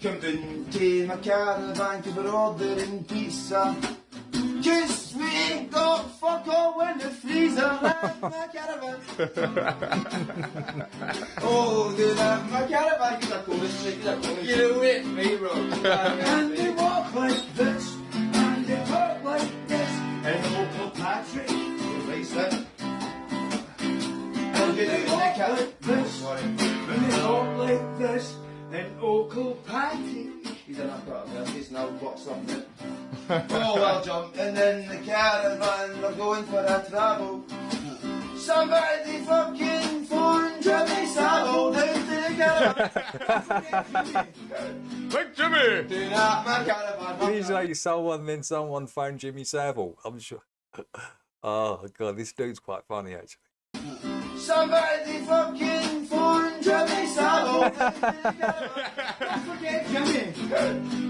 [SPEAKER 14] Komt in till my caravan to brother in pizza. Just we ain't got fuck all when the freezer left my caravan. Oh, they left my caravan. Get away from me, bro. And they walk like this, and they talk like this. And Uncle Patrick, race them. And they walk like this, and they talk like this. And Uncle Patrick. He's an I've he's now got something. Oh, well, jump, and then the caravan, we're going for a travel. Somebody fucking phone Jimmy Savile down to the caravan.
[SPEAKER 1] Big Jimmy!
[SPEAKER 14] Do that, my caravan.
[SPEAKER 1] Please say someone, then someone phoned Jimmy Savile. I'm sure. Oh, God, this dude's quite funny, actually.
[SPEAKER 14] Somebody fucking phone Jimmy Savile down to the caravan. Don't forget Jimmy.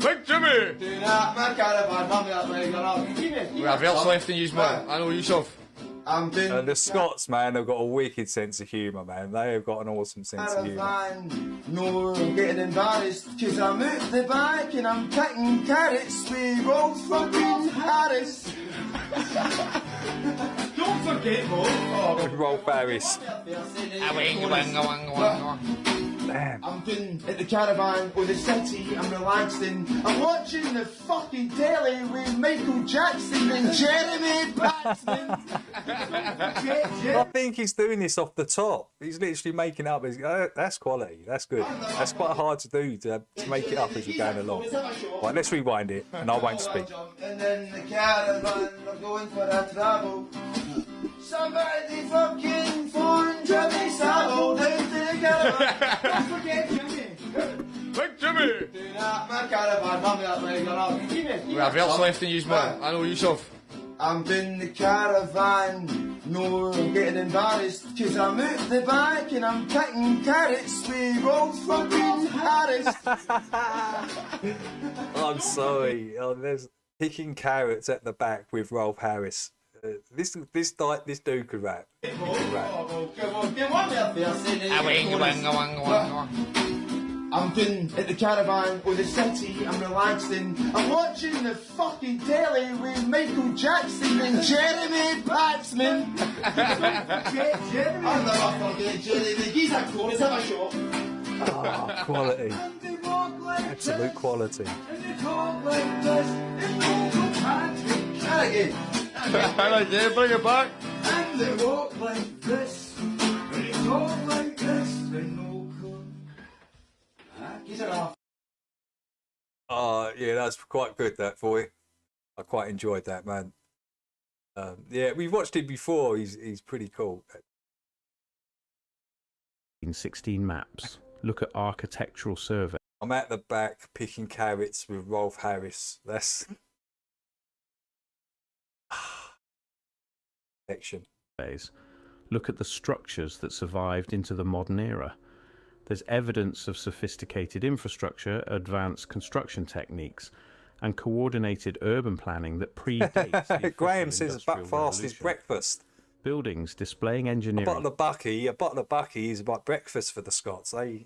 [SPEAKER 1] Big Jimmy!
[SPEAKER 14] Do that, my caravan. Mummy, that's where you're going.
[SPEAKER 15] We have else left in use, man. I know yourself.
[SPEAKER 1] The Scots, man, have got a wicked sense of humour, man. They have got an awesome sense of humour.
[SPEAKER 14] No, I'm getting embarrassed because I'm out the back and I'm picking carrots with Rolls fucking Harris. Don't forget, Mo.
[SPEAKER 1] Oh, Rolf Harris. Damn.
[SPEAKER 14] I'm been at the caravan or the city, I'm relaxing. I'm watching the fucking telly with Michael Jackson and Jeremy Paxman.
[SPEAKER 1] I think he's doing this off the top. He's literally making up. That's quality. That's good. That's quite hard to do to make it up as you're going along. Right, let's rewind it, and I won't speak.
[SPEAKER 14] And then the caravan, we're going for a travel. Somebody fucking phone Jimmy Savile down to the caravan. Don't forget Jimmy.
[SPEAKER 1] Big Jimmy!
[SPEAKER 14] Do that, my caravan. Mummy, that's where you're going.
[SPEAKER 15] We have else left in use, man. I know yourself.
[SPEAKER 14] I'm in the caravan. No, I'm getting embarrassed because I'm out the back and I'm picking carrots with Rolls fucking Harris.
[SPEAKER 1] I'm sorry. Oh, there's picking carrots at the back with Rolf Harris. This dude could rap. He could rap.
[SPEAKER 14] I'm been at the caravan or the city, I'm relaxing. I'm watching the fucking telly with Michael Jackson and Jeremy Paxman. I'll never forget Jeremy. He's a chorus of a show.
[SPEAKER 1] Oh, quality. Absolute quality.
[SPEAKER 14] And they talk like this in Uncle Patrick. Try again.
[SPEAKER 15] I like that, bring it back.
[SPEAKER 14] And they walk like this, and they talk like this, and no cool. Get it off.
[SPEAKER 1] Yeah, that's quite good, that for you. I quite enjoyed that, man. Yeah, we've watched him before. He's pretty cool.
[SPEAKER 13] 16 maps. Look at architectural survey.
[SPEAKER 1] I'm at the back picking carrots with Rolf Harris. That's section.
[SPEAKER 13] Look at the structures that survived into the modern era. There's evidence of sophisticated infrastructure, advanced construction techniques, and coordinated urban planning that predates the
[SPEAKER 1] Graham says Buckfast is breakfast.
[SPEAKER 13] Buildings displaying engineering.
[SPEAKER 1] A bottle of Bucky is about breakfast for the Scots. They,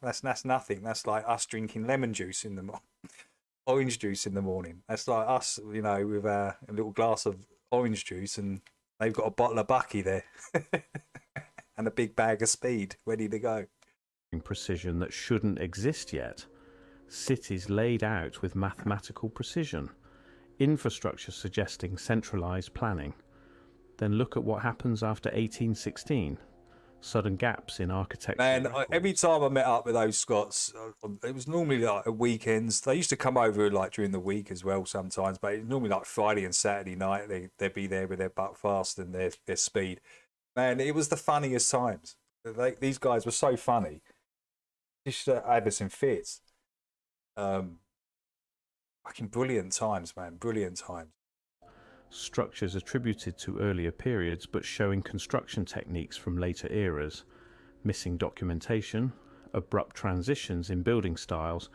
[SPEAKER 1] that's nothing. That's like us drinking lemon juice in the orange juice in the morning. That's like us, with a little glass of orange juice, and they've got a bottle of Bucky there and a big bag of speed ready to go.
[SPEAKER 13] Precision that shouldn't exist yet. Cities laid out with mathematical precision. Infrastructure suggesting centralised planning. Then look at what happens after 1816. Sudden gaps in architecture.
[SPEAKER 1] Man, every time I met up with those Scots, it was normally like at weekends. They used to come over like during the week as well sometimes, but it's normally like Friday and Saturday night. They'd be there with their Buckfast and their speed. Man, it was the funniest times. These guys were so funny. Just had us in fits. Fucking brilliant times, man. Brilliant times.
[SPEAKER 13] Structures attributed to earlier periods but showing construction techniques from later eras, missing documentation, abrupt transitions in building styles,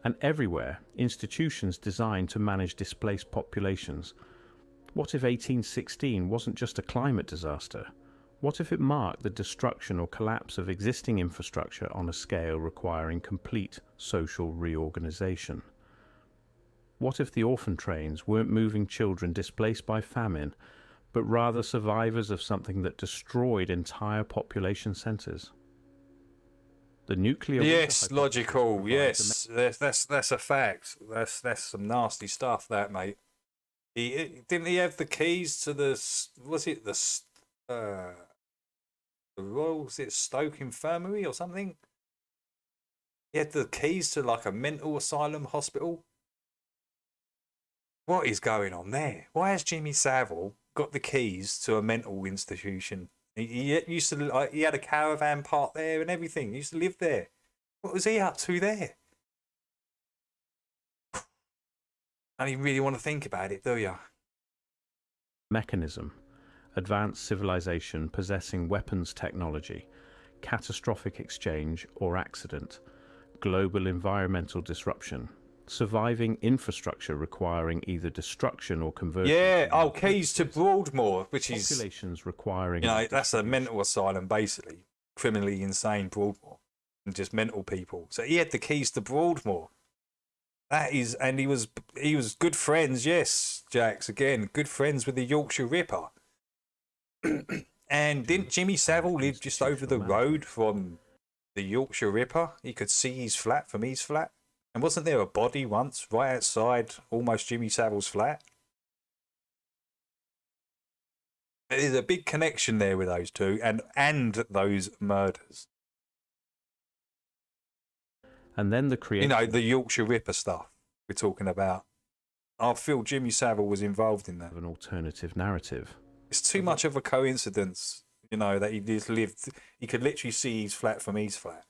[SPEAKER 13] and everywhere institutions designed to manage displaced populations. What if 1816 wasn't just a climate disaster? What if it marked the destruction or collapse of existing infrastructure on a scale requiring complete social reorganization? What if the orphan trains weren't moving children displaced by famine, but rather survivors of something that destroyed entire population centres? The nuclear winter
[SPEAKER 1] Yes,
[SPEAKER 13] hypothesis
[SPEAKER 1] logical.
[SPEAKER 13] provides
[SPEAKER 1] Yes, that's a fact. That's some nasty stuff, that, mate. Didn't he have the keys to the? Was it the Royal? Was it Stoke Infirmary or something? He had the keys to like a mental asylum hospital. What is going on there? Why has Jimmy Savile got the keys to a mental institution? He used to, he had a caravan park there and everything. He used to live there. What was he up to there? I don't even really want to think about it, do you?
[SPEAKER 13] mechanism, advanced civilization possessing weapons technology, catastrophic exchange or accident, global environmental disruption, surviving infrastructure requiring either destruction or conversion.
[SPEAKER 1] Yeah, keys to Broadmoor, which is
[SPEAKER 13] populations requiring.
[SPEAKER 1] You know, that's a mental asylum, basically. Criminally insane Broadmoor. And just mental people. So he had the keys to Broadmoor. That is, and he was good friends, yes, Jax, again, good friends with the Yorkshire Ripper. And didn't Jimmy Savile live just over the road from the Yorkshire Ripper? He could see his flat from his flat. And wasn't there a body once right outside almost Jimmy Savile's flat? There's a big connection there with those two and those murders.
[SPEAKER 13] And then the creation.
[SPEAKER 1] You know, the Yorkshire Ripper stuff we're talking about. I feel Jimmy Savile was involved in that.
[SPEAKER 13] An alternative narrative.
[SPEAKER 1] It's too much of a coincidence, you know, that he just lived. He could literally see his flat from his flat.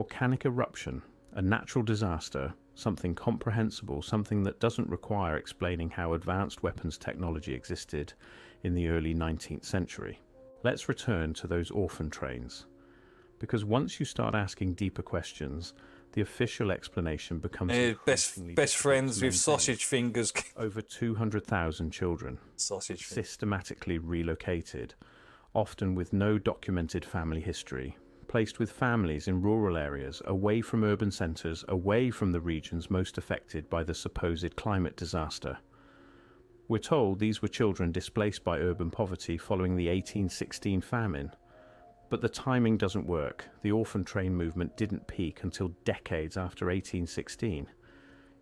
[SPEAKER 13] Volcanic eruption, a natural disaster, something comprehensible, something that doesn't require explaining how advanced weapons technology existed in the early 19th century. Let's return to those orphan trains. Because once you start asking deeper questions, the official explanation becomes
[SPEAKER 1] best friends with sausage fingers.
[SPEAKER 13] Over 200,000 children, systematically relocated, often with no documented family history, placed with families in rural areas, away from urban centres, away from the regions most affected by the supposed climate disaster. We're told these were children displaced by urban poverty following the 1816 famine. But the timing doesn't work. The orphan train movement didn't peak until decades after 1816.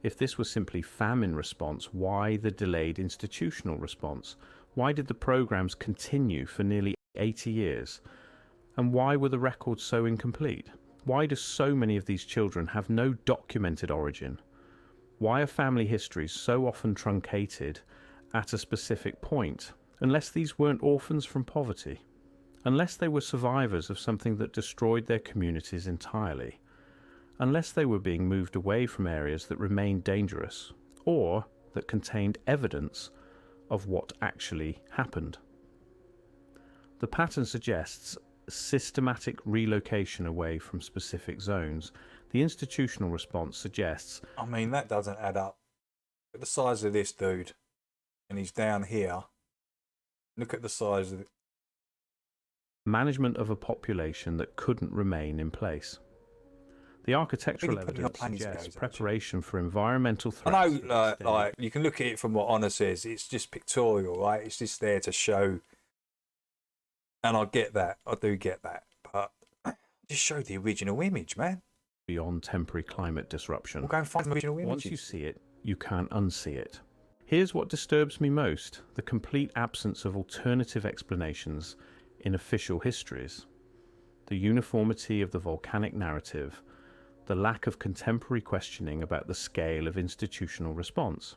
[SPEAKER 13] If this was simply famine response, why the delayed institutional response? Why did the programs continue for nearly 80 years? And why were the records so incomplete? Why do so many of these children have no documented origin? Why are family histories so often truncated at a specific point, unless these weren't orphans from poverty? Unless they were survivors of something that destroyed their communities entirely, unless they were being moved away from areas that remained dangerous, or that contained evidence of what actually happened. The pattern suggests systematic relocation away from specific zones. The institutional response suggests...
[SPEAKER 1] I mean, that doesn't add up. Look at the size of this dude, and he's down here. Look at the size of it.
[SPEAKER 13] Management of a population that couldn't remain in place. The architectural evidence suggests preparation for environmental threats.
[SPEAKER 1] I know, like you can look at it from what Honor says. It's just pictorial, right? It's just there to show. And I get that. I do get that. But just show the original image, man.
[SPEAKER 13] Beyond temporary climate disruption.
[SPEAKER 1] We'll go and find the original images.
[SPEAKER 13] Once you see it, you can't unsee it. Here's what disturbs me most: the complete absence of alternative explanations in official histories, the uniformity of the volcanic narrative, the lack of contemporary questioning about the scale of institutional response.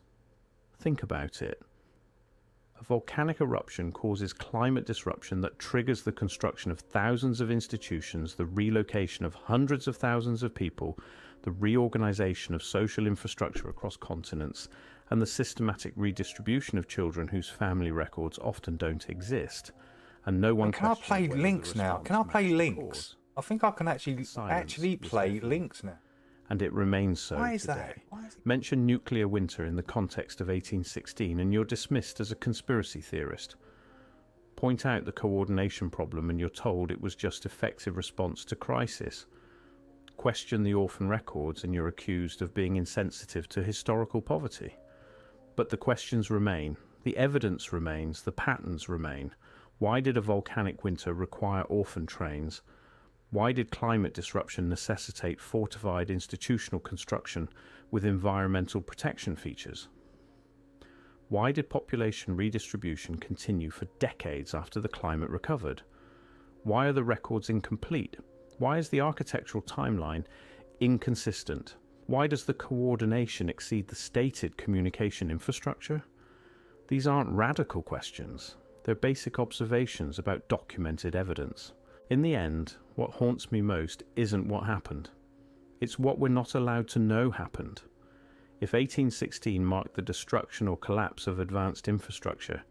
[SPEAKER 13] Think about it. A volcanic eruption causes climate disruption that triggers the construction of thousands of institutions, the relocation of hundreds of thousands of people, the reorganization of social infrastructure across continents, and the systematic redistribution of children whose family records often don't exist. And no one
[SPEAKER 1] Can I
[SPEAKER 13] questions
[SPEAKER 1] play
[SPEAKER 13] whether the
[SPEAKER 1] links now? Can I
[SPEAKER 13] response
[SPEAKER 1] play
[SPEAKER 13] matched the
[SPEAKER 1] links?
[SPEAKER 13] cause.
[SPEAKER 1] I think I can actually
[SPEAKER 13] Silence was
[SPEAKER 1] play
[SPEAKER 13] deafening.
[SPEAKER 1] links now.
[SPEAKER 13] And it remains so
[SPEAKER 1] Why is
[SPEAKER 13] today.
[SPEAKER 1] that? Why is it?
[SPEAKER 13] Mention nuclear winter in the context of 1816 and you're dismissed as a conspiracy theorist. Point out the coordination problem and you're told it was just effective response to crisis. Question the orphan records and you're accused of being insensitive to historical poverty. But the questions remain, the evidence remains, the patterns remain. Why did a volcanic winter require orphan trains? Why did climate disruption necessitate fortified institutional construction with environmental protection features? Why did population redistribution continue for decades after the climate recovered? Why are the records incomplete? Why is the architectural timeline inconsistent? Why does the coordination exceed the stated communication infrastructure? These aren't radical questions. They're basic observations about documented evidence. In the end, what haunts me most isn't what happened. It's what we're not allowed to know happened. If 1816 marked the destruction or collapse of advanced infrastructure,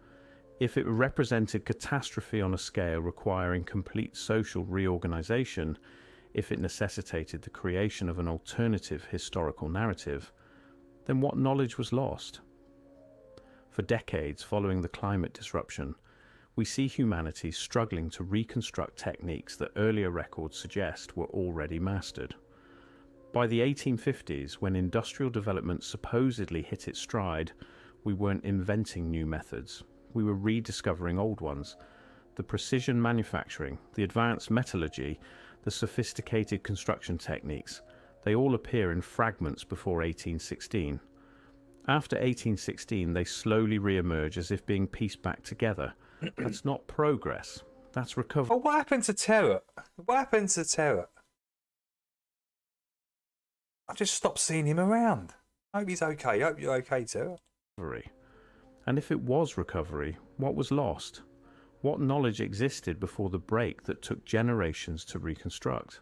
[SPEAKER 13] if it represented catastrophe on a scale requiring complete social reorganization, if it necessitated the creation of an alternative historical narrative, then what knowledge was lost? For decades following the climate disruption, we see humanity struggling to reconstruct techniques that earlier records suggest were already mastered. By the 1850s, when industrial development supposedly hit its stride, we weren't inventing new methods. We were rediscovering old ones. The precision manufacturing, the advanced metallurgy, the sophisticated construction techniques, they all appear in fragments before 1816. After 1816, they slowly re-emerge as if being pieced back together. That's not progress. That's recovery.
[SPEAKER 1] Well, what happened to Terror? What happened to Terror? I just stopped seeing him around. Hope he's okay. Hope you're okay, Terror.
[SPEAKER 13] And if it was recovery, what was lost? What knowledge existed before the break that took generations to reconstruct?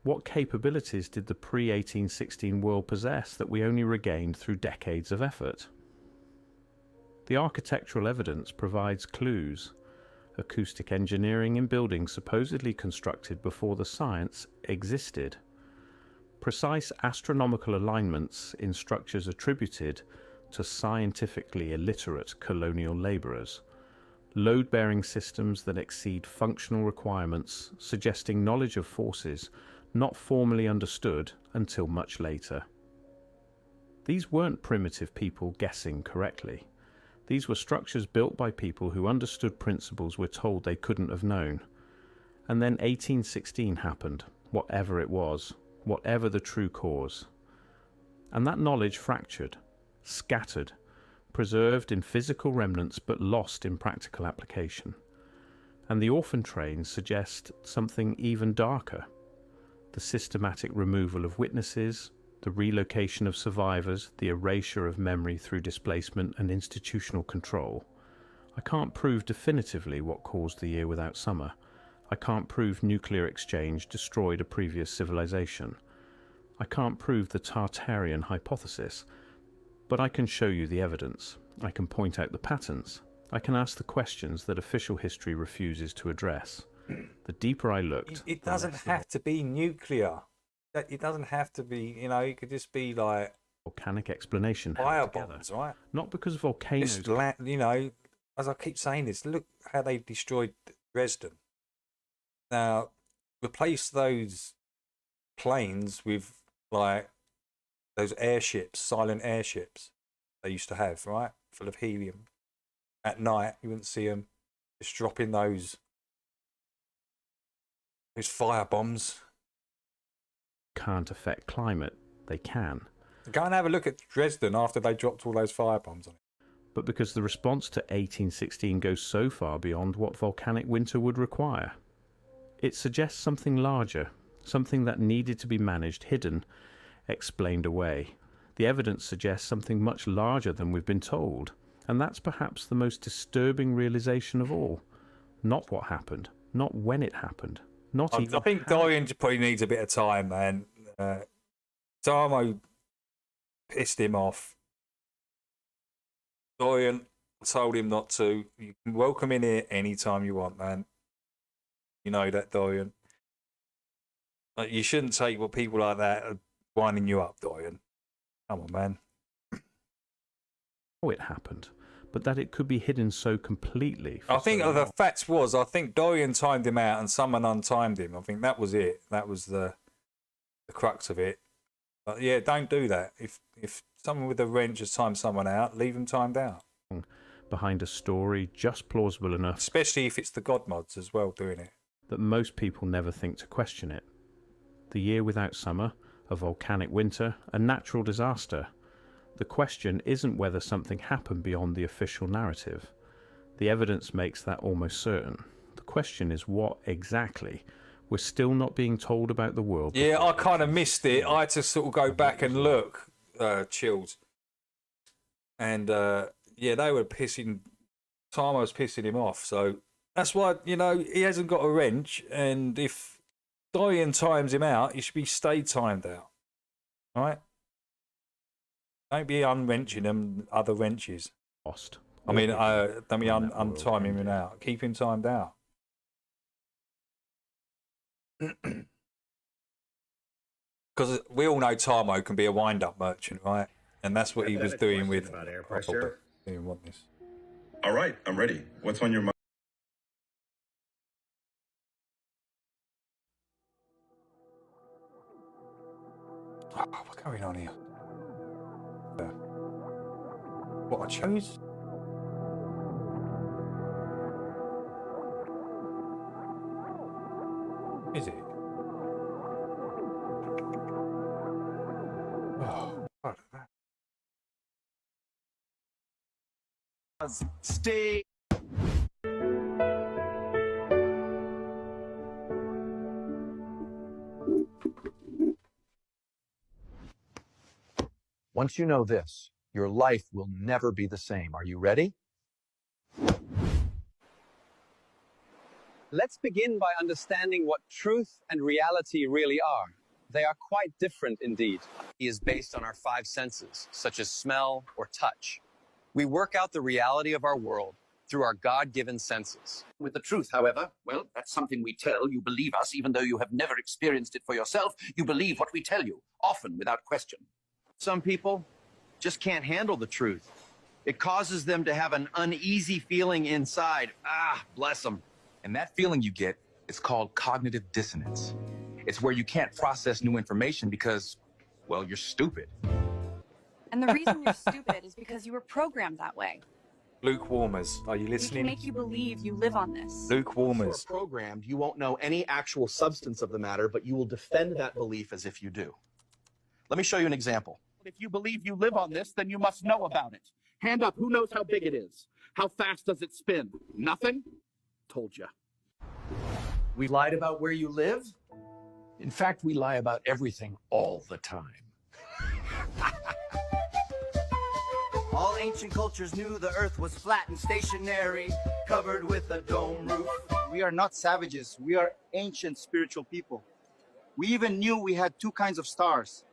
[SPEAKER 13] What capabilities did the pre-1816 world possess that we only regained through decades of effort? The architectural evidence provides clues. Acoustic engineering in buildings supposedly constructed before the science existed. Precise astronomical alignments in structures attributed to scientifically illiterate colonial labourers. Load-bearing systems that exceed functional requirements, suggesting knowledge of forces not formally understood until much later. These weren't primitive people guessing correctly. These were structures built by people who understood principles we're told they couldn't have known. And then 1816 happened, whatever it was, whatever the true cause. And that knowledge fractured, scattered, preserved in physical remnants but lost in practical application. And the orphan trains suggest something even darker. The systematic removal of witnesses, the relocation of survivors, the erasure of memory through displacement and institutional control. I can't prove definitively what caused the year without summer. I can't prove nuclear exchange destroyed a previous civilization. I can't prove the Tartarian hypothesis, but I can show you the evidence. I can point out the patterns. I can ask the questions that official history refuses to address. The deeper I looked...
[SPEAKER 1] It doesn't have to be nuclear. It doesn't have to be, you know, it could just be like...
[SPEAKER 13] volcanic explanation.
[SPEAKER 1] Fire bombs, right?
[SPEAKER 13] Not because volcanoes...
[SPEAKER 1] you know, as I keep saying this, look how they destroyed Dresden. Now, replace those planes with, like, those airships, silent airships they used to have, right? Full of helium. At night, you wouldn't see them just dropping those fire bombs.
[SPEAKER 13] Can't affect climate. They can.
[SPEAKER 1] Go and have a look at Dresden after they dropped all those fire bombs on it.
[SPEAKER 13] But because the response to 1816 goes so far beyond what volcanic winter would require. It suggests something larger, something that needed to be managed, hidden, explained away. The evidence suggests something much larger than we've been told. And that's perhaps the most disturbing realization of all. Not what happened, not when it happened, not even
[SPEAKER 1] I think Dorian probably needs a bit of time, man. Darmo pissed him off. Dorian told him not to. You can welcome in here anytime you want, man. You know that, Dorian. Like, you shouldn't take what people like that are winding you up, Dorian. Come on, man.
[SPEAKER 13] How it happened, but that it could be hidden so completely.
[SPEAKER 1] I think the fact was, I think Dorian timed him out and someone untimed him. I think that was it. That was the crux of it. But yeah, don't do that. If someone with a wrench has timed someone out, leave them timed out.
[SPEAKER 13] Behind a story just plausible enough,
[SPEAKER 1] especially if it's the God mods as well doing it,
[SPEAKER 13] that most people never think to question it. The year without summer, a volcanic winter, a natural disaster. The question isn't whether something happened beyond the official narrative. The evidence makes that almost certain. The question is what exactly we're still not being told about the world.
[SPEAKER 1] Yeah, I kind of missed it. I had to sort of go back and look, Chills. And yeah, they were pissing, Timo was pissing him off. So that's why, you know, he hasn't got a wrench. And if Dorian times him out, he should be stay timed out. All right? Don't be unwrenching them other wrenches.
[SPEAKER 13] Lost.
[SPEAKER 1] I mean, don't be untiming him out. Keep him timed out. Because we all know Timo can be a wind-up merchant, right? And that's what he was doing with air pressure. Didn't want this.
[SPEAKER 16] All right, I'm ready. What's on your mind?
[SPEAKER 1] Oh, what's going on here? What I chose? Is it? Oh, what that?
[SPEAKER 11] Stay.
[SPEAKER 17] Once you know this, your life will never be the same. Are you ready?
[SPEAKER 18] Let's begin by understanding what truth and reality really are. They are quite different indeed. It is based on our five senses, such as smell or touch. We work out the reality of our world through our God-given senses.
[SPEAKER 19] With the truth, however, well, that's something we tell. You believe us, even though you have never experienced it for yourself. You believe what we tell you, often without question.
[SPEAKER 17] Some people just can't handle the truth. It causes them to have an uneasy feeling inside. Ah, bless them.
[SPEAKER 20] And that feeling you get is called cognitive dissonance. It's where you can't process new information because, well, you're stupid.
[SPEAKER 21] And the reason you're stupid is because you were programmed that way.
[SPEAKER 1] Lukewarmers, are you
[SPEAKER 21] We
[SPEAKER 1] listening?
[SPEAKER 21] can make you believe you live on this.
[SPEAKER 1] Lukewarmers.
[SPEAKER 17] If you're programmed, you won't know any actual substance of the matter, but you will defend that belief as if you do. Let me show you an example.
[SPEAKER 19] If you believe you live on this, then you must know about it. Hand up, who knows how big it is? How fast does it spin? Nothing? Told you.
[SPEAKER 17] We lied about where you live?
[SPEAKER 22] In fact, we lie about everything all the time.
[SPEAKER 11] All ancient cultures knew the earth was flat and stationary, covered with a dome roof.
[SPEAKER 23] We are not savages. We are ancient spiritual people. We even knew we had two kinds of stars,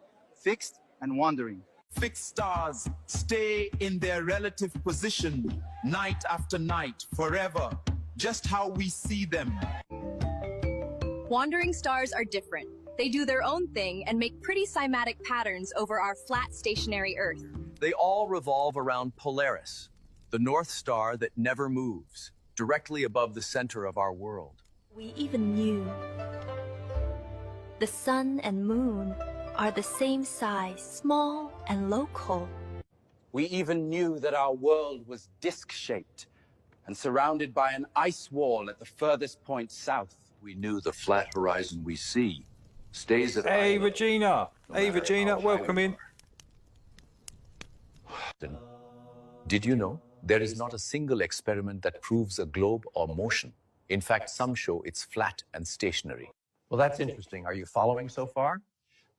[SPEAKER 23] fixed and wandering.
[SPEAKER 24] Fixed stars stay in their relative position night after night, forever, just how we see them.
[SPEAKER 25] Wandering stars are different. They do their own thing and make pretty cymatic patterns over our flat, stationary Earth.
[SPEAKER 17] They all revolve around Polaris, the North Star that never moves, directly above the center of our world.
[SPEAKER 26] We even knew the sun and moon are the same size, small and local.
[SPEAKER 19] We even knew that our world was disc-shaped and surrounded by an ice wall at the furthest point south.
[SPEAKER 27] We knew the flat horizon we see stays at
[SPEAKER 1] Hey, Regina. Hey, Regina, welcome in.
[SPEAKER 20] Did you know there is not a single experiment that proves a globe or motion? In fact, some show it's flat and stationary.
[SPEAKER 17] Well, that's interesting. Are you following so far?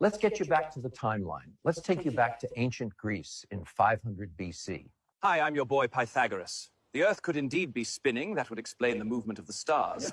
[SPEAKER 17] Let's get you back to the timeline. Let's take you back to ancient Greece in 500 BC.
[SPEAKER 18] Hi, I'm your boy Pythagoras. The Earth could indeed be spinning. That would explain the movement of the stars.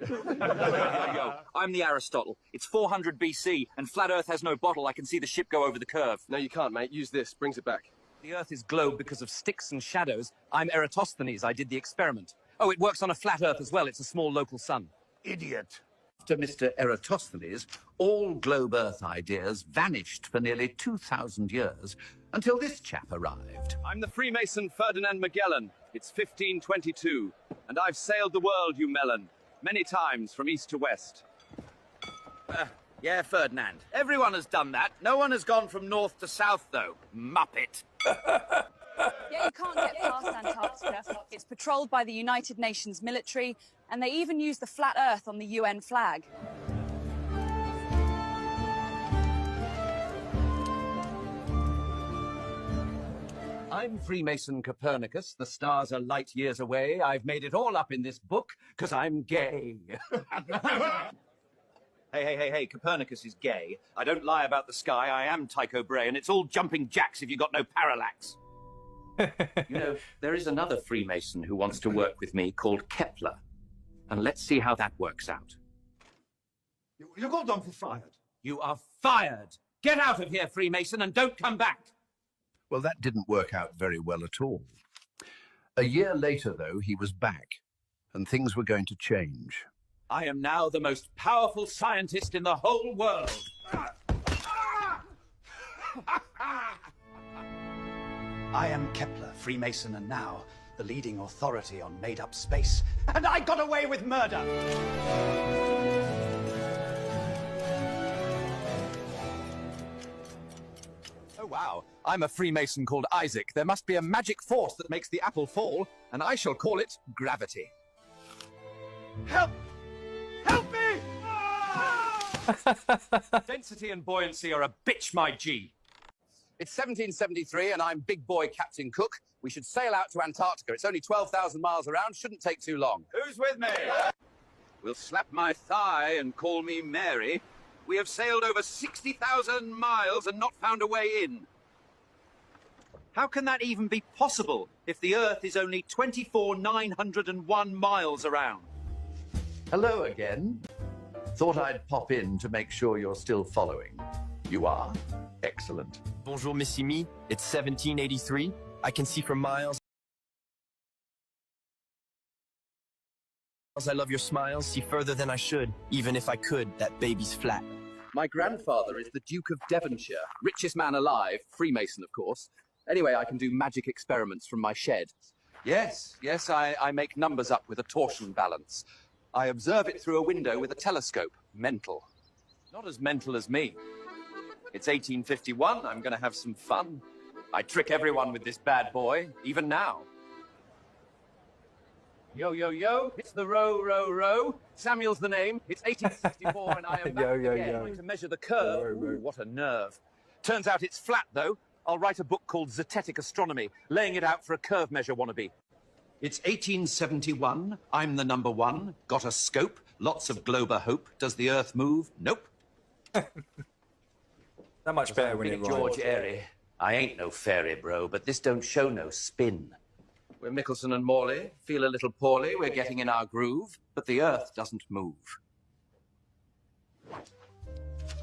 [SPEAKER 18] Yo, I'm the Aristotle. It's 400 BC, and flat Earth has no bottle. I can see the ship go over the curve.
[SPEAKER 2] No, you can't, mate. Use this. Brings it back.
[SPEAKER 18] The Earth is globe because of sticks and shadows. I'm Eratosthenes. I did the experiment. Oh, it works on a flat Earth as well. It's a small local sun.
[SPEAKER 3] Idiot. After Mr. Eratosthenes, all globe Earth ideas vanished for nearly 2,000 years until this chap arrived.
[SPEAKER 18] I'm the Freemason Ferdinand Magellan. It's 1522, and I've sailed the world, you melon, many times from east to west.
[SPEAKER 11] Yeah, Ferdinand. Everyone has done that. No one has gone from north to south, though. Muppet.
[SPEAKER 21] Yeah, you can't get past Antarctica. It's patrolled by the United Nations military, and they even use the flat Earth on the UN flag.
[SPEAKER 11] I'm Freemason Copernicus. The stars are light years away. I've made it all up in this book, because I'm gay. Hey, Copernicus is gay. I don't lie about the sky. I am Tycho Brahe, and it's all jumping jacks if you've got no parallax.
[SPEAKER 3] You know, there is another Freemason who wants to work with me called Kepler. And let's see how that works out.
[SPEAKER 11] You got done for fired. You are fired. Get out of here, Freemason, and don't come back.
[SPEAKER 3] Well, that didn't work out very well at all. A year later, though, he was back, and things were going to change.
[SPEAKER 11] I am now the most powerful scientist in the whole world. I am Kepler, Freemason, and now the leading authority on made-up space. And I got away with murder! Oh, wow. I'm a Freemason called Isaac. There must be a magic force that makes the apple fall, and I shall call it gravity. Help! Help me! Density and buoyancy are a bitch, my G. It's 1773, and I'm big boy Captain Cook. We should sail out to Antarctica. It's only 12,000 miles around. Shouldn't take too long. Who's with me? Will slap my thigh and call me Mary. We have sailed over 60,000 miles and not found a way in. How can that even be possible if the Earth is only 24,901 miles around?
[SPEAKER 3] Hello again. Thought I'd pop in to make sure you're still following. You are? Excellent.
[SPEAKER 5] Bonjour, Missy Me. It's 1783. I can see for miles. I love your smiles. See further than I should. Even if I could, that baby's flat.
[SPEAKER 11] My grandfather is the Duke of Devonshire, richest man alive, Freemason, of course. Anyway, I can do magic experiments from my shed. Yes, I make numbers up with a torsion balance. I observe it through a window with a telescope. Mental. Not as mental as me. It's 1851. I'm going to have some fun. I trick everyone with this bad boy, even now. Yo, yo, yo, it's the row, row, row. Samuel's the name. It's 1864 and I am back again trying to measure the curve. Ooh, what a nerve. Turns out it's flat, though. I'll write a book called Zetetic Astronomy, laying it out for a curve measure wannabe. It's 1871. I'm the number one. Got a scope. Lots of glober hope. Does the Earth move? Nope.
[SPEAKER 1] Not much better when it
[SPEAKER 3] George Airy. I ain't no fairy, bro, but this don't show no spin.
[SPEAKER 11] We're Mickelson and Morley. Feel a little poorly. We're getting in our groove. But the Earth doesn't move.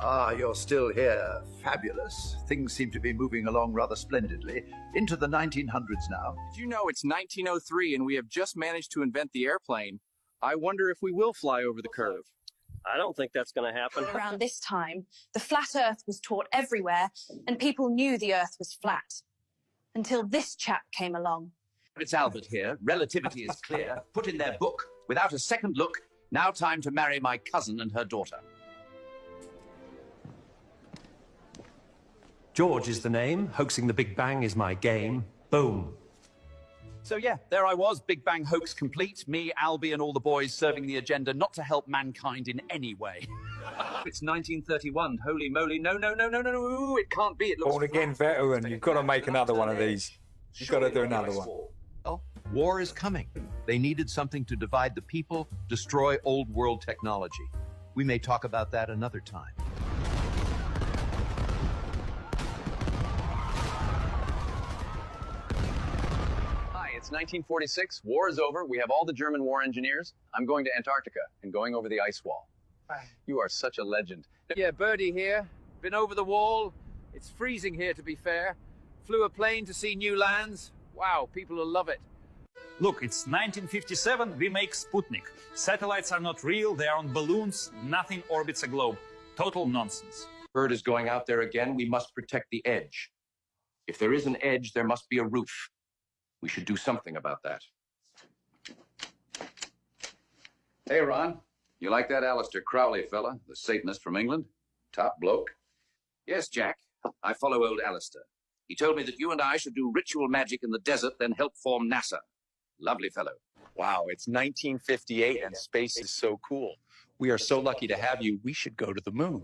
[SPEAKER 3] Ah, you're still here. Fabulous. Things seem to be moving along rather splendidly. Into the 1900s now.
[SPEAKER 18] Did you know it's 1903 and we have just managed to invent the airplane? I wonder if we will fly over the curve.
[SPEAKER 6] I don't think that's going to happen.
[SPEAKER 21] Around this time, the flat Earth was taught everywhere, and people knew the Earth was flat. Until this chap came along.
[SPEAKER 11] It's Albert here. Relativity is clear. Put in their book. Without a second look, now time to marry my cousin and her daughter.
[SPEAKER 7] George is the name. Hoaxing the Big Bang is my game. Boom.
[SPEAKER 11] So yeah, there I was, Big Bang hoax complete. Me, Albie, and all the boys serving the agenda not to help mankind in any way. It's 1931. Holy moly. No. It can't be. It looks
[SPEAKER 1] Born again veteran. You've got to make another one of these. You've got to do another one.
[SPEAKER 17] Oh, war is coming. They needed something to divide the people, destroy old world technology. We may talk about that another time.
[SPEAKER 18] it's 1946. War is over. We have all the German war engineers. I'm going to Antarctica and going over the ice wall. You are such a legend.
[SPEAKER 11] Yeah, Birdie here. Been over the wall. It's freezing here, to be fair. Flew a plane to see new lands. Wow, people will love it.
[SPEAKER 4] Look, it's 1957, we make Sputnik. Satellites are not real, they are on balloons, nothing orbits a globe. Total nonsense.
[SPEAKER 27] Bird is going out there again. We must protect the edge. If there is an edge, there must be a roof. We should do something about that.
[SPEAKER 11] Hey, Ron. You like that Aleister Crowley fella, the Satanist from England? Top bloke.
[SPEAKER 8] Yes, Jack. I follow old Alistair. He told me that you and I should do ritual magic in the desert, then help form NASA. Lovely fellow.
[SPEAKER 18] Wow, it's 1958 and space is so cool. We are so lucky to have you. We should go to the moon.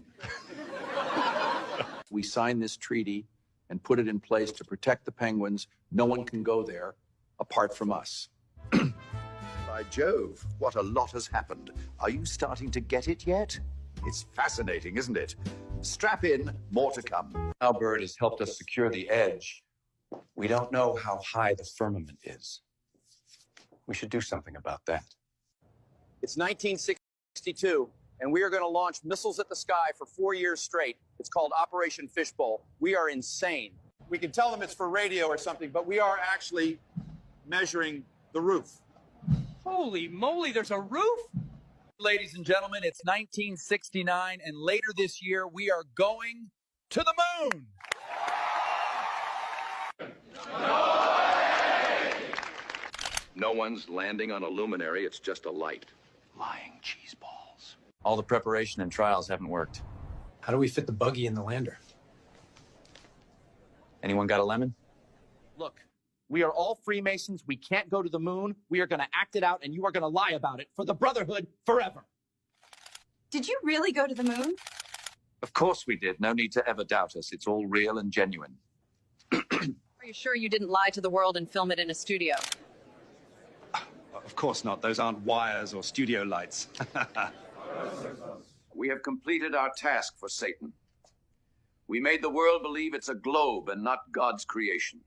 [SPEAKER 27] We sign this treaty and put it in place to protect the penguins. No one can go there apart from us.
[SPEAKER 3] By Jove, what a lot has happened. Are you starting to get it yet? It's fascinating, isn't it? Strap in, more to come.
[SPEAKER 27] Now Bird has helped us secure the edge. We don't know how high the firmament is. We should do something about that.
[SPEAKER 18] It's 1962, and we are going to launch missiles at the sky for 4 years straight. It's called Operation Fishbowl. We are insane.
[SPEAKER 19] We can tell them it's for radio or something, but we are actually measuring the roof.
[SPEAKER 11] Holy moly, there's a roof? Ladies and gentlemen, it's 1969, and later this year, we are going to the moon.
[SPEAKER 27] No one's landing on a luminary. It's just a light.
[SPEAKER 18] Lying cheese balls. All the preparation and trials haven't worked.
[SPEAKER 22] How do we fit the buggy in the lander?
[SPEAKER 18] Anyone got a lemon? Look, we are all Freemasons. We can't go to the moon. We are going to act it out, and you are going to lie about it for the Brotherhood forever.
[SPEAKER 21] Did you really go to the moon?
[SPEAKER 8] Of course we did. No need to ever doubt us. It's all real and genuine.
[SPEAKER 25] Are you sure you didn't lie to the world and film it in a studio?
[SPEAKER 8] Of course not. Those aren't wires or studio lights. We have completed our task for Satan. We made the world believe it's a globe and not God's creation.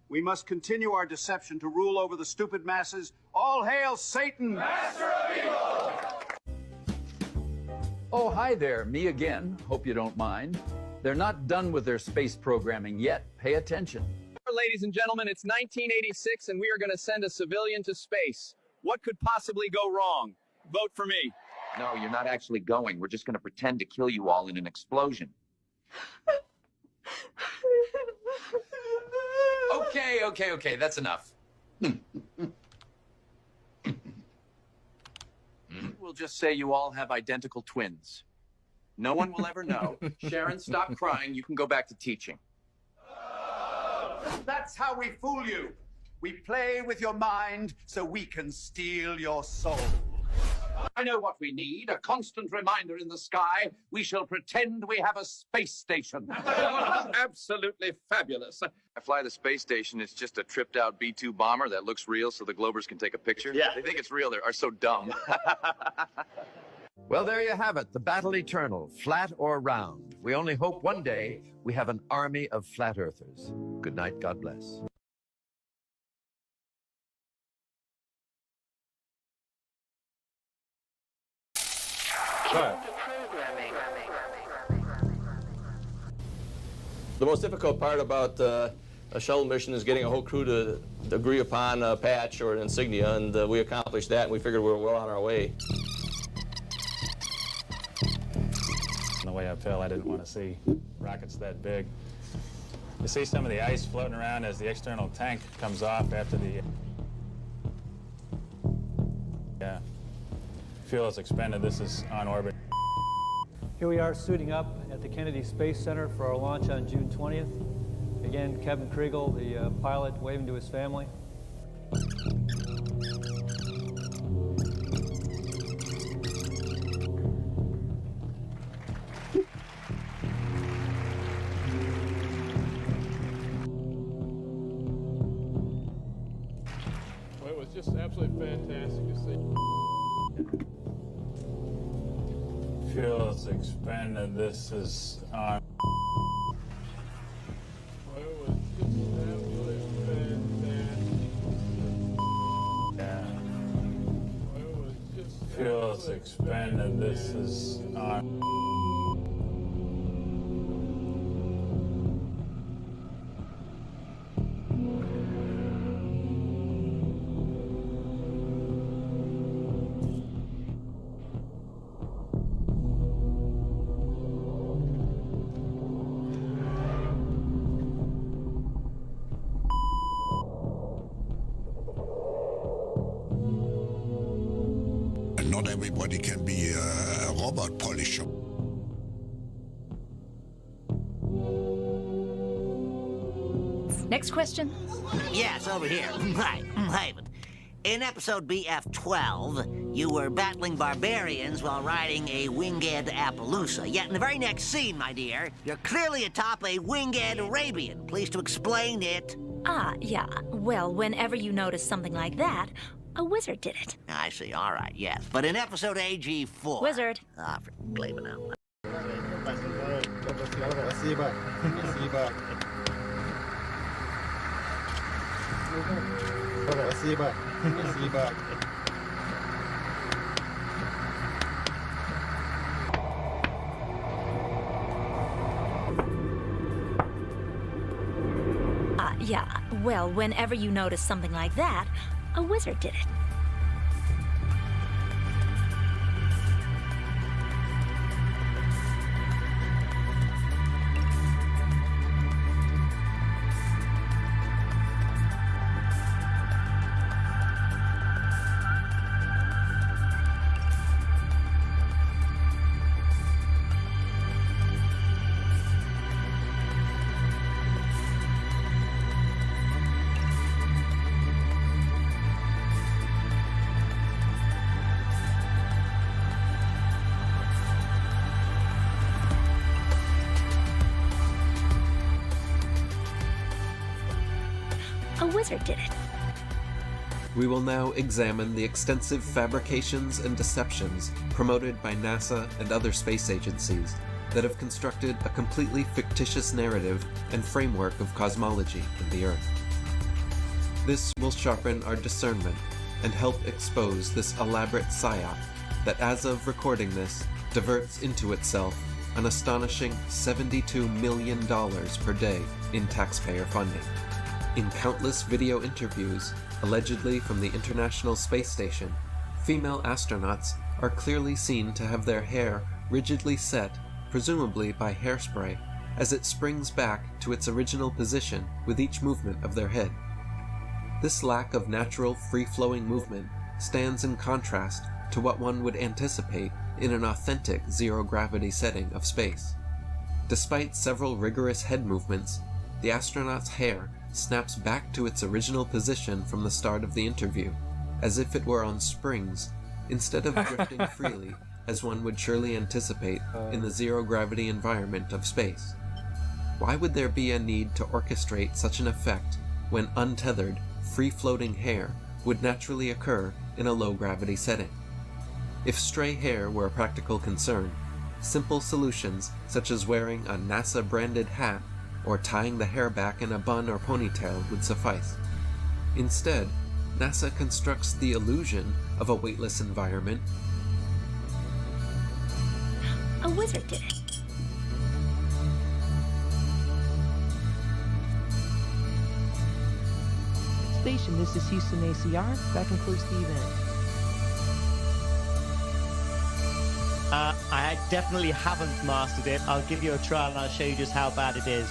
[SPEAKER 23] We must continue our deception to rule over the stupid masses. All hail Satan! Master of evil!
[SPEAKER 11] Oh, hi there, me again. Hope you don't mind. They're not done with their space programming yet. Pay attention.
[SPEAKER 18] Ladies and gentlemen, it's 1986, and we are going to send a civilian to space. What could possibly go wrong? Vote for me.
[SPEAKER 8] No, you're not actually going. We're just going to pretend to kill you all in an explosion.
[SPEAKER 11] Okay, that's enough.
[SPEAKER 8] We'll just say you all have identical twins. No one will ever know. Sharon, stop crying. You can go back to teaching.
[SPEAKER 3] That's how we fool you. We play with your mind so we can steal your soul.
[SPEAKER 8] I know what we need, a constant reminder in the sky. We shall pretend we have a space station.
[SPEAKER 11] Absolutely fabulous.
[SPEAKER 18] I fly the space station. It's just a tripped out B-2 bomber that looks real so the Globers can take a picture.
[SPEAKER 8] Yeah.
[SPEAKER 18] They think it's real. They are so dumb.
[SPEAKER 3] Well, there you have it. The battle eternal, flat or round. We only hope one day we have an army of flat earthers. Good night. God bless.
[SPEAKER 9] The most difficult part about a shuttle mission is getting a whole crew to agree upon a patch or an insignia, and we accomplished that, and we figured we were well on our way.
[SPEAKER 10] On the way uphill, I didn't want to see rockets that big. You see some of the ice floating around as the external tank comes off after the fuel is expended. This is on orbit.
[SPEAKER 12] Here we are suiting up at the Kennedy Space Center for our launch on June 20th. Again, Kevin Kriegel, the pilot, waving to his family.
[SPEAKER 10] Well, it was just absolutely fantastic to see. Fuel is expended. This is on. Well, it was just absolutely fantastic. expanded. This is on.
[SPEAKER 13] Not everybody can be a robot polisher.
[SPEAKER 14] Next question?
[SPEAKER 15] Yes, over here. Right, Haven. In episode BF-12, you were battling barbarians while riding a winged Appaloosa. Yet in the very next scene, my dear, you're clearly atop a winged Arabian. Please to explain it.
[SPEAKER 14] Yeah. Well, whenever you notice something like that, a wizard did it.
[SPEAKER 15] I see, all right, yes. But in episode AG-4...
[SPEAKER 14] Wizard.
[SPEAKER 15] For Glaven out.
[SPEAKER 14] Yeah. Well, whenever you notice something like that, a wizard did it. A wizard did it.
[SPEAKER 16] We will now examine the extensive fabrications and deceptions promoted by NASA and other space agencies that have constructed a completely fictitious narrative and framework of cosmology in the Earth. This will sharpen our discernment and help expose this elaborate psyop that, as of recording this, diverts into itself an astonishing $72 million per day in taxpayer funding. In countless video interviews, allegedly from the International Space Station, female astronauts are clearly seen to have their hair rigidly set, presumably by hairspray, as it springs back to its original position with each movement of their head. This lack of natural, free-flowing movement stands in contrast to what one would anticipate in an authentic zero-gravity setting of space. Despite several rigorous head movements, the astronaut's hair snaps back to its original position from the start of the interview, as if it were on springs, instead of drifting freely, as one would surely anticipate in the zero-gravity environment of space. Why would there be a need to orchestrate such an effect when untethered, free-floating hair would naturally occur in a low-gravity setting? If stray hair were a practical concern, simple solutions such as wearing a NASA-branded hat or tying the hair back in a bun or ponytail would suffice. Instead, NASA constructs the illusion of a weightless environment.
[SPEAKER 14] A wizard did it.
[SPEAKER 20] Station, this is Houston ACR. That concludes the event.
[SPEAKER 24] I definitely haven't mastered it. I'll give you a trial and I'll show you just how bad it is.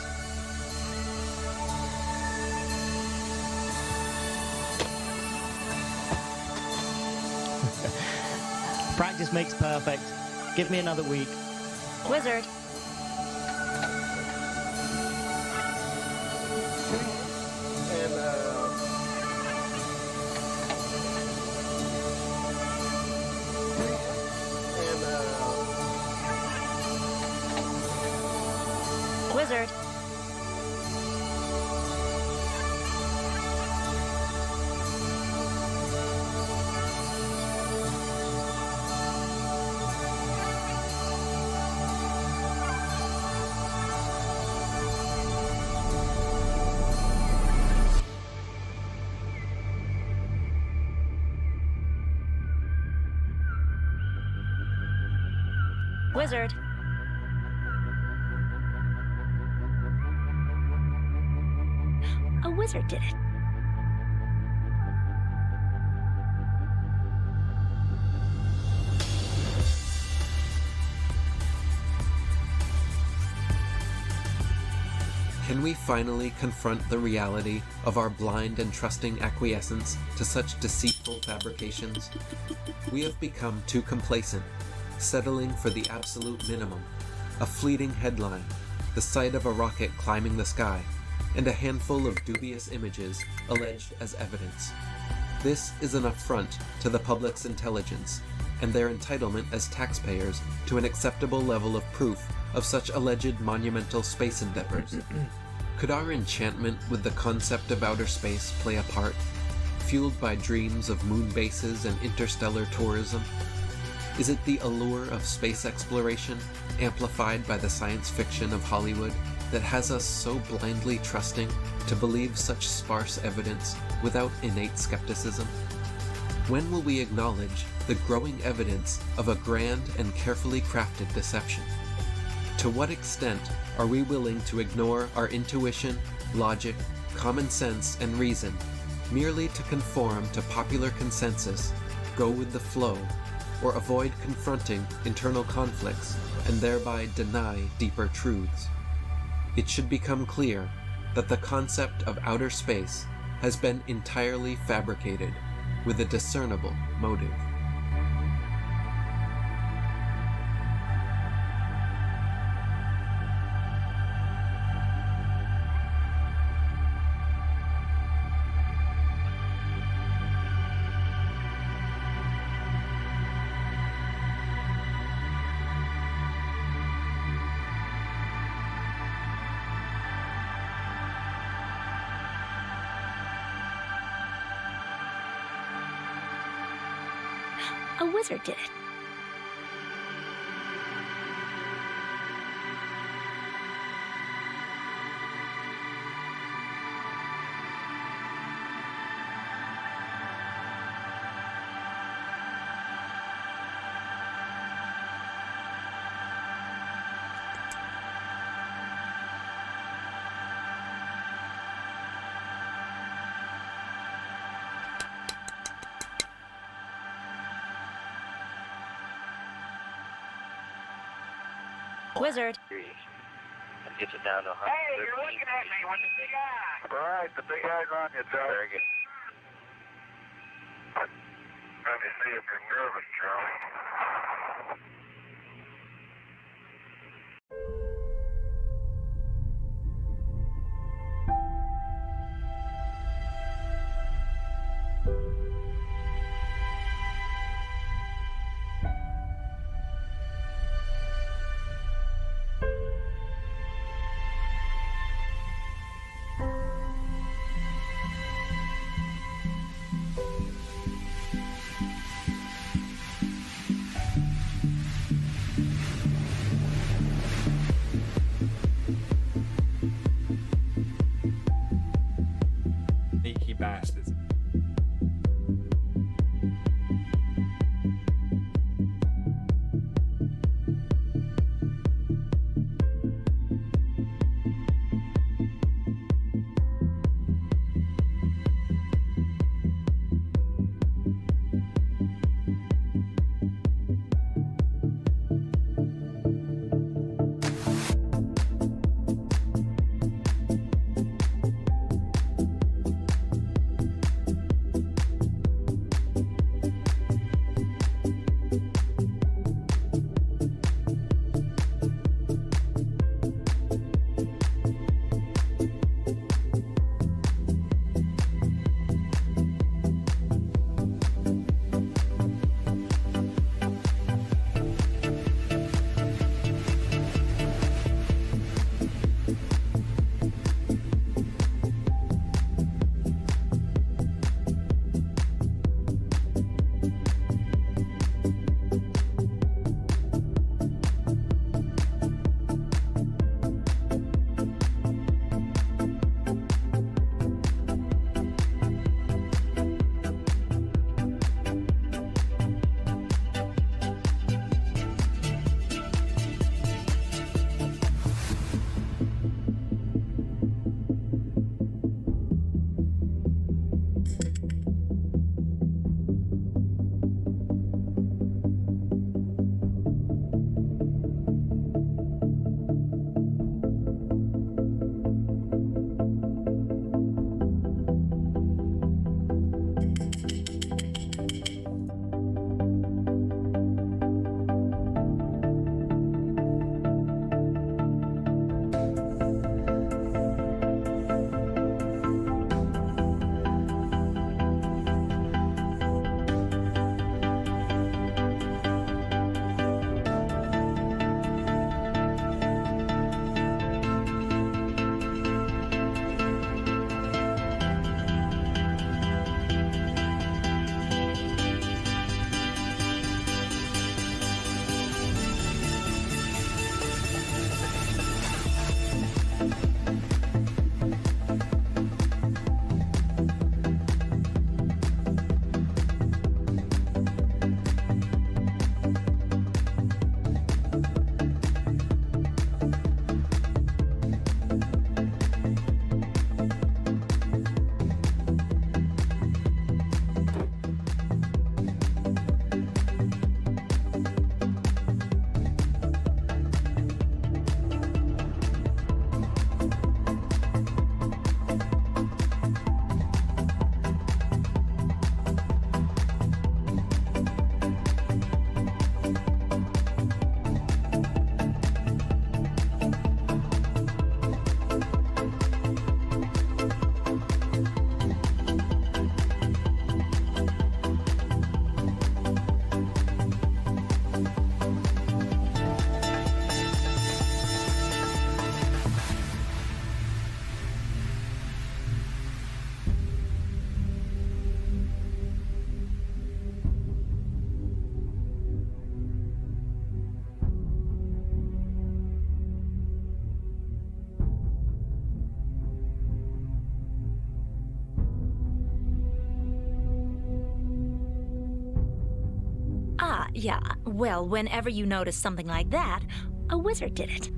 [SPEAKER 24] Practice makes perfect. Give me another week.
[SPEAKER 14] Wizard. Wizard. Wizard. A wizard did it.
[SPEAKER 16] Can we finally confront the reality of our blind and trusting acquiescence to such deceitful fabrications? We have become too complacent, settling for the absolute minimum: a fleeting headline, the sight of a rocket climbing the sky, and a handful of dubious images alleged as evidence. This is an affront to the public's intelligence and their entitlement as taxpayers to an acceptable level of proof of such alleged monumental space endeavors. Could our enchantment with the concept of outer space play a part, fueled by dreams of moon bases and interstellar tourism? Is it the allure of space exploration, amplified by the science fiction of Hollywood, that has us so blindly trusting to believe such sparse evidence without innate skepticism? When will we acknowledge the growing evidence of a grand and carefully crafted deception? To what extent are we willing to ignore our intuition, logic, common sense, and reason merely to conform to popular consensus, go with the flow, or avoid confronting internal conflicts and thereby deny deeper truths? It should become clear that the concept of outer space has been entirely fabricated with a discernible motive.
[SPEAKER 14] A wizard did it. Wizard.
[SPEAKER 1] That gets it down to 100.
[SPEAKER 2] Hey, you're looking at me with the big eye.
[SPEAKER 1] Right, the big eyes on you, Joe. Very good.
[SPEAKER 2] Let me see if you're nervous, Joe.
[SPEAKER 10] Sneaky bastards.
[SPEAKER 14] Yeah. Well, whenever you notice something like that, a wizard did it.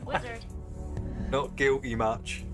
[SPEAKER 14] Wizard.
[SPEAKER 4] Not guilty much.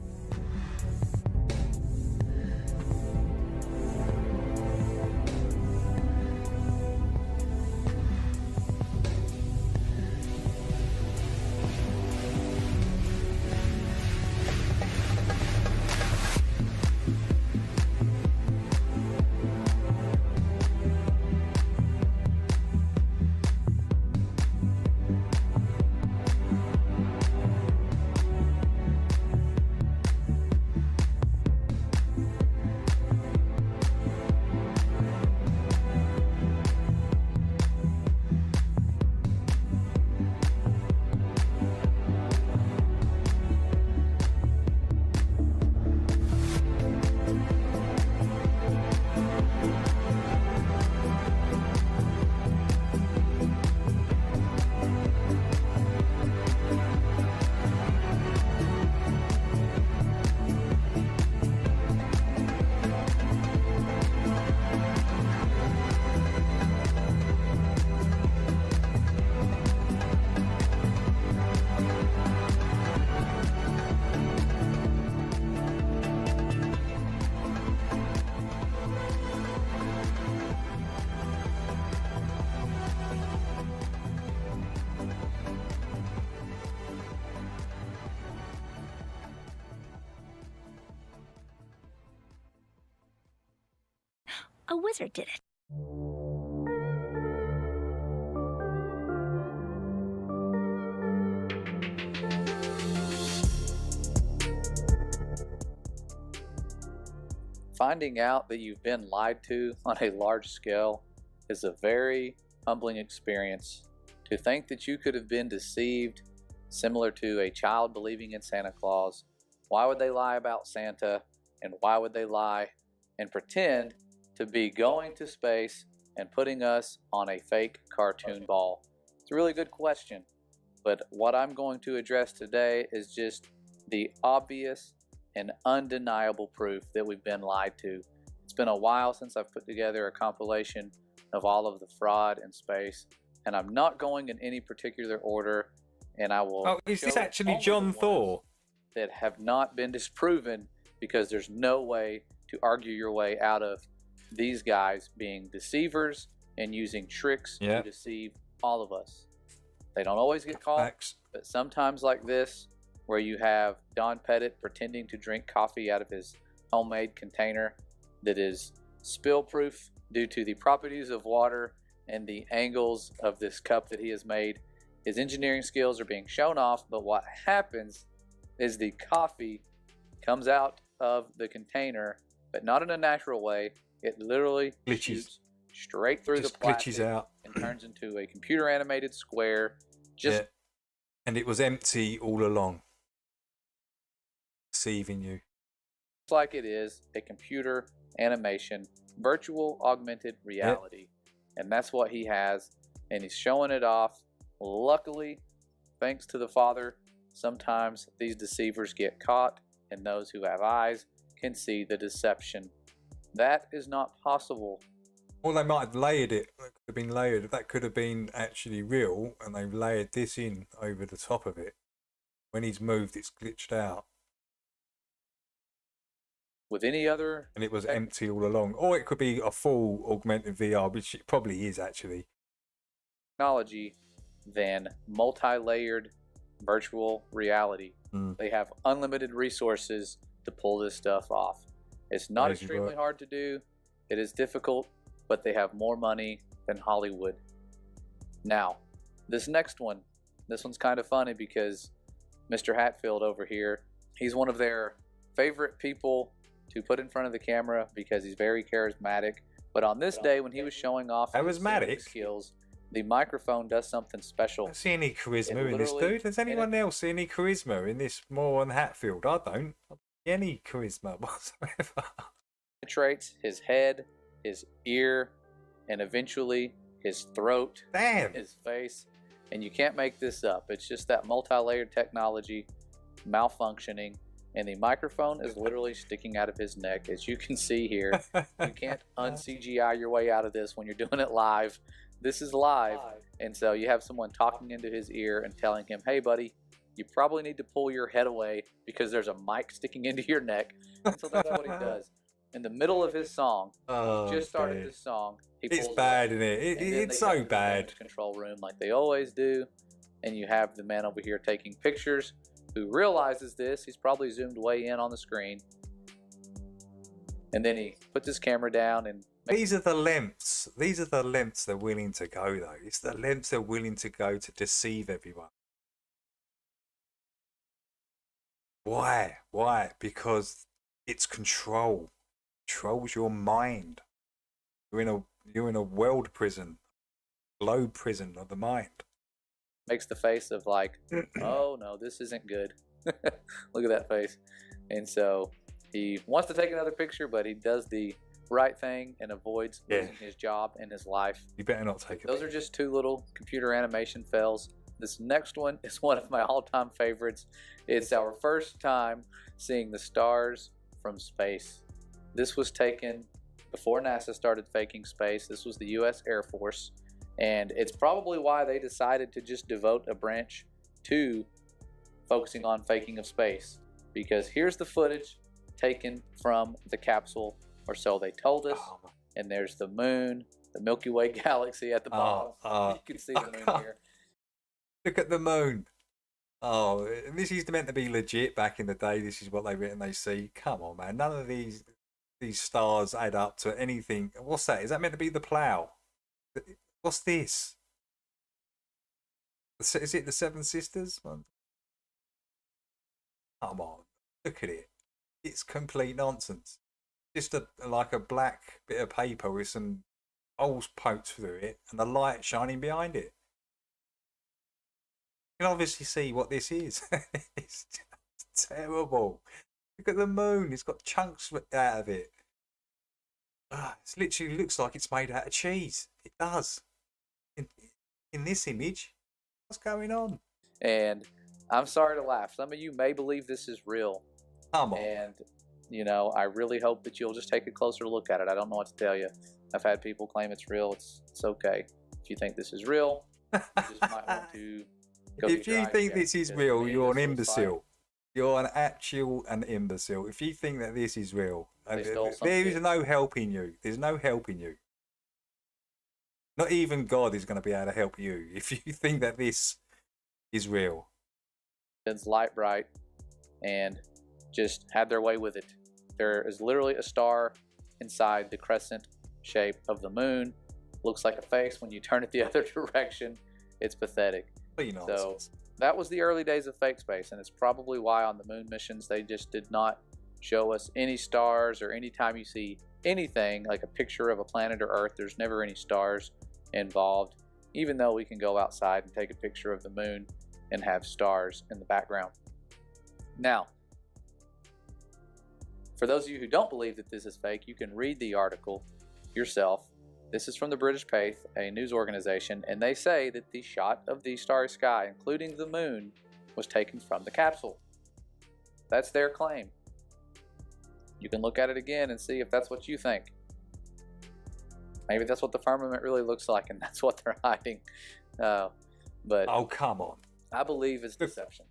[SPEAKER 14] A wizard did it.
[SPEAKER 5] Finding out that you've been lied to on a large scale is a very humbling experience. To think that you could have been deceived, similar to a child believing in Santa Claus. Why would they lie about Santa? And why would they lie and pretend to be going to space and putting us on a fake cartoon ball? It's a really good question. But what I'm going to address today is just the obvious and undeniable proof that we've been lied to. It's been a while since I've put together a compilation of all of the fraud in space, and I'm not going in any particular order, and I will.
[SPEAKER 4] Oh, is this actually John Thor?
[SPEAKER 5] That have not been disproven, because there's no way to argue your way out of these guys being deceivers and using tricks to deceive all of us. They don't always get caught, but sometimes like this, where you have Don Pettit pretending to drink coffee out of his homemade container that is spill-proof due to the properties of water and the angles of this cup that he has made. His engineering skills are being shown off, but what happens is the coffee comes out of the container, but not in a natural way. It literally shoots straight through the plastic,
[SPEAKER 4] glitches out,
[SPEAKER 5] and turns into a computer-animated square.
[SPEAKER 4] And it was empty all along, deceiving you.
[SPEAKER 5] Just like it is a computer animation, virtual augmented reality, and that's what he has, and he's showing it off. Luckily, thanks to the Father, sometimes these deceivers get caught, and those who have eyes can see the deception. That is not possible.
[SPEAKER 4] Well, they might have layered it. That could have been layered. That could have been actually real, and they've layered this in over the top of it. When he's moved, it's glitched out.
[SPEAKER 5] With any other...
[SPEAKER 4] And it was empty all along. Or it could be a full augmented VR, which it probably is actually.
[SPEAKER 5] Technology than multi-layered virtual reality. They have unlimited resources to pull this stuff off. It's not extremely hard to do. It is difficult, but they have more money than Hollywood. Now, this next one, this one's kind of funny because Mr. Hatfield over here, he's one of their favorite people to put in front of the camera because he's very charismatic. But on this day, when he was showing off his skills, the microphone does something special.
[SPEAKER 4] I don't see any charisma in this dude. Does anyone else see any charisma in this moron Hatfield? I don't. Any charisma whatsoever.
[SPEAKER 5] Penetrates his head, his ear, and eventually his throat, his face. And you can't make this up. It's just that multi-layered technology malfunctioning, and the microphone is literally sticking out of his neck, as you can see here. You can't un-CGI your way out of this when you're doing it live. This is live, and so you have someone talking into his ear and telling him, hey buddy, you probably need to pull your head away because there's a mic sticking into your neck. And so that's what he does. In the middle of his song, just started this song, he pulls
[SPEAKER 4] it's bad, isn't it? It's so bad.
[SPEAKER 5] Control room like they always do, and you have the man over here taking pictures who realizes this. He's probably zoomed way in on the screen, and then he puts his camera down and
[SPEAKER 4] these are the lengths. These are the lengths they're willing to go, though. It's the lengths they're willing to go to deceive everyone. Why? Why? Because it's control. Controls your mind. You're in a world prison, globe prison of the mind.
[SPEAKER 5] Makes the face of like, oh no, this isn't good. Look at that face. And so he wants to take another picture, but he does the right thing and avoids losing his job and his life.
[SPEAKER 4] You better not take it.
[SPEAKER 5] Those are just two little computer animation fails. This next one is one of my all-time favorites. It's our first time seeing the stars from space. This was taken before NASA started faking space. This was the US Air Force, and it's probably why they decided to just devote a branch to focusing on faking of space, because here's the footage taken from the capsule, or so they told us. And there's the moon, the Milky Way galaxy at the bottom. You can see the moon here.
[SPEAKER 4] Look at the moon. Oh, this is meant to be legit back in the day. This is what they see. Come on, man. None of these stars add up to anything. What's that? Is that meant to be the plough? What's this? Is it the Seven Sisters? Come on. Look at it. It's complete nonsense. Just like a black bit of paper with some holes poked through it and the light shining behind it. You can obviously see what this is. It's just terrible. Look at the moon. It's got chunks out of it. It literally looks like it's made out of cheese. It does. In this image, what's going on?
[SPEAKER 5] And I'm sorry to laugh. Some of you may believe this is real.
[SPEAKER 4] Come on.
[SPEAKER 5] And, you know, I really hope that you'll just take a closer look at it. I don't know what to tell you. I've had people claim it's real. It's okay. If you think this is real, you just might want to go
[SPEAKER 4] if you think this is real, you're an imbecile. You're an imbecile. If you think that this is real, there is no helping you. There's no helping you. Not even God is going to be able to help you if you think that this is real.
[SPEAKER 5] It's light bright and just had their way with it. There is literally a star inside the crescent shape of the moon. Looks like a face when you turn it the other direction. It's pathetic. So that was the early days of fake space, and it's probably why on the moon missions they just did not show us any stars, or anytime you see anything like a picture of a planet or Earth, there's never any stars involved, even though we can go outside and take a picture of the moon and have stars in the background. Now, for those of you who don't believe that this is fake, you can read the article yourself. This is from the British Faith, a news organization, and they say that the shot of the starry sky, including the moon, was taken from the capsule. That's their claim. You can look at it again and see if that's what you think. Maybe that's what the firmament really looks like, and that's what they're hiding. But
[SPEAKER 4] oh, come on.
[SPEAKER 5] I believe it's deception.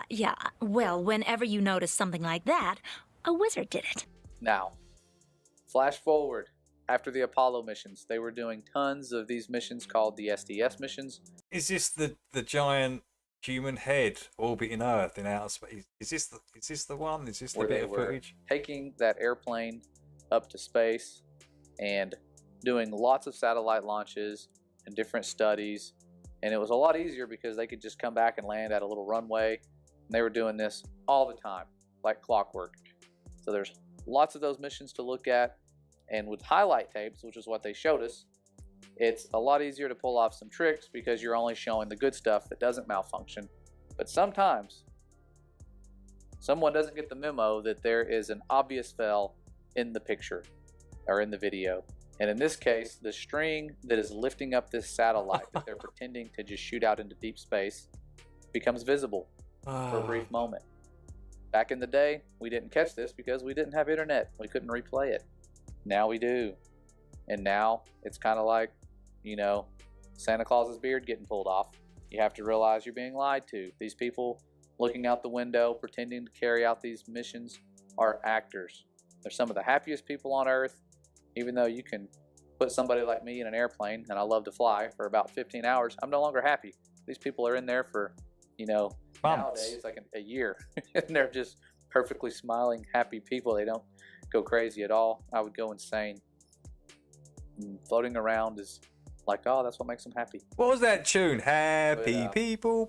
[SPEAKER 14] Yeah. Well, whenever you notice something like that, a wizard did it.
[SPEAKER 5] Now, flash forward. After the Apollo missions, they were doing tons of these missions called the SDS missions.
[SPEAKER 4] Is this the giant human head orbiting Earth in outer space? Is this the one? Is this the bit of footage?
[SPEAKER 5] Taking that airplane up to space and doing lots of satellite launches and different studies. And it was a lot easier because they could just come back and land at a little runway. And they were doing this all the time, like clockwork. So there's lots of those missions to look at. And with highlight tapes, which is what they showed us, it's a lot easier to pull off some tricks because you're only showing the good stuff that doesn't malfunction. But sometimes someone doesn't get the memo that there is an obvious fail in the picture or in the video. And in this case, the string that is lifting up this satellite that they're pretending to just shoot out into deep space becomes visible for a brief moment. Back in the day, we didn't catch this because we didn't have internet. We couldn't replay it. Now we do. And now it's kind of like, you know, Santa Claus's beard getting pulled off. You have to realize you're being lied to. These people looking out the window, pretending to carry out these missions are actors. They're some of the happiest people on Earth, even though you can put somebody like me in an airplane, and I love to fly, for about 15 hours. I'm no longer happy. These people are in there for, you know, nowadays like a year, and they're just perfectly smiling, happy people. They don't go crazy at all. I would go insane. And floating around is like, oh, that's what makes them happy.
[SPEAKER 4] What was that tune? Happy people,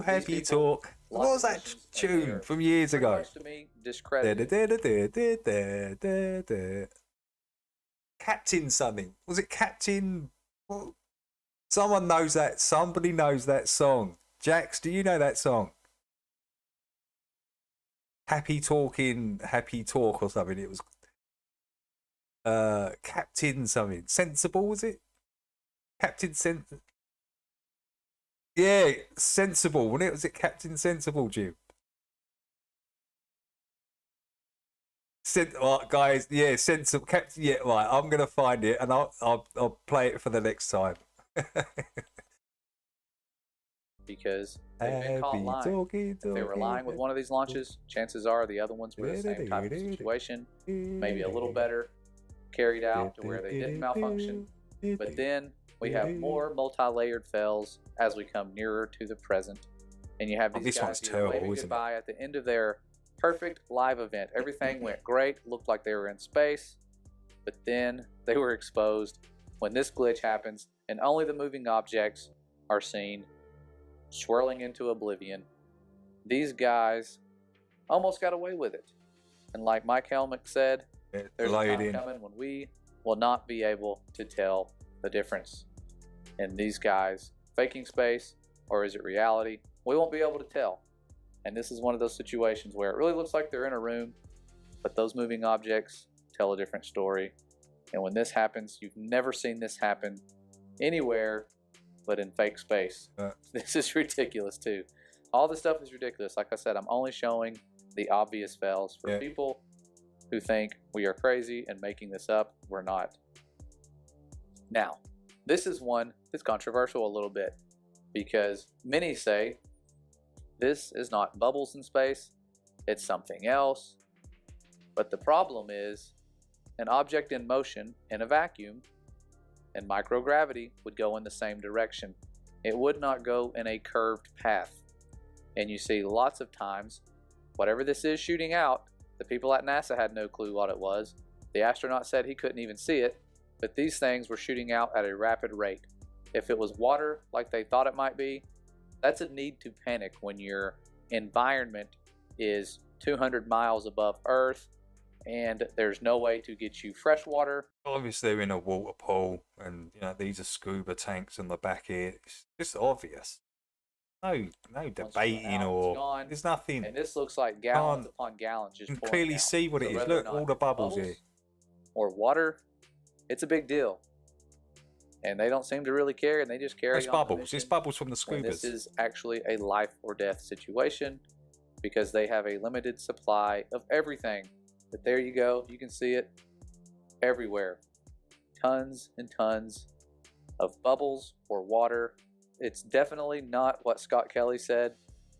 [SPEAKER 4] happy talk. What was that tune from years ago?
[SPEAKER 5] To me, discredited.
[SPEAKER 4] Captain something. Was it Captain? Well, someone knows that. Somebody knows that song. Jax, do you know that song? Happy talking, happy talk or something. It was Captain something. Sensible, was it? Captain Yeah, Sensible. When it was it Captain Sensible, Jim? Guys, yeah, Sensible. Captain. Yeah, right. I'm gonna find it and I'll play it for the next time.
[SPEAKER 5] Because they've been caught lying. If they were lying with one of these launches, chances are the other ones were the same type of situation, maybe a little better carried out to where they didn't malfunction. But then we have more multi-layered fails as we come nearer to the present, and you have these guys waving goodbye at the end of their perfect live event. Everything went great, looked like they were in space, but then they were exposed when this glitch happens, and only the moving objects are seen swirling into oblivion. These guys almost got away with it. And like Mike Helmick said, there's a time coming when we will not be able to tell the difference in these guys faking space or is it reality. We won't be able to tell. And this is one of those situations where it really looks like they're in a room, but those moving objects tell a different story. And when this happens, you've never seen this happen anywhere but in fake space. This is ridiculous too. All this stuff is ridiculous. Like I said, I'm only showing the obvious fails for people who think we are crazy and making this up. We're not. Now, this is one that's controversial a little bit because many say this is not bubbles in space, it's something else. But the problem is an object in motion in a vacuum and microgravity would go in the same direction. It would not go in a curved path. And you see lots of times, whatever this is shooting out, the people at NASA had no clue what it was. The astronaut said he couldn't even see it, but these things were shooting out at a rapid rate. If it was water like they thought it might be, that's a need to panic when your environment is 200 miles above Earth and there's no way to get you fresh water.
[SPEAKER 4] Obviously they're in a water pool and you know these are scuba tanks on the back here. It's just obvious. No debating or there's nothing.
[SPEAKER 5] And this looks like gallons upon gallons just
[SPEAKER 4] you can clearly see what it is. Look, all the bubbles here.
[SPEAKER 5] Or water, it's a big deal. And they don't seem to really care, and they just carry on.
[SPEAKER 4] It's bubbles. It's bubbles from the scubas.
[SPEAKER 5] This is actually a life or death situation because they have a limited supply of everything. But there you go. You can see it everywhere. Tons and tons of bubbles or water. It's definitely not what Scott Kelly said,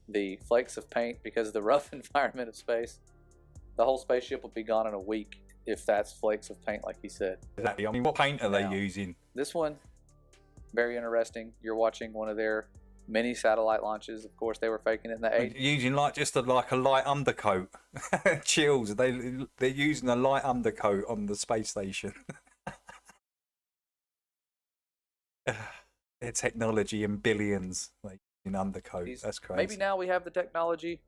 [SPEAKER 5] the flakes of paint, because of the rough environment of space. The whole spaceship will be gone in a week if that's flakes of paint like he said.
[SPEAKER 4] Exactly. I mean, what paint are they using?
[SPEAKER 5] This one, very interesting. You're watching one of their mini satellite launches. Of course, they were faking it in the 80s.
[SPEAKER 4] Using like just like a light undercoat. Chills. They're using a light undercoat on the space station. Their technology in billions, like in undercoat. That's crazy.
[SPEAKER 5] Maybe now we have the technology,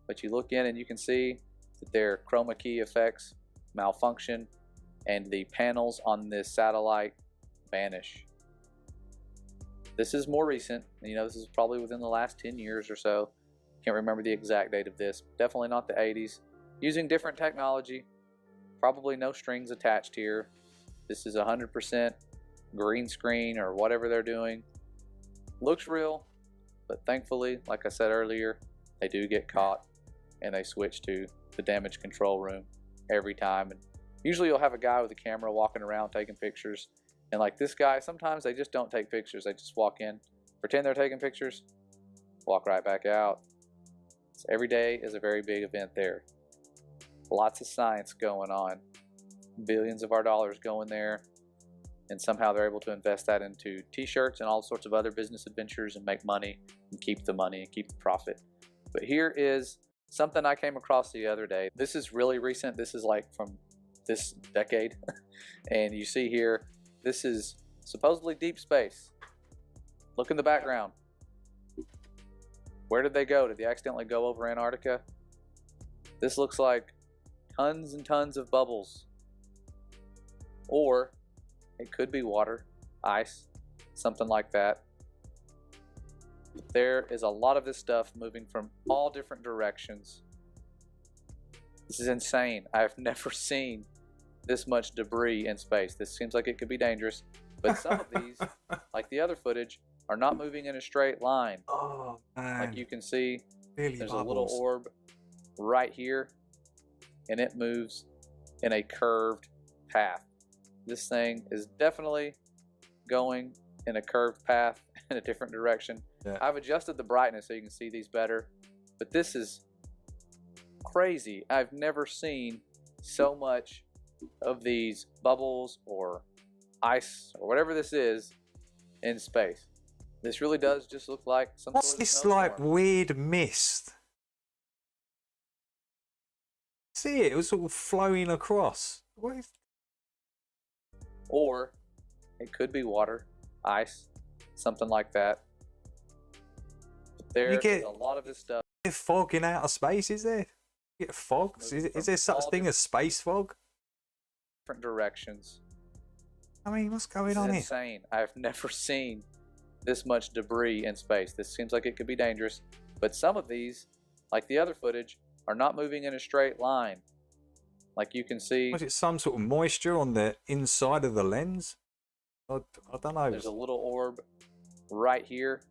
[SPEAKER 5] but you look in and you can see that their chroma key effects malfunction and the panels on this satellite vanish. This is more recent. You know, this is probably within the last 10 years or so. Can't remember the exact date of this. Definitely not the 80s. Using different technology. Probably no strings attached here. This is 100% green screen or whatever they're doing. Looks real, but thankfully, like I said earlier, they do get caught and they switch to the damage control room every time. And usually you'll have a guy with a camera walking around taking pictures. And like this guy, sometimes they just don't take pictures. They just walk in, pretend they're taking pictures, walk right back out. So every day is a very big event there. Lots of science going on. Billions of our dollars going there. And somehow they're able to invest that into t-shirts and all sorts of other business adventures and make money and keep the money and keep the profit. But here is something I came across the other day. This is really recent. This is like from this decade. And you see here, this is supposedly deep space. Look in the background. Where did they go? Did they accidentally go over Antarctica? This looks like tons and tons of bubbles. Or it could be water, ice, something like that. There is a lot of this stuff moving from all different directions. This is insane. I've never seen this much debris in space. This seems like it could be dangerous, but some of these, like the other footage, are not moving in a straight line.
[SPEAKER 4] Oh, man.
[SPEAKER 5] Like you can see,
[SPEAKER 4] Really
[SPEAKER 5] there's
[SPEAKER 4] bubbles.
[SPEAKER 5] a little orb right here, and it moves in a curved path. This thing is definitely going in a curved path in a different direction.
[SPEAKER 4] Yeah.
[SPEAKER 5] I've adjusted the brightness so you can see these better, but this is crazy. I've never seen so much of these bubbles or ice or whatever this is in space. This really does just look like some
[SPEAKER 4] What's
[SPEAKER 5] sort of
[SPEAKER 4] this
[SPEAKER 5] snowstorm.
[SPEAKER 4] like weird mist? See it? It was sort of flowing across. What is...
[SPEAKER 5] Or it could be water, ice, something like that. But there
[SPEAKER 4] You get-
[SPEAKER 5] is a lot of this stuff.
[SPEAKER 4] Is there fog in outer space, is there? You get fog? Is there such thing as space fog?
[SPEAKER 5] Different directions.
[SPEAKER 4] I mean, what's
[SPEAKER 5] This
[SPEAKER 4] going
[SPEAKER 5] is
[SPEAKER 4] on here?
[SPEAKER 5] insane. I've never seen this much debris in space. This seems like it could be dangerous, but some of these, like the other footage, are not moving in a straight line. Like you can see,
[SPEAKER 4] Was it some sort of moisture on the inside of the lens? I don't know.
[SPEAKER 5] there's a little orb right here,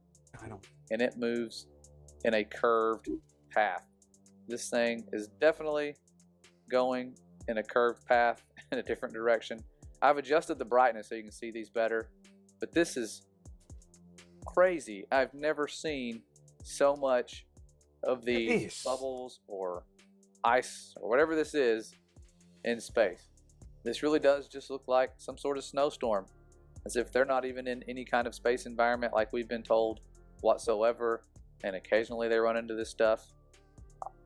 [SPEAKER 5] and it moves in a curved path. This thing is definitely going in a curved path in a different direction. I've adjusted the brightness so you can see these better, but this is crazy. I've never seen so much of these bubbles or ice or whatever this is in space. This really does just look like some sort of snowstorm, as if they're not even in any kind of space environment like we've been told whatsoever, and occasionally they run into this stuff.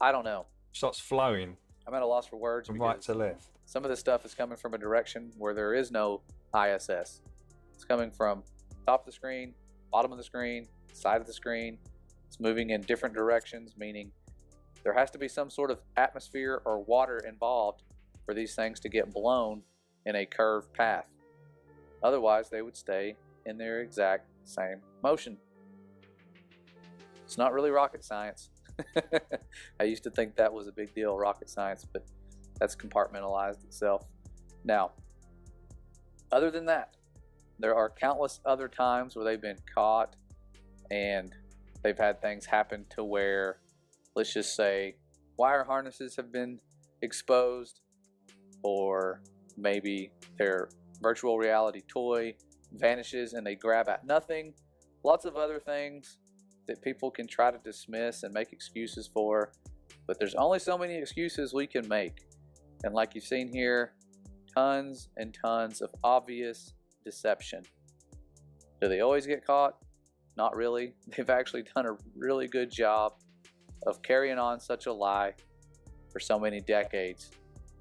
[SPEAKER 5] I don't know.
[SPEAKER 4] Starts flowing
[SPEAKER 5] I'm at a loss for words.
[SPEAKER 4] from
[SPEAKER 5] because
[SPEAKER 4] right to left.
[SPEAKER 5] some of this stuff is coming from a direction where there is no ISS. It's coming from top of the screen, bottom of the screen, side of the screen. It's moving in different directions, meaning there has to be some sort of atmosphere or water involved for these things to get blown in a curved path. Otherwise, they would stay in their exact same motion. It's not really rocket science. I used to think that was a big deal, rocket science, but that's compartmentalized itself. Now, other than that, there are countless other times where they've been caught and they've had things happen to where, let's just say, wire harnesses have been exposed, or maybe their virtual reality toy vanishes and they grab at nothing. Lots of other things that people can try to dismiss and make excuses for, but there's only so many excuses we can make. And like you've seen here, tons and tons of obvious deception. Do they always get caught? Not really. They've actually done a really good job of carrying on such a lie for so many decades.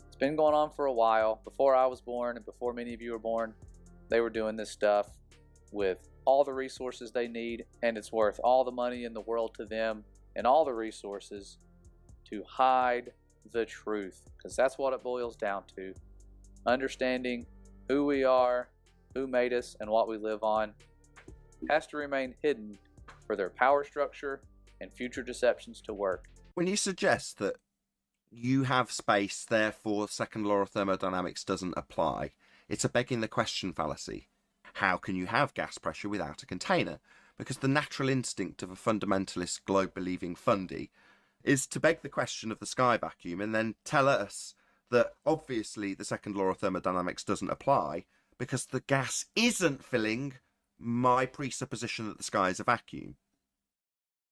[SPEAKER 5] It's been going on for a while. Before I was born and before many of you were born, they were doing this stuff with all the resources they need, and it's worth all the money in the world to them and all the resources to hide the truth, because that's what it boils down to. Understanding who we are, who made us, and what we live on has to remain hidden for their power structure and future deceptions to work.
[SPEAKER 6] When you suggest that you have space, therefore second law of thermodynamics doesn't apply, It's a begging the question fallacy. How can you have gas pressure without a container? Because the natural instinct of a fundamentalist globe-believing fundy is to beg the question of the sky vacuum and then tell us that obviously the second law of thermodynamics doesn't apply because the gas isn't filling my presupposition that the sky is a vacuum.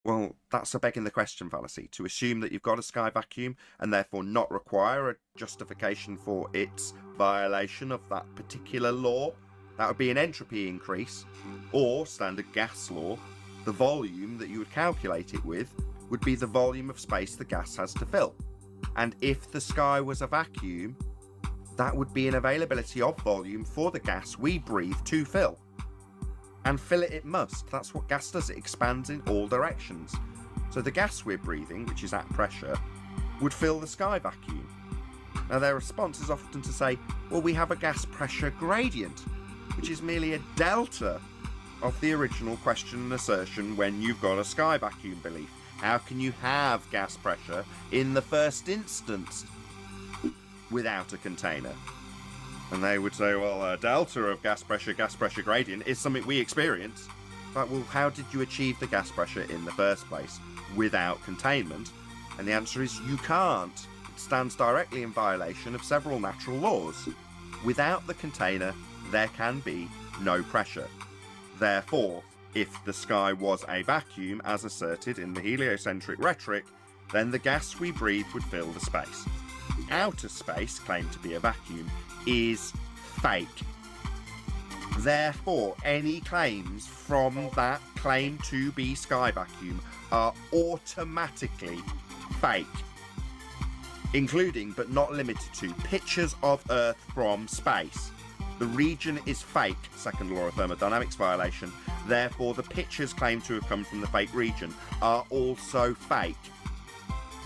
[SPEAKER 6] Well, that's a begging the question fallacy, to assume that you've got a sky vacuum and therefore not require a justification for its violation of that particular law. That would be an entropy increase, or standard gas law. The volume that you would calculate it with would be the volume of space the gas has to fill. And if the sky was a vacuum, that would be an availability of volume for the gas we breathe to fill. And fill it must. That's what gas does. It expands in all directions. So the gas we're breathing, which is at pressure, would fill the sky vacuum. Now their response is often to say, well, we have a gas pressure gradient, which is merely a delta of the original question and assertion when you've got a sky vacuum belief. How can you have gas pressure in the first instance without a container? And they would say, well, a delta of gas pressure gradient is something we experience. But, well, how did you achieve the gas pressure in the first place without containment? And the answer is you can't. It stands directly in violation of several natural laws. Without the container, there can be no pressure. Therefore, if the sky was a vacuum, as asserted in the heliocentric rhetoric, then the gas we breathe would fill the space. Outer space, claimed to be a vacuum, is fake. Therefore, any claims from that claim to be sky vacuum are automatically fake, including but not limited to pictures of Earth from space. The region is fake, second law of thermodynamics violation. Therefore, the pictures claimed to have come from the fake region are also fake.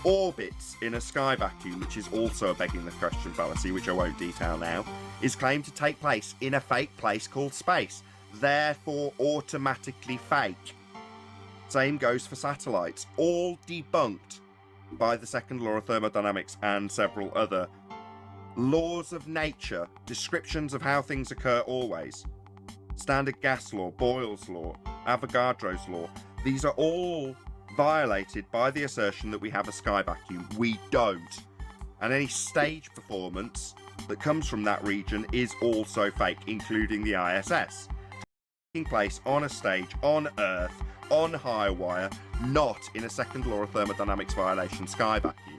[SPEAKER 6] Orbits in a sky vacuum, which is also a begging the question fallacy, which I won't detail now, is claimed to take place in a fake place called space, therefore automatically fake. Same goes for satellites, all debunked by the second law of thermodynamics and several other laws of nature, descriptions of how things occur always. Standard gas law, Boyle's law, Avogadro's law, these are all violated by the assertion that we have a sky vacuum. We don't. And any stage performance that comes from that region is also fake, including the ISS. Taking place on a stage, on Earth, on high wire, not in a second law of thermodynamics violation sky vacuum.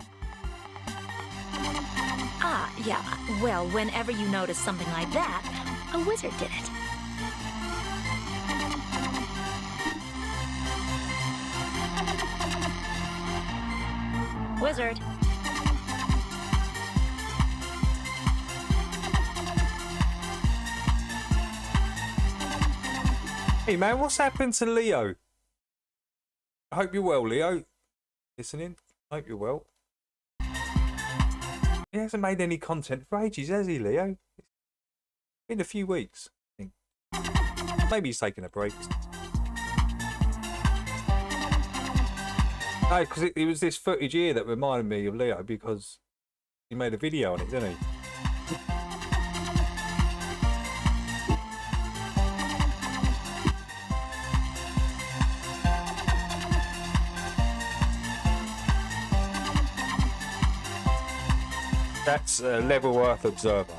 [SPEAKER 14] Ah, yeah. Well, whenever you notice something like that, a wizard did it. Wizard.
[SPEAKER 4] Hey man, what's happened to Leo? I hope you're well, Leo. Listening? Hope you're well. He hasn't made any content for ages, has he, Leo? It's been a few weeks, I think. Maybe he's taking a break. No, because it was this footage here that reminded me of Leo, because he made a video on it, didn't he? That's Leavenworth Observer.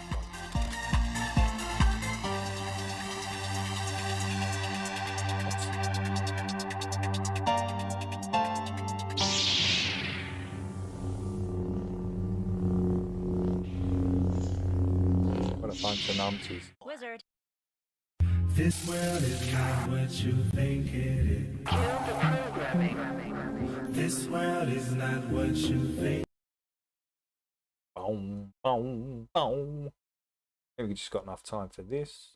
[SPEAKER 4] What a bunch of numpties.
[SPEAKER 14] Wizard.
[SPEAKER 7] This world is not what you think it is. This world is not what you think.
[SPEAKER 4] Boom, boom, boom. Maybe we just got enough time for this.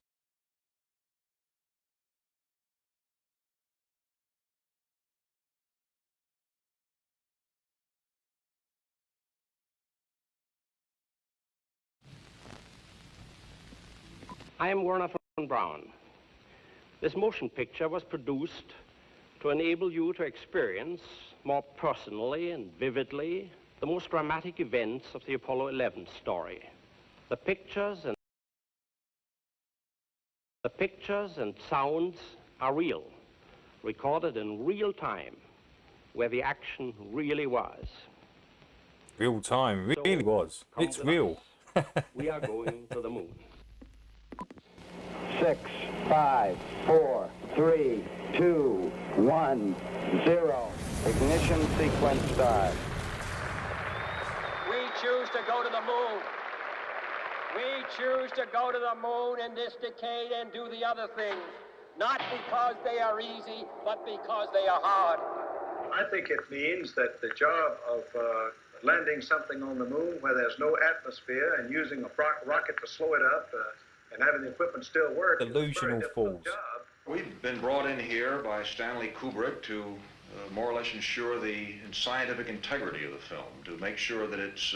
[SPEAKER 17] I am Werner von Braun. This motion picture was produced to enable you to experience more personally and vividly the most dramatic events of the Apollo 11 story. The pictures and The pictures and sounds are real, recorded in real time, where the action really was.
[SPEAKER 4] Real time, really was. It's real.
[SPEAKER 17] We are going to the moon.
[SPEAKER 19] 6, 5, 4, 3, 2, 1, 0. Ignition sequence start.
[SPEAKER 21] We choose to go to the moon. We choose to go to the moon in this decade and do the other things, not because they are easy, but because they are hard.
[SPEAKER 22] I think it means that the job of landing something on the moon where there's no atmosphere and using a rocket to slow it up and having the equipment still work.
[SPEAKER 4] Delusional fools.
[SPEAKER 23] We've been brought in here by Stanley Kubrick to more or less ensure the scientific integrity of the film, to make sure that it's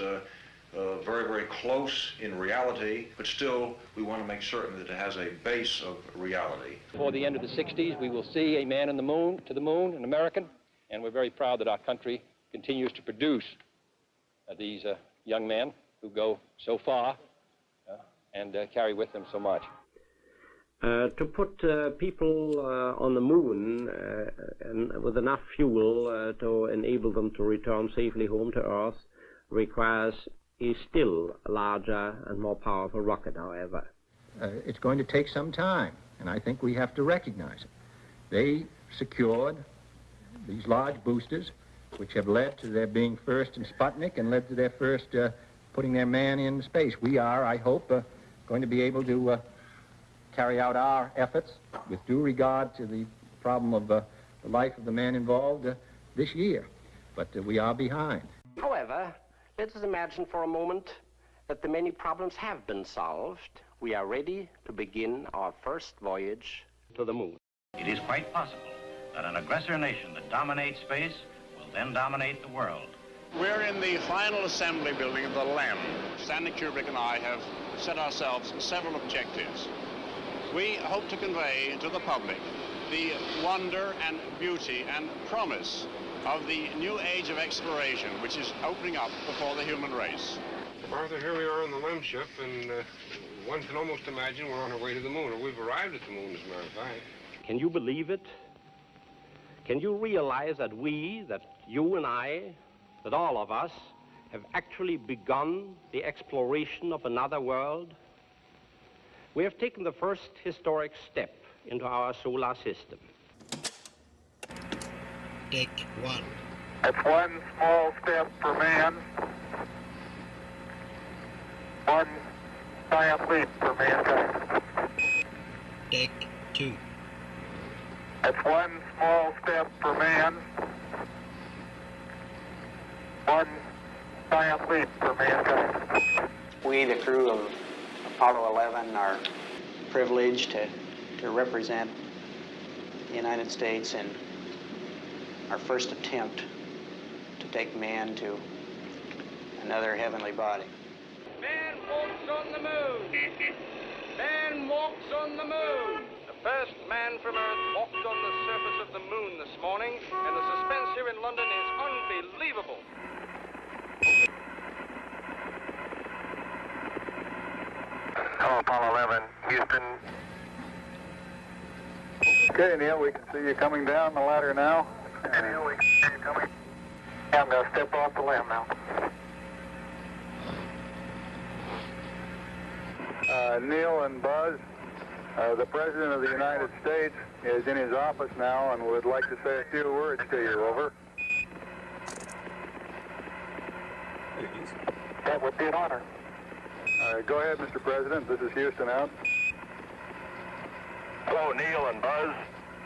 [SPEAKER 23] very, very close in reality, but still we want to make certain that it has a base of reality.
[SPEAKER 21] Before the end of the 60s, we will see a man to the moon, an American, and we're very proud that our country continues to produce these young men who go so far and carry with them so much.
[SPEAKER 17] To put people on the moon and with enough fuel to enable them to return safely home to Earth requires a still larger and more powerful rocket, however.
[SPEAKER 25] It's going to take some time, and I think we have to recognize it. They secured these large boosters, which have led to their being first in Sputnik and led to their first putting their man in space. We are, I hope, going to be able to carry out our efforts with due regard to the problem of the life of the man involved this year. But we are behind.
[SPEAKER 17] However, let us imagine for a moment that the many problems have been solved. We are ready to begin our first voyage to the moon.
[SPEAKER 26] It is quite possible that an aggressor nation that dominates space will then dominate the world.
[SPEAKER 2] We're in the final assembly building of the LEM. Stanley Kubrick and I have set ourselves several objectives. We hope to convey to the public the wonder and beauty and promise of the new age of exploration which is opening up before the human race.
[SPEAKER 27] Arthur, here we are on the LEM ship, and one can almost imagine we're on our way to the moon, or we've arrived at the moon, as a matter of fact.
[SPEAKER 17] Can you believe it? Can you realize that we, that you and I, that all of us, have actually begun the exploration of another world? We have taken the first historic step into our solar system.
[SPEAKER 19] Take 1.
[SPEAKER 2] That's one small step for man, one giant leap for mankind.
[SPEAKER 19] Take 2.
[SPEAKER 2] That's one small step for man, one giant leap for mankind.
[SPEAKER 28] We, the crew of Apollo 11, are privileged to represent the United States in our first attempt to take man to another heavenly body.
[SPEAKER 21] Man walks on the moon. Man walks on the moon. The first man from Earth walked on the surface of the moon this morning, and the suspense here in London is unbelievable.
[SPEAKER 2] Hello, Apollo 11, Houston. Okay, Neil, we can see you coming down the ladder now. Neil, we can see you coming. Yeah, I'm going to step off the LEM now. Neil and Buzz, the President of the United States is in his office now and would like to say a few words to you. Over. That would be an honor. Go ahead, Mr. President. This is Houston out.
[SPEAKER 29] Hello, Neil and Buzz.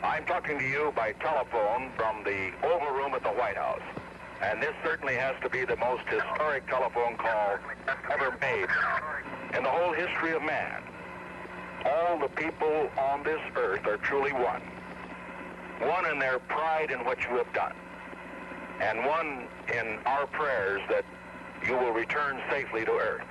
[SPEAKER 29] I'm talking to you by telephone from the Oval Room at the White House. And this certainly has to be the most historic telephone call ever made in the whole history of man. All the people on this earth are truly one. One in their pride in what you have done. And one in our prayers that you will return safely to Earth.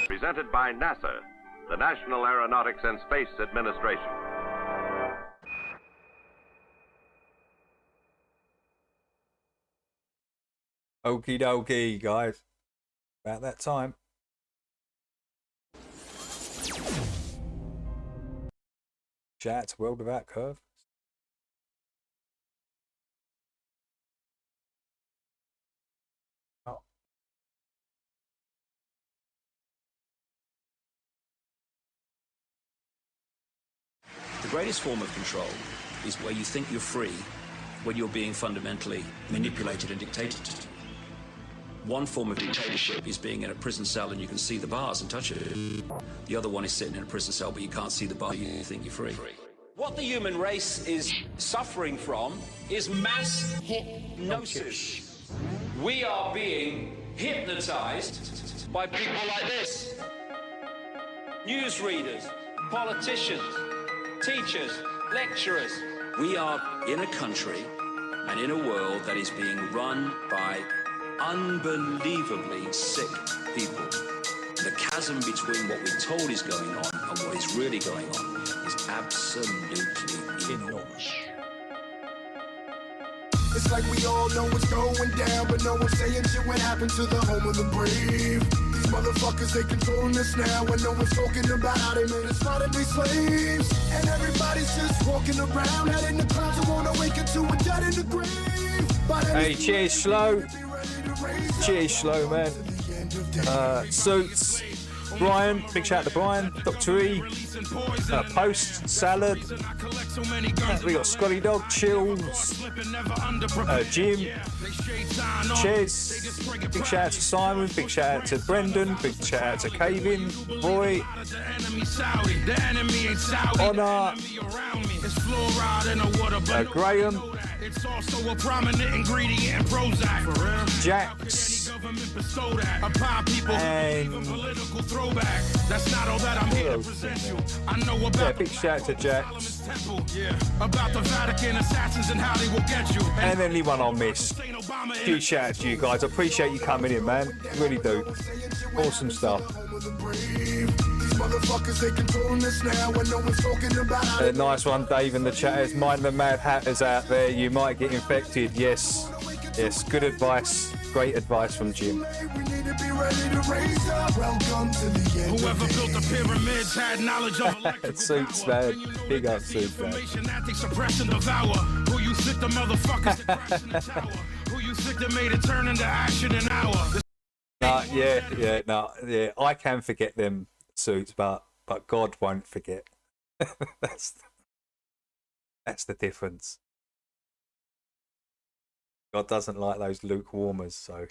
[SPEAKER 3] Presented by NASA, the National Aeronautics and Space Administration.
[SPEAKER 4] Okie dokie, guys. About that time. Shout out to World Without Curve. Oh.
[SPEAKER 8] The greatest form of control is where you think you're free when you're being fundamentally manipulated and dictated to. One form of dictatorship is being in a prison cell and you can see the bars and touch it. The other one is sitting in a prison cell but you can't see the bar, you think you're free.
[SPEAKER 9] What the human race is suffering from is mass hypnosis. We are being hypnotized by people like this. Newsreaders, politicians, teachers, lecturers.
[SPEAKER 8] We are in a country and in a world that is being run by unbelievably sick people. The chasm between what we're told is going on and what is really going on is absolutely enormous.
[SPEAKER 11] It's like we all know what's going down, but no one's saying shit what happened to the home of the brave. These motherfuckers, they controlling us now, and no one's talking about how they made us fight to be slaves. And everybody's just walking around, head in the clouds, and wanna wake up to a dead in the grave.
[SPEAKER 4] Hey, cheers, Slow. Cheers, Slow, man. Suits. Brian, big shout out to Brian. Dr. E. Post, Salad. We got Scotty Dog, Chills. Jim. Ches. Big shout out to Simon. Big shout out to Brendan. Big shout out to Kevin. Roy. Honor. Graham.
[SPEAKER 11] It's also a prominent ingredient in Prozac.
[SPEAKER 4] Jax.
[SPEAKER 11] And that's not all that I'm here to present you. I know about
[SPEAKER 4] big shout out to Jax.
[SPEAKER 11] About the Vatican assassins and how they will get you.
[SPEAKER 4] And anyone I missed. Huge shout out to you guys. I appreciate you coming in, man. Really do. Awesome stuff. Nice one, Dave in the chat. Mind the Mad Hatters out there. You might get infected. Yes. Yes. Good advice. Great advice from Jim.
[SPEAKER 11] Whoever built the pyramids had knowledge of
[SPEAKER 4] Suits, man. Big up, Suits, man.
[SPEAKER 11] Who you think the motherfuckers who you think that made it turn into action in hour?
[SPEAKER 4] Yeah. I can forget them Suits, but God won't forget. that's the difference. God doesn't like those lukewarmers, so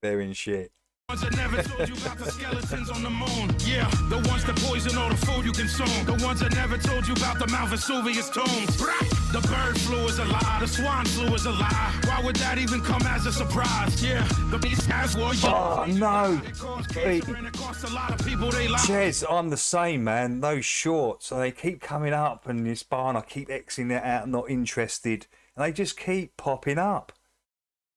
[SPEAKER 4] they're in shit.
[SPEAKER 11] Ones that never told you about the skeletons on the moon. Yeah, the ones that poison all the food you consume. The ones that never told you about the Mount Vesuvius tombs. The bird flu is a lie. The swan flu is a lie. Why would that even come as a surprise? Yeah, the beast has war.
[SPEAKER 4] Oh no! Ches, I'm the same, man. Those shorts, they keep coming up, and this barn, I keep Xing it out, not interested, and they just keep popping up.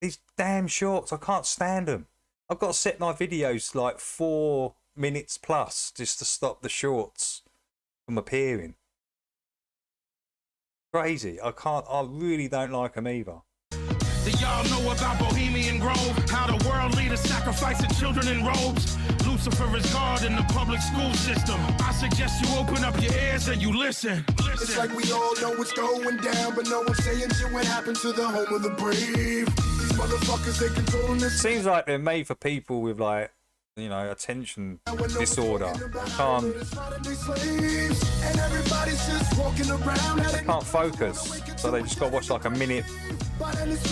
[SPEAKER 4] These damn shorts, I can't stand them. I've got to set my videos like 4 minutes plus just to stop the shorts from appearing. Crazy. I really don't like them either.
[SPEAKER 11] Do y'all know about Bohemian Grove? How the world leaders sacrificing children in robes? Lucifer is God in the public school system. I suggest you open up your ears and you listen. It's like we all know what's going down, but no one's saying shit what happened to the home of the brave. Motherfuckers, they controlling this.
[SPEAKER 4] Seems like they're made for people with, like, you know, attention disorder. They can't focus, so they just got to watch like a minute.
[SPEAKER 11] Welcome to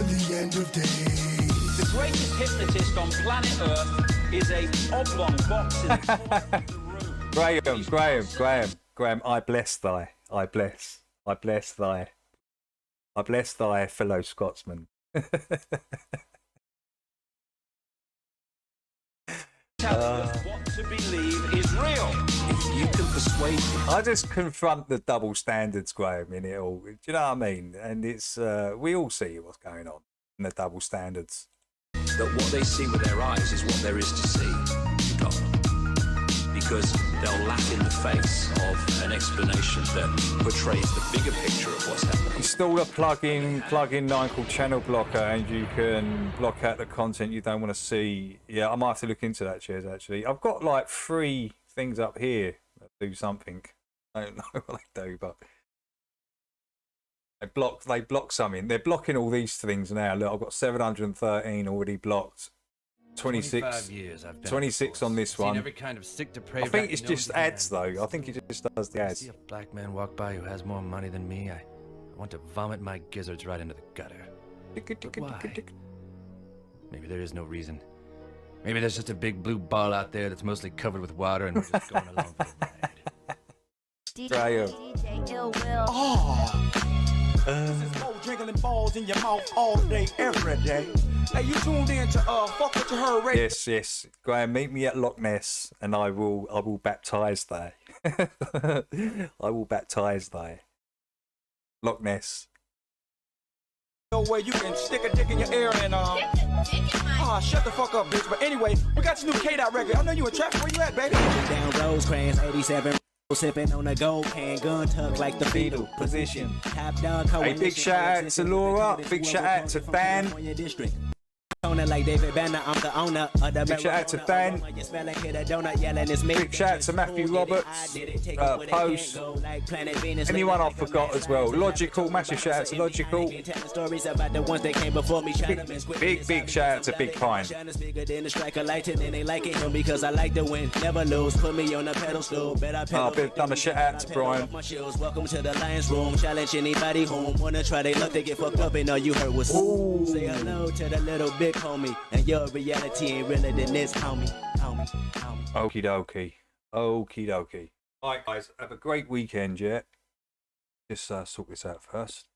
[SPEAKER 11] the end of days.
[SPEAKER 9] The greatest hypnotist on planet Earth is a oblong box in the
[SPEAKER 4] Graham, I bless thy. I bless thy. I bless thy fellow Scotsman.
[SPEAKER 9] Telling us what to believe is real.
[SPEAKER 8] If you can persuade
[SPEAKER 4] I just confront the double standards, Graham, in it all. Do you know what I mean? And it's we all see what's going on in the double standards.
[SPEAKER 8] That what they see with their eyes is what there is to see, because they'll laugh in the face of an explanation that portrays the bigger picture of what's happening.
[SPEAKER 4] Install a plug-in 9 called Channel Blocker, and you can block out the content you don't want to see. Yeah, I might have to look into that, Cheers, actually. I've got like 3 things up here that do something. I don't know what they do, but they block something. They're blocking all these things now. Look, I've got 713 already blocked. 26
[SPEAKER 1] years I've been
[SPEAKER 4] 26 on this one.
[SPEAKER 1] Every kind of sick,
[SPEAKER 4] I think it's just ads though. I think it just does the ads.
[SPEAKER 1] See a black man walk by who has more money than me, I want to vomit my gizzards right into the gutter. But why? Maybe there is no reason. Maybe there's just a big blue ball out there that's mostly covered with water and we're just going along for the ride.
[SPEAKER 10] This is more jiggling balls in your mouth all day, every day. Hey, you tuned in to fuck what you heard, right?
[SPEAKER 4] Yes. Graham, meet me at Loch Ness, and I will baptize thee. I will baptize thee. Loch Ness.
[SPEAKER 10] No way you can stick a dick in your ear and shut the fuck up, bitch. But anyway, we got your new K-Dot record. I know you in traffic. Where you at, baby?
[SPEAKER 12] Down Rosecrans, 87. Sipping on a gold can, gun tucked like the fetal position. Top dog,
[SPEAKER 4] hey, big shout out to Laura. Big shout out to Dan.
[SPEAKER 12] Like David Banner, I'm the owner of the
[SPEAKER 4] big shout out to Dan. Big shout out to Matthew Roberts. Post. Anyone I forgot as well. Logical, massive shout out to Logical. Big shout out to Big Pine.
[SPEAKER 12] Because I like to win, never lose. Put me on a pedestal.
[SPEAKER 4] I've done a shout out to Brian.
[SPEAKER 12] Welcome to the Lions Room. Challenge anybody home. Wanna try they luck, they get fucked up and all you heard was say hello to the little big homie, and your reality ain't realer than this, homie.
[SPEAKER 4] Okie dokie. Alright guys, have a great weekend, yeah? Just sort this out first.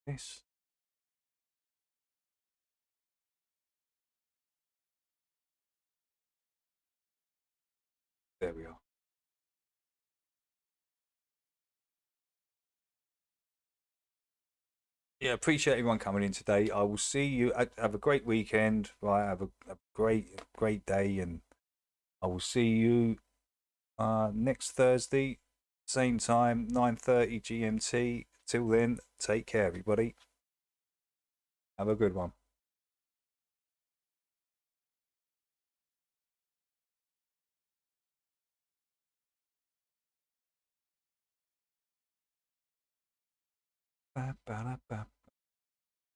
[SPEAKER 4] Yes. There we are. Yeah, appreciate everyone coming in today. I will see you. Have a great weekend. Right, have a great day, and I will see you next Thursday, same time, 9:30 GMT. Till then, take care, everybody. Have a good one. Ba, ba, da, ba.